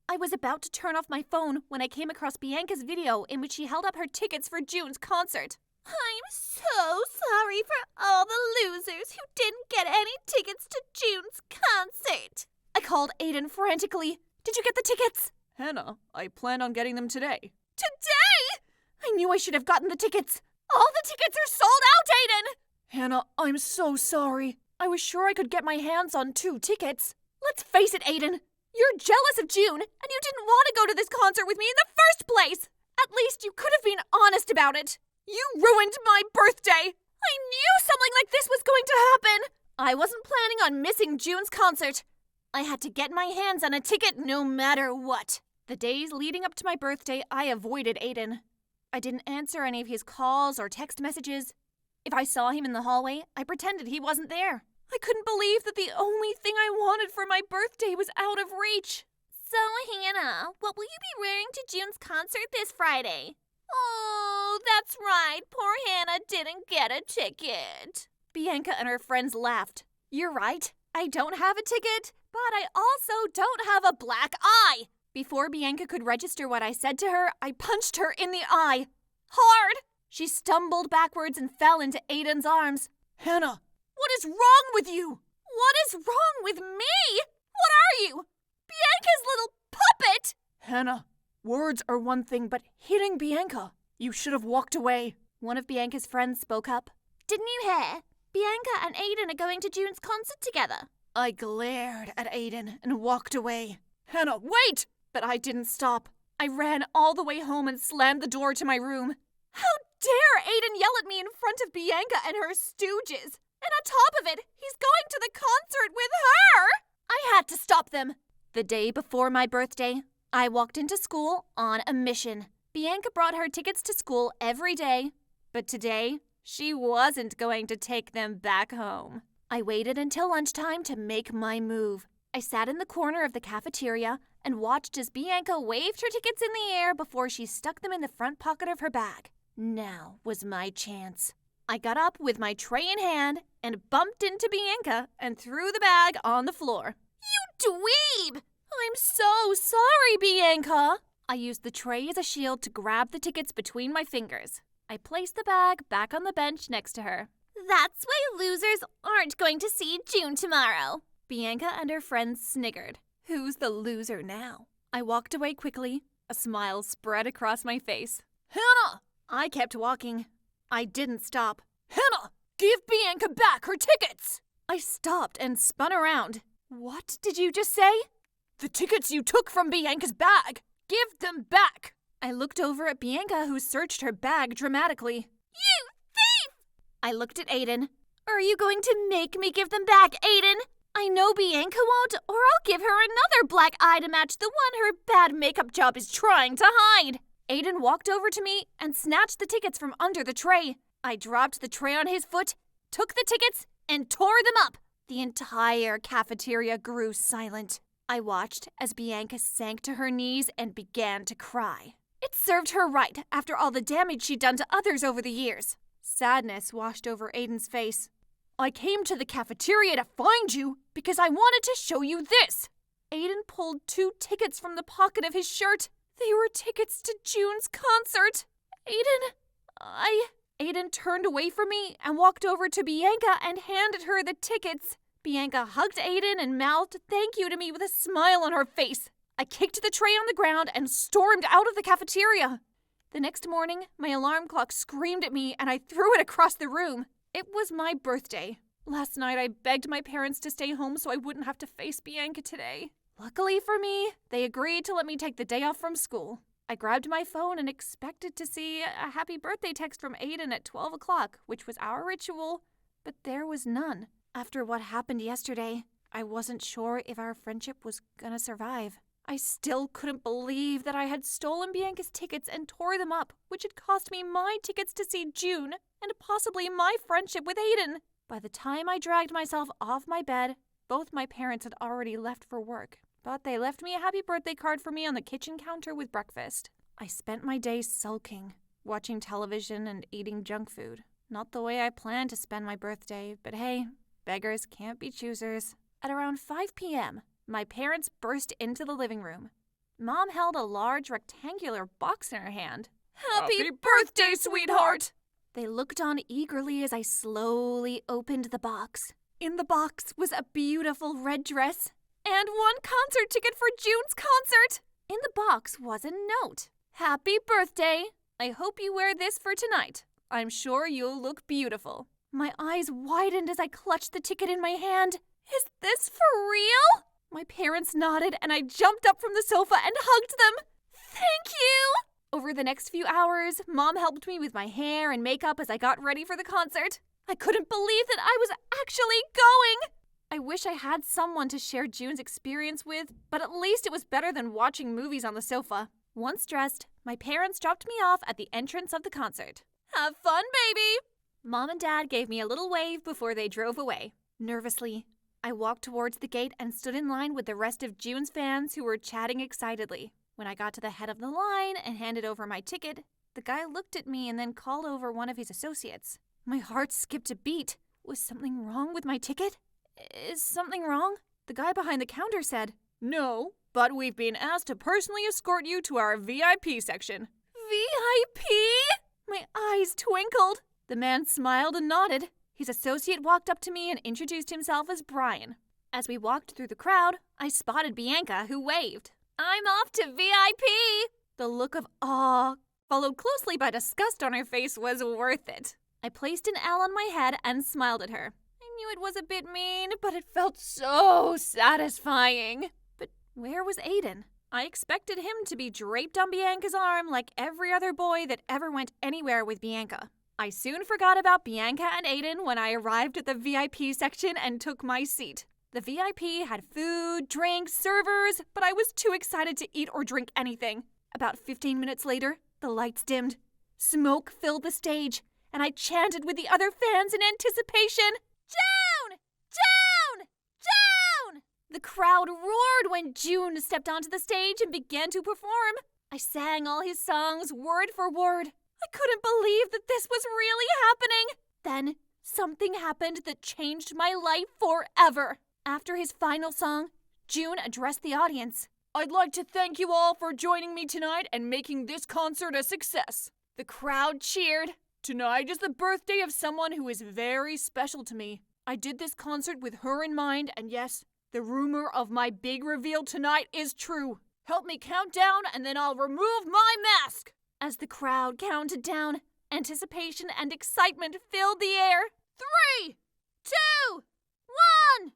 I was about to turn off my phone when I came across Bianca's video in which she held up her tickets for June's concert. I'm so sorry for all the losers who didn't get any tickets to June's concert. I called Aiden frantically. Did you get the tickets? Hannah, I plan on getting them today. Today? I knew I should have gotten the tickets. All the tickets are sold out, Aiden! Hannah, I'm so sorry. I was sure I could get my hands on 2 tickets. Let's face it, Aiden. You're jealous of June, and you didn't want to go to this concert with me in the first place. At least you could have been honest about it. You ruined my birthday. I knew something like this was going to happen. I wasn't planning on missing June's concert. I had to get my hands on a ticket no matter what. The days leading up to my birthday, I avoided Aiden. I didn't answer any of his calls or text messages. If I saw him in the hallway, I pretended he wasn't there. I couldn't believe that the only thing I wanted for my birthday was out of reach. So, Hannah, what will you be wearing to June's concert this Friday? Oh, that's right. Poor Hannah didn't get a ticket. Bianca and her friends laughed. You're right. I don't have a ticket, but I also don't have a black eye. Before Bianca could register what I said to her, I punched her in the eye. Hard! She stumbled backwards and fell into Aiden's arms. Hannah! What is wrong with you? What is wrong with me? What are you? Bianca's little puppet! Hannah, words are one thing, but hitting Bianca, you should have walked away. One of Bianca's friends spoke up. Didn't you hear? Bianca and Aiden are going to June's concert together. I glared at Aiden and walked away. Hannah, wait! But I didn't stop. I ran all the way home and slammed the door to my room. How dare Aiden yell at me in front of Bianca and her stooges? And on top of it, he's going to the concert with her! I had to stop them. The day before my birthday, I walked into school on a mission. Bianca brought her tickets to school every day, but today, she wasn't going to take them back home. I waited until lunchtime to make my move. I sat in the corner of the cafeteria and watched as Bianca waved her tickets in the air before she stuck them in the front pocket of her bag. Now was my chance. I got up with my tray in hand and bumped into Bianca and threw the bag on the floor. You dweeb! I'm so sorry, Bianca! I used the tray as a shield to grab the tickets between my fingers. I placed the bag back on the bench next to her. That's why losers aren't going to see June tomorrow. Bianca and her friends sniggered. Who's the loser now? I walked away quickly. A smile spread across my face. Hannah! I kept walking. I didn't stop. Hannah! Give Bianca back her tickets! I stopped and spun around. What did you just say? The tickets you took from Bianca's bag! Give them back! I looked over at Bianca, who searched her bag dramatically. You thief! I looked at Aiden. Are you going to make me give them back, Aiden? I know Bianca won't, or I'll give her another black eye to match the one her bad makeup job is trying to hide. Aiden walked over to me and snatched the tickets from under the tray. I dropped the tray on his foot, took the tickets, and tore them up. The entire cafeteria grew silent. I watched as Bianca sank to her knees and began to cry. It served her right after all the damage she'd done to others over the years. Sadness washed over Aiden's face. I came to the cafeteria to find you because I wanted to show you this. Aiden pulled 2 tickets from the pocket of his shirt. They were tickets to June's concert. Aiden turned away from me and walked over to Bianca and handed her the tickets. Bianca hugged Aiden and mouthed thank you to me with a smile on her face. I kicked the tray on the ground and stormed out of the cafeteria. The next morning, my alarm clock screamed at me and I threw it across the room. It was my birthday. Last night, I begged my parents to stay home so I wouldn't have to face Bianca today. Luckily for me, they agreed to let me take the day off from school. I grabbed my phone and expected to see a happy birthday text from Aiden at 12 o'clock, which was our ritual, but there was none. After what happened yesterday, I wasn't sure if our friendship was gonna survive. I still couldn't believe that I had stolen Bianca's tickets and tore them up, which had cost me my tickets to see June and possibly my friendship with Aiden. By the time I dragged myself off my bed, both my parents had already left for work. But they left me a happy birthday card for me on the kitchen counter with breakfast. I spent my day sulking, watching television and eating junk food. Not the way I planned to spend my birthday, but hey, beggars can't be choosers. At around 5 p.m., my parents burst into the living room. Mom held a large rectangular box in her hand. Happy birthday, sweetheart! They looked on eagerly as I slowly opened the box. In the box was a beautiful red dress and one concert ticket for June's concert. In the box was a note. Happy birthday. I hope you wear this for tonight. I'm sure you'll look beautiful. My eyes widened as I clutched the ticket in my hand. Is this for real? My parents nodded and I jumped up from the sofa and hugged them. Thank you! Over the next few hours, Mom helped me with my hair and makeup as I got ready for the concert. I couldn't believe that I was actually going! I wish I had someone to share June's experience with, but at least it was better than watching movies on the sofa. Once dressed, my parents dropped me off at the entrance of the concert. Have fun, baby! Mom and Dad gave me a little wave before they drove away. Nervously, I walked towards the gate and stood in line with the rest of June's fans who were chatting excitedly. When I got to the head of the line and handed over my ticket, the guy looked at me and then called over one of his associates. My heart skipped a beat. Was something wrong with my ticket? Is something wrong? The guy behind the counter said, No, but we've been asked to personally escort you to our VIP section. VIP? My eyes twinkled. The man smiled and nodded. His associate walked up to me and introduced himself as Brian. As we walked through the crowd, I spotted Bianca, who waved. I'm off to VIP! The look of awe, followed closely by disgust on her face, was worth it. I placed an L on my head and smiled at her. I knew it was a bit mean, but it felt so satisfying. But where was Aiden? I expected him to be draped on Bianca's arm like every other boy that ever went anywhere with Bianca. I soon forgot about Bianca and Aiden when I arrived at the VIP section and took my seat. The VIP had food, drinks, servers, but I was too excited to eat or drink anything. About 15 minutes later, the lights dimmed. Smoke filled the stage, and I chanted with the other fans in anticipation. June! June! June! The crowd roared when June stepped onto the stage and began to perform. I sang all his songs word for word. I couldn't believe that this was really happening. Then something happened that changed my life forever. After his final song, June addressed the audience. I'd like to thank you all for joining me tonight and making this concert a success. The crowd cheered. Tonight is the birthday of someone who is very special to me. I did this concert with her in mind, and yes, the rumor of my big reveal tonight is true. Help me count down and then I'll remove my mask. As the crowd counted down, anticipation and excitement filled the air. 3, 2, 1!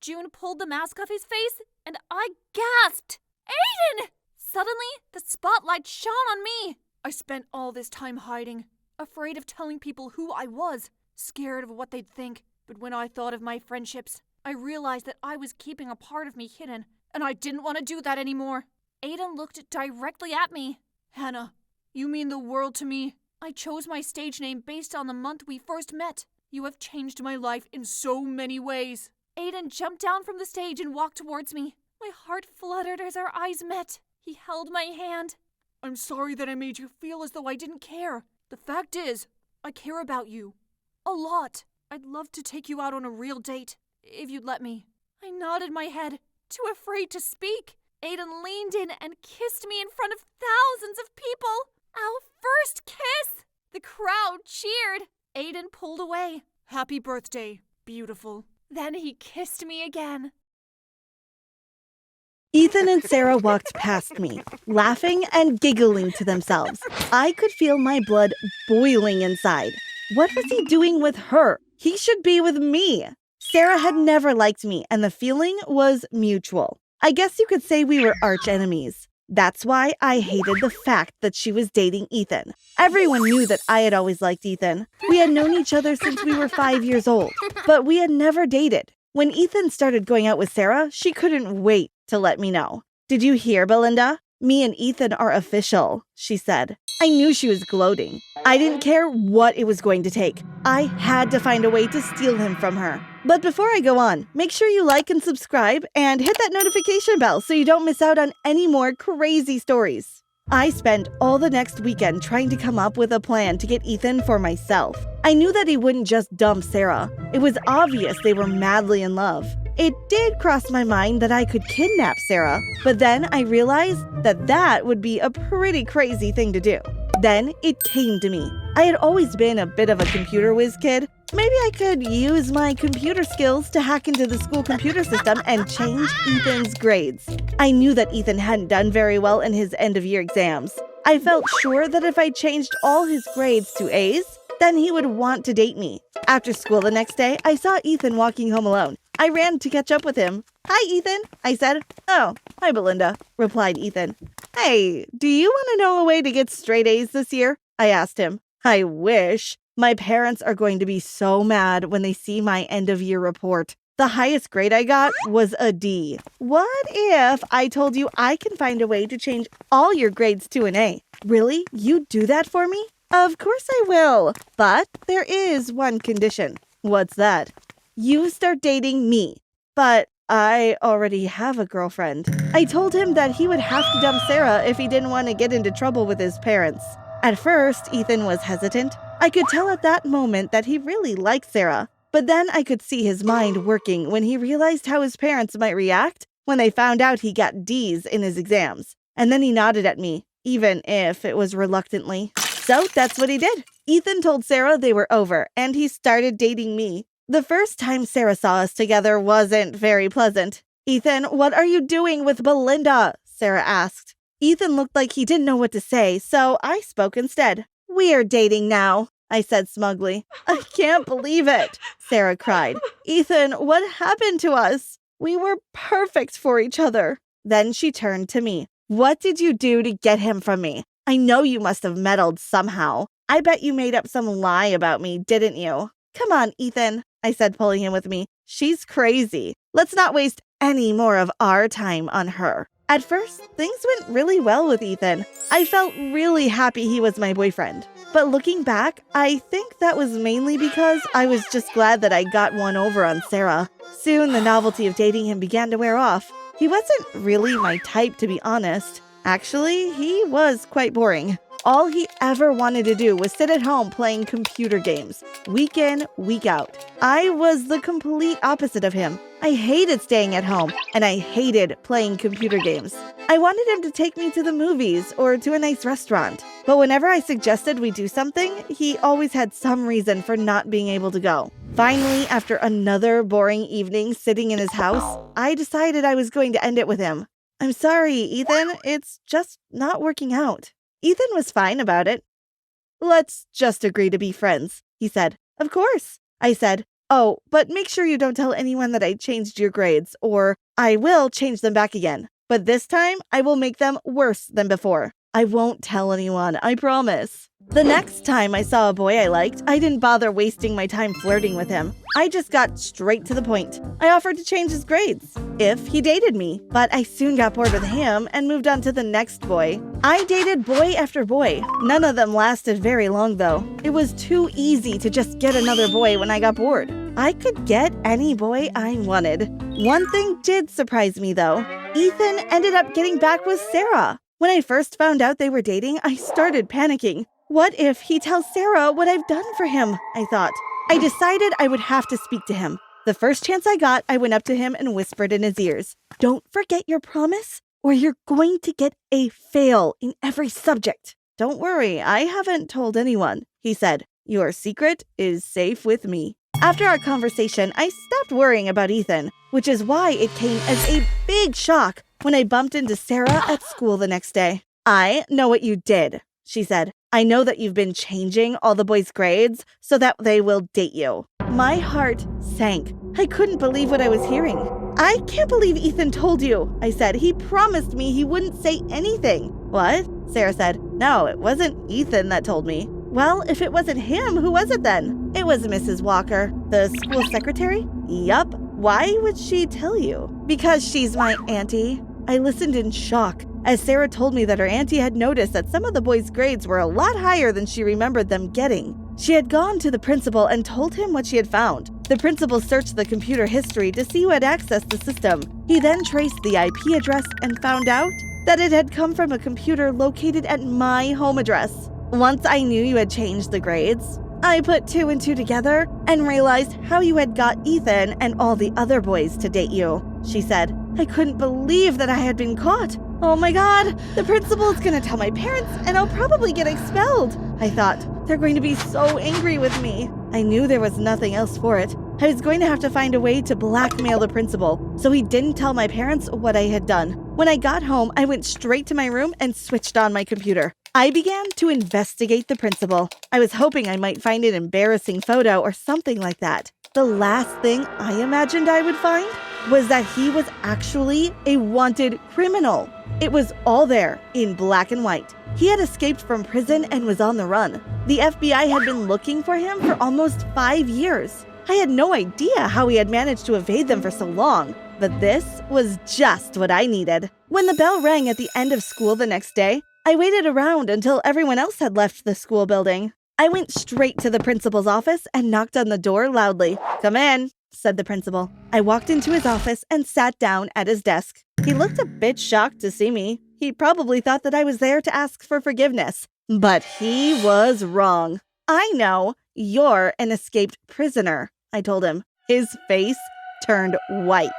June pulled the mask off his face, and I gasped. Aiden! Suddenly, the spotlight shone on me. I spent all this time hiding, afraid of telling people who I was, scared of what they'd think. But when I thought of my friendships, I realized that I was keeping a part of me hidden, and I didn't want to do that anymore. Aiden looked directly at me. Hannah, you mean the world to me. I chose my stage name based on the month we first met. You have changed my life in so many ways. Aiden jumped down from the stage and walked towards me. My heart fluttered as our eyes met. He held my hand. I'm sorry that I made you feel as though I didn't care. The fact is, I care about you. A lot. I'd love to take you out on a real date, if you'd let me. I nodded my head, too afraid to speak. Aiden leaned in and kissed me in front of thousands of people. Our first kiss! The crowd cheered. Aiden pulled away. Happy birthday, beautiful. Then he kissed me again. Ethan and Sarah walked past me, laughing and giggling to themselves. I could feel my blood boiling inside. What was he doing with her? He should be with me. Sarah had never liked me, and the feeling was mutual. I guess you could say we were arch enemies. That's why I hated the fact that she was dating Ethan. Everyone knew that I had always liked Ethan. We had known each other since we were 5 years old, but we had never dated. When Ethan started going out with Sarah, she couldn't wait to let me know. "Did you hear, Belinda? Me and Ethan are official," she said. I knew she was gloating. I didn't care what it was going to take. I had to find a way to steal him from her. But before I go on, make sure you like and subscribe and hit that notification bell so you don't miss out on any more crazy stories. I spent all the next weekend trying to come up with a plan to get Ethan for myself. I knew that he wouldn't just dump Sarah. It was obvious they were madly in love. It did cross my mind that I could kidnap Sarah, but then I realized that that would be a pretty crazy thing to do. Then it came to me. I had always been a bit of a computer whiz kid. Maybe I could use my computer skills to hack into the school computer system and change Ethan's grades. I knew that Ethan hadn't done very well in his end-of-year exams. I felt sure that if I changed all his grades to A's, then he would want to date me. After school the next day, I saw Ethan walking home alone. I ran to catch up with him. "Hi, Ethan," I said. "Oh, hi, Belinda," replied Ethan. "Hey, do you want to know a way to get straight A's this year?" I asked him. "I wish. My parents are going to be so mad when they see my end-of-year report. The highest grade I got was a D. What if I told you I can find a way to change all your grades to an A? Really? You'd do that for me?" "Of course I will. But there is one condition." "What's that?" "You start dating me." "But I already have a girlfriend." I told him that he would have to dump Sarah if he didn't want to get into trouble with his parents. At first, Ethan was hesitant. I could tell at that moment that he really liked Sarah. But then I could see his mind working when he realized how his parents might react when they found out he got D's in his exams. And then he nodded at me, even if it was reluctantly. So that's what he did. Ethan told Sarah they were over, and he started dating me. The first time Sarah saw us together wasn't very pleasant. "Ethan, what are you doing with Belinda?" Sarah asked. Ethan looked like he didn't know what to say, so I spoke instead. "We're dating now," I said smugly. "I can't believe it," Sarah cried. "Ethan, what happened to us? We were perfect for each other." Then she turned to me. "What did you do to get him from me? I know you must have meddled somehow. I bet you made up some lie about me, didn't you?" "Come on, Ethan," I said, pulling him with me. "She's crazy. Let's not waste any more of our time on her." At first, things went really well with Ethan. I felt really happy he was my boyfriend. But looking back, I think that was mainly because I was just glad that I got one over on Sarah. Soon, the novelty of dating him began to wear off. He wasn't really my type, to be honest. Actually, he was quite boring. All he ever wanted to do was sit at home playing computer games, week in, week out. I was the complete opposite of him. I hated staying at home, and I hated playing computer games. I wanted him to take me to the movies or to a nice restaurant. But whenever I suggested we do something, he always had some reason for not being able to go. Finally, after another boring evening sitting in his house, I decided I was going to end it with him. "I'm sorry, Ethan, it's just not working out." Ethan was fine about it. "Let's just agree to be friends," he said. "Of course," I said. "Oh, but make sure you don't tell anyone that I changed your grades, or I will change them back again. But this time, I will make them worse than before. I won't tell anyone, I promise." The next time I saw a boy I liked, I didn't bother wasting my time flirting with him. I just got straight to the point. I offered to change his grades if he dated me, but I soon got bored with him and moved on to the next boy. I dated boy after boy. None of them lasted very long, though. It was too easy to just get another boy when I got bored. I could get any boy I wanted. One thing did surprise me, though. Ethan ended up getting back with Sarah. When I first found out they were dating, I started panicking. What if he tells Sarah what I've done for him? I thought. I decided I would have to speak to him. The first chance I got, I went up to him and whispered in his ears, "Don't forget your promise, or you're going to get a fail in every subject." "Don't worry, I haven't told anyone," he said. "Your secret is safe with me." After our conversation, I stopped worrying about Ethan, which is why it came as a big shock when I bumped into Sarah at school the next day. "I know what you did," she said. "I know that you've been changing all the boys' grades so that they will date you." My heart sank. I couldn't believe what I was hearing. I can't believe Ethan told you, I said. He promised me he wouldn't say anything. What? Sarah said. No, it wasn't Ethan that told me. Well, if it wasn't him, who was it then? It was Mrs. Walker, the school secretary? Yup. Why would she tell you? Because she's my auntie. I listened in shock as Sarah told me that her auntie had noticed that some of the boys' grades were a lot higher than she remembered them getting. She had gone to the principal and told him what she had found. The principal searched the computer history to see who had accessed the system. He then traced the IP address and found out that it had come from a computer located at my home address. Once I knew you had changed the grades, I put 2 and 2 together and realized how you had got Ethan and all the other boys to date you, she said. I couldn't believe that I had been caught. Oh my God, the principal is going to tell my parents and I'll probably get expelled. I thought, they're going to be so angry with me. I knew there was nothing else for it. I was going to have to find a way to blackmail the principal, so he didn't tell my parents what I had done. When I got home, I went straight to my room and switched on my computer. I began to investigate the principal. I was hoping I might find an embarrassing photo or something like that. The last thing I imagined I would find was that he was actually a wanted criminal. It was all there in black and white. He had escaped from prison and was on the run. The FBI had been looking for him for almost 5 years. I had no idea how he had managed to evade them for so long, but this was just what I needed. When the bell rang at the end of school the next day, I waited around until everyone else had left the school building. I went straight to the principal's office and knocked on the door loudly. "Come in," said the principal. I walked into his office and sat down at his desk. He looked a bit shocked to see me. He probably thought that I was there to ask for forgiveness. But he was wrong. "I know. You're an escaped prisoner," I told him. His face turned white.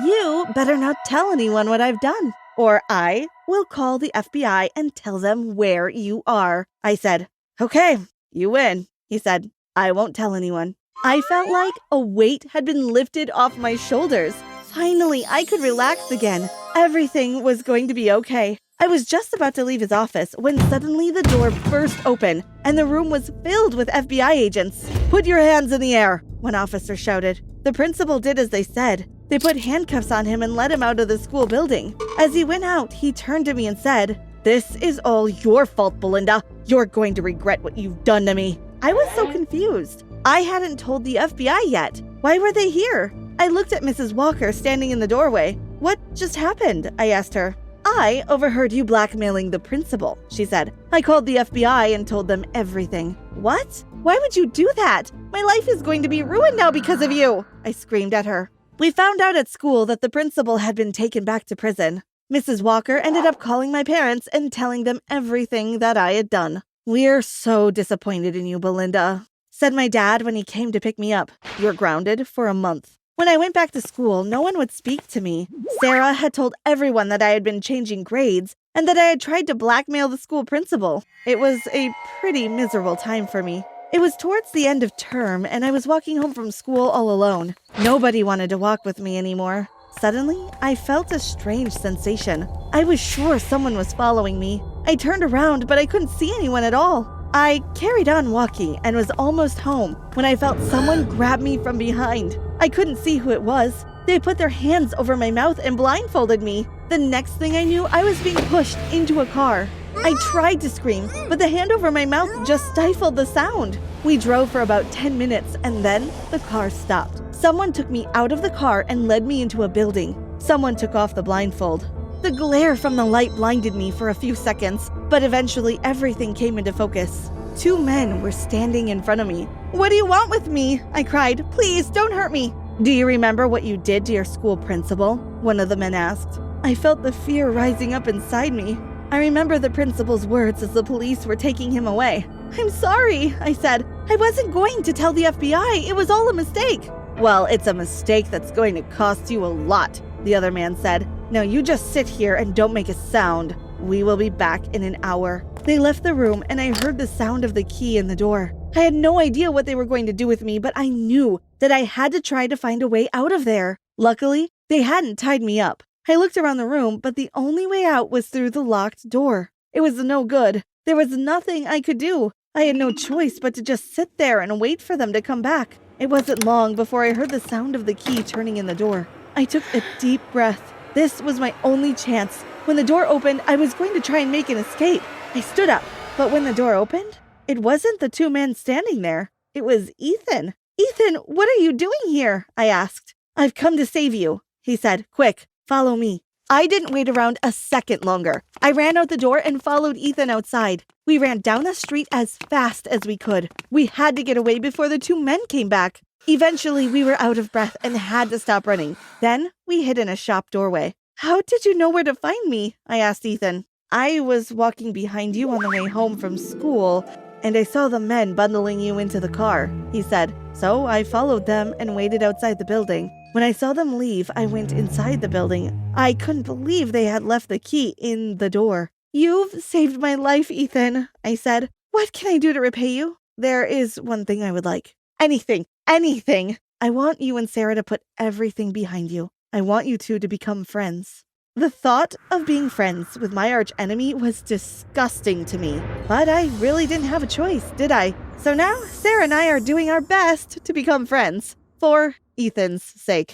"You better not tell anyone what I've done, or I will call the FBI and tell them where you are," I said. "Okay, you win," he said. "I won't tell anyone." I felt like a weight had been lifted off my shoulders. Finally, I could relax again. Everything was going to be okay. I was just about to leave his office when suddenly the door burst open and the room was filled with FBI agents. "Put your hands in the air," one officer shouted. The principal did as they said. They put handcuffs on him and let him out of the school building. As he went out, he turned to me and said, "This is all your fault, Belinda. You're going to regret what you've done to me." I was so confused. I hadn't told the FBI yet. Why were they here? I looked at Mrs. Walker standing in the doorway. "What just happened?" I asked her. "I overheard you blackmailing the principal," she said. "I called the FBI and told them everything." "What? Why would you do that? My life is going to be ruined now because of you," I screamed at her. We found out at school that the principal had been taken back to prison. Mrs. Walker ended up calling my parents and telling them everything that I had done. "We're so disappointed in you, Belinda," said my dad when he came to pick me up. "You're grounded for a month." When I went back to school, no one would speak to me. Sarah had told everyone that I had been changing grades and that I had tried to blackmail the school principal. It was a pretty miserable time for me. It was towards the end of term, and I was walking home from school all alone. Nobody wanted to walk with me anymore. Suddenly, I felt a strange sensation. I was sure someone was following me. I turned around, but I couldn't see anyone at all. I carried on walking and was almost home when I felt someone grab me from behind. I couldn't see who it was. They put their hands over my mouth and blindfolded me. The next thing I knew, I was being pushed into a car. I tried to scream, but the hand over my mouth just stifled the sound. We drove for about 10 minutes and then the car stopped. Someone took me out of the car and led me into a building. Someone took off the blindfold. The glare from the light blinded me for a few seconds, but eventually everything came into focus. 2 men were standing in front of me. "What do you want with me?" I cried. "Please, don't hurt me." "Do you remember what you did to your school principal?" one of the men asked. I felt the fear rising up inside me. I remember the principal's words as the police were taking him away. "I'm sorry," I said. "I wasn't going to tell the FBI. It was all a mistake." "Well, it's a mistake that's going to cost you a lot," the other man said. "Now you just sit here and don't make a sound. We will be back in an hour." They left the room and I heard the sound of the key in the door. I had no idea what they were going to do with me, but I knew that I had to try to find a way out of there. Luckily, they hadn't tied me up. I looked around the room, but the only way out was through the locked door. It was no good. There was nothing I could do. I had no choice but to just sit there and wait for them to come back. It wasn't long before I heard the sound of the key turning in the door. I took a deep breath. This was my only chance. When the door opened, I was going to try and make an escape. I stood up, but when the door opened, it wasn't the two men standing there. It was Ethan. Ethan, what are you doing here? I asked. I've come to save you, he said. Quick, follow me. I didn't wait around a second longer. I ran out the door and followed Ethan outside. We ran down the street as fast as we could. We had to get away before the two men came back. Eventually, we were out of breath and had to stop running. Then we hid in a shop doorway. How did you know where to find me? I asked Ethan. I was walking behind you on the way home from school, and I saw the men bundling you into the car, he said. So I followed them and waited outside the building. When I saw them leave, I went inside the building. I couldn't believe they had left the key in the door. You've saved my life, Ethan, I said. What can I do to repay you? There is one thing I would like. Anything. I want you and Sarah to put everything behind you. I want you two to become friends. The thought of being friends with my arch enemy was disgusting to me, but I really didn't have a choice, did I? So now Sarah and I are doing our best to become friends, for Ethan's sake.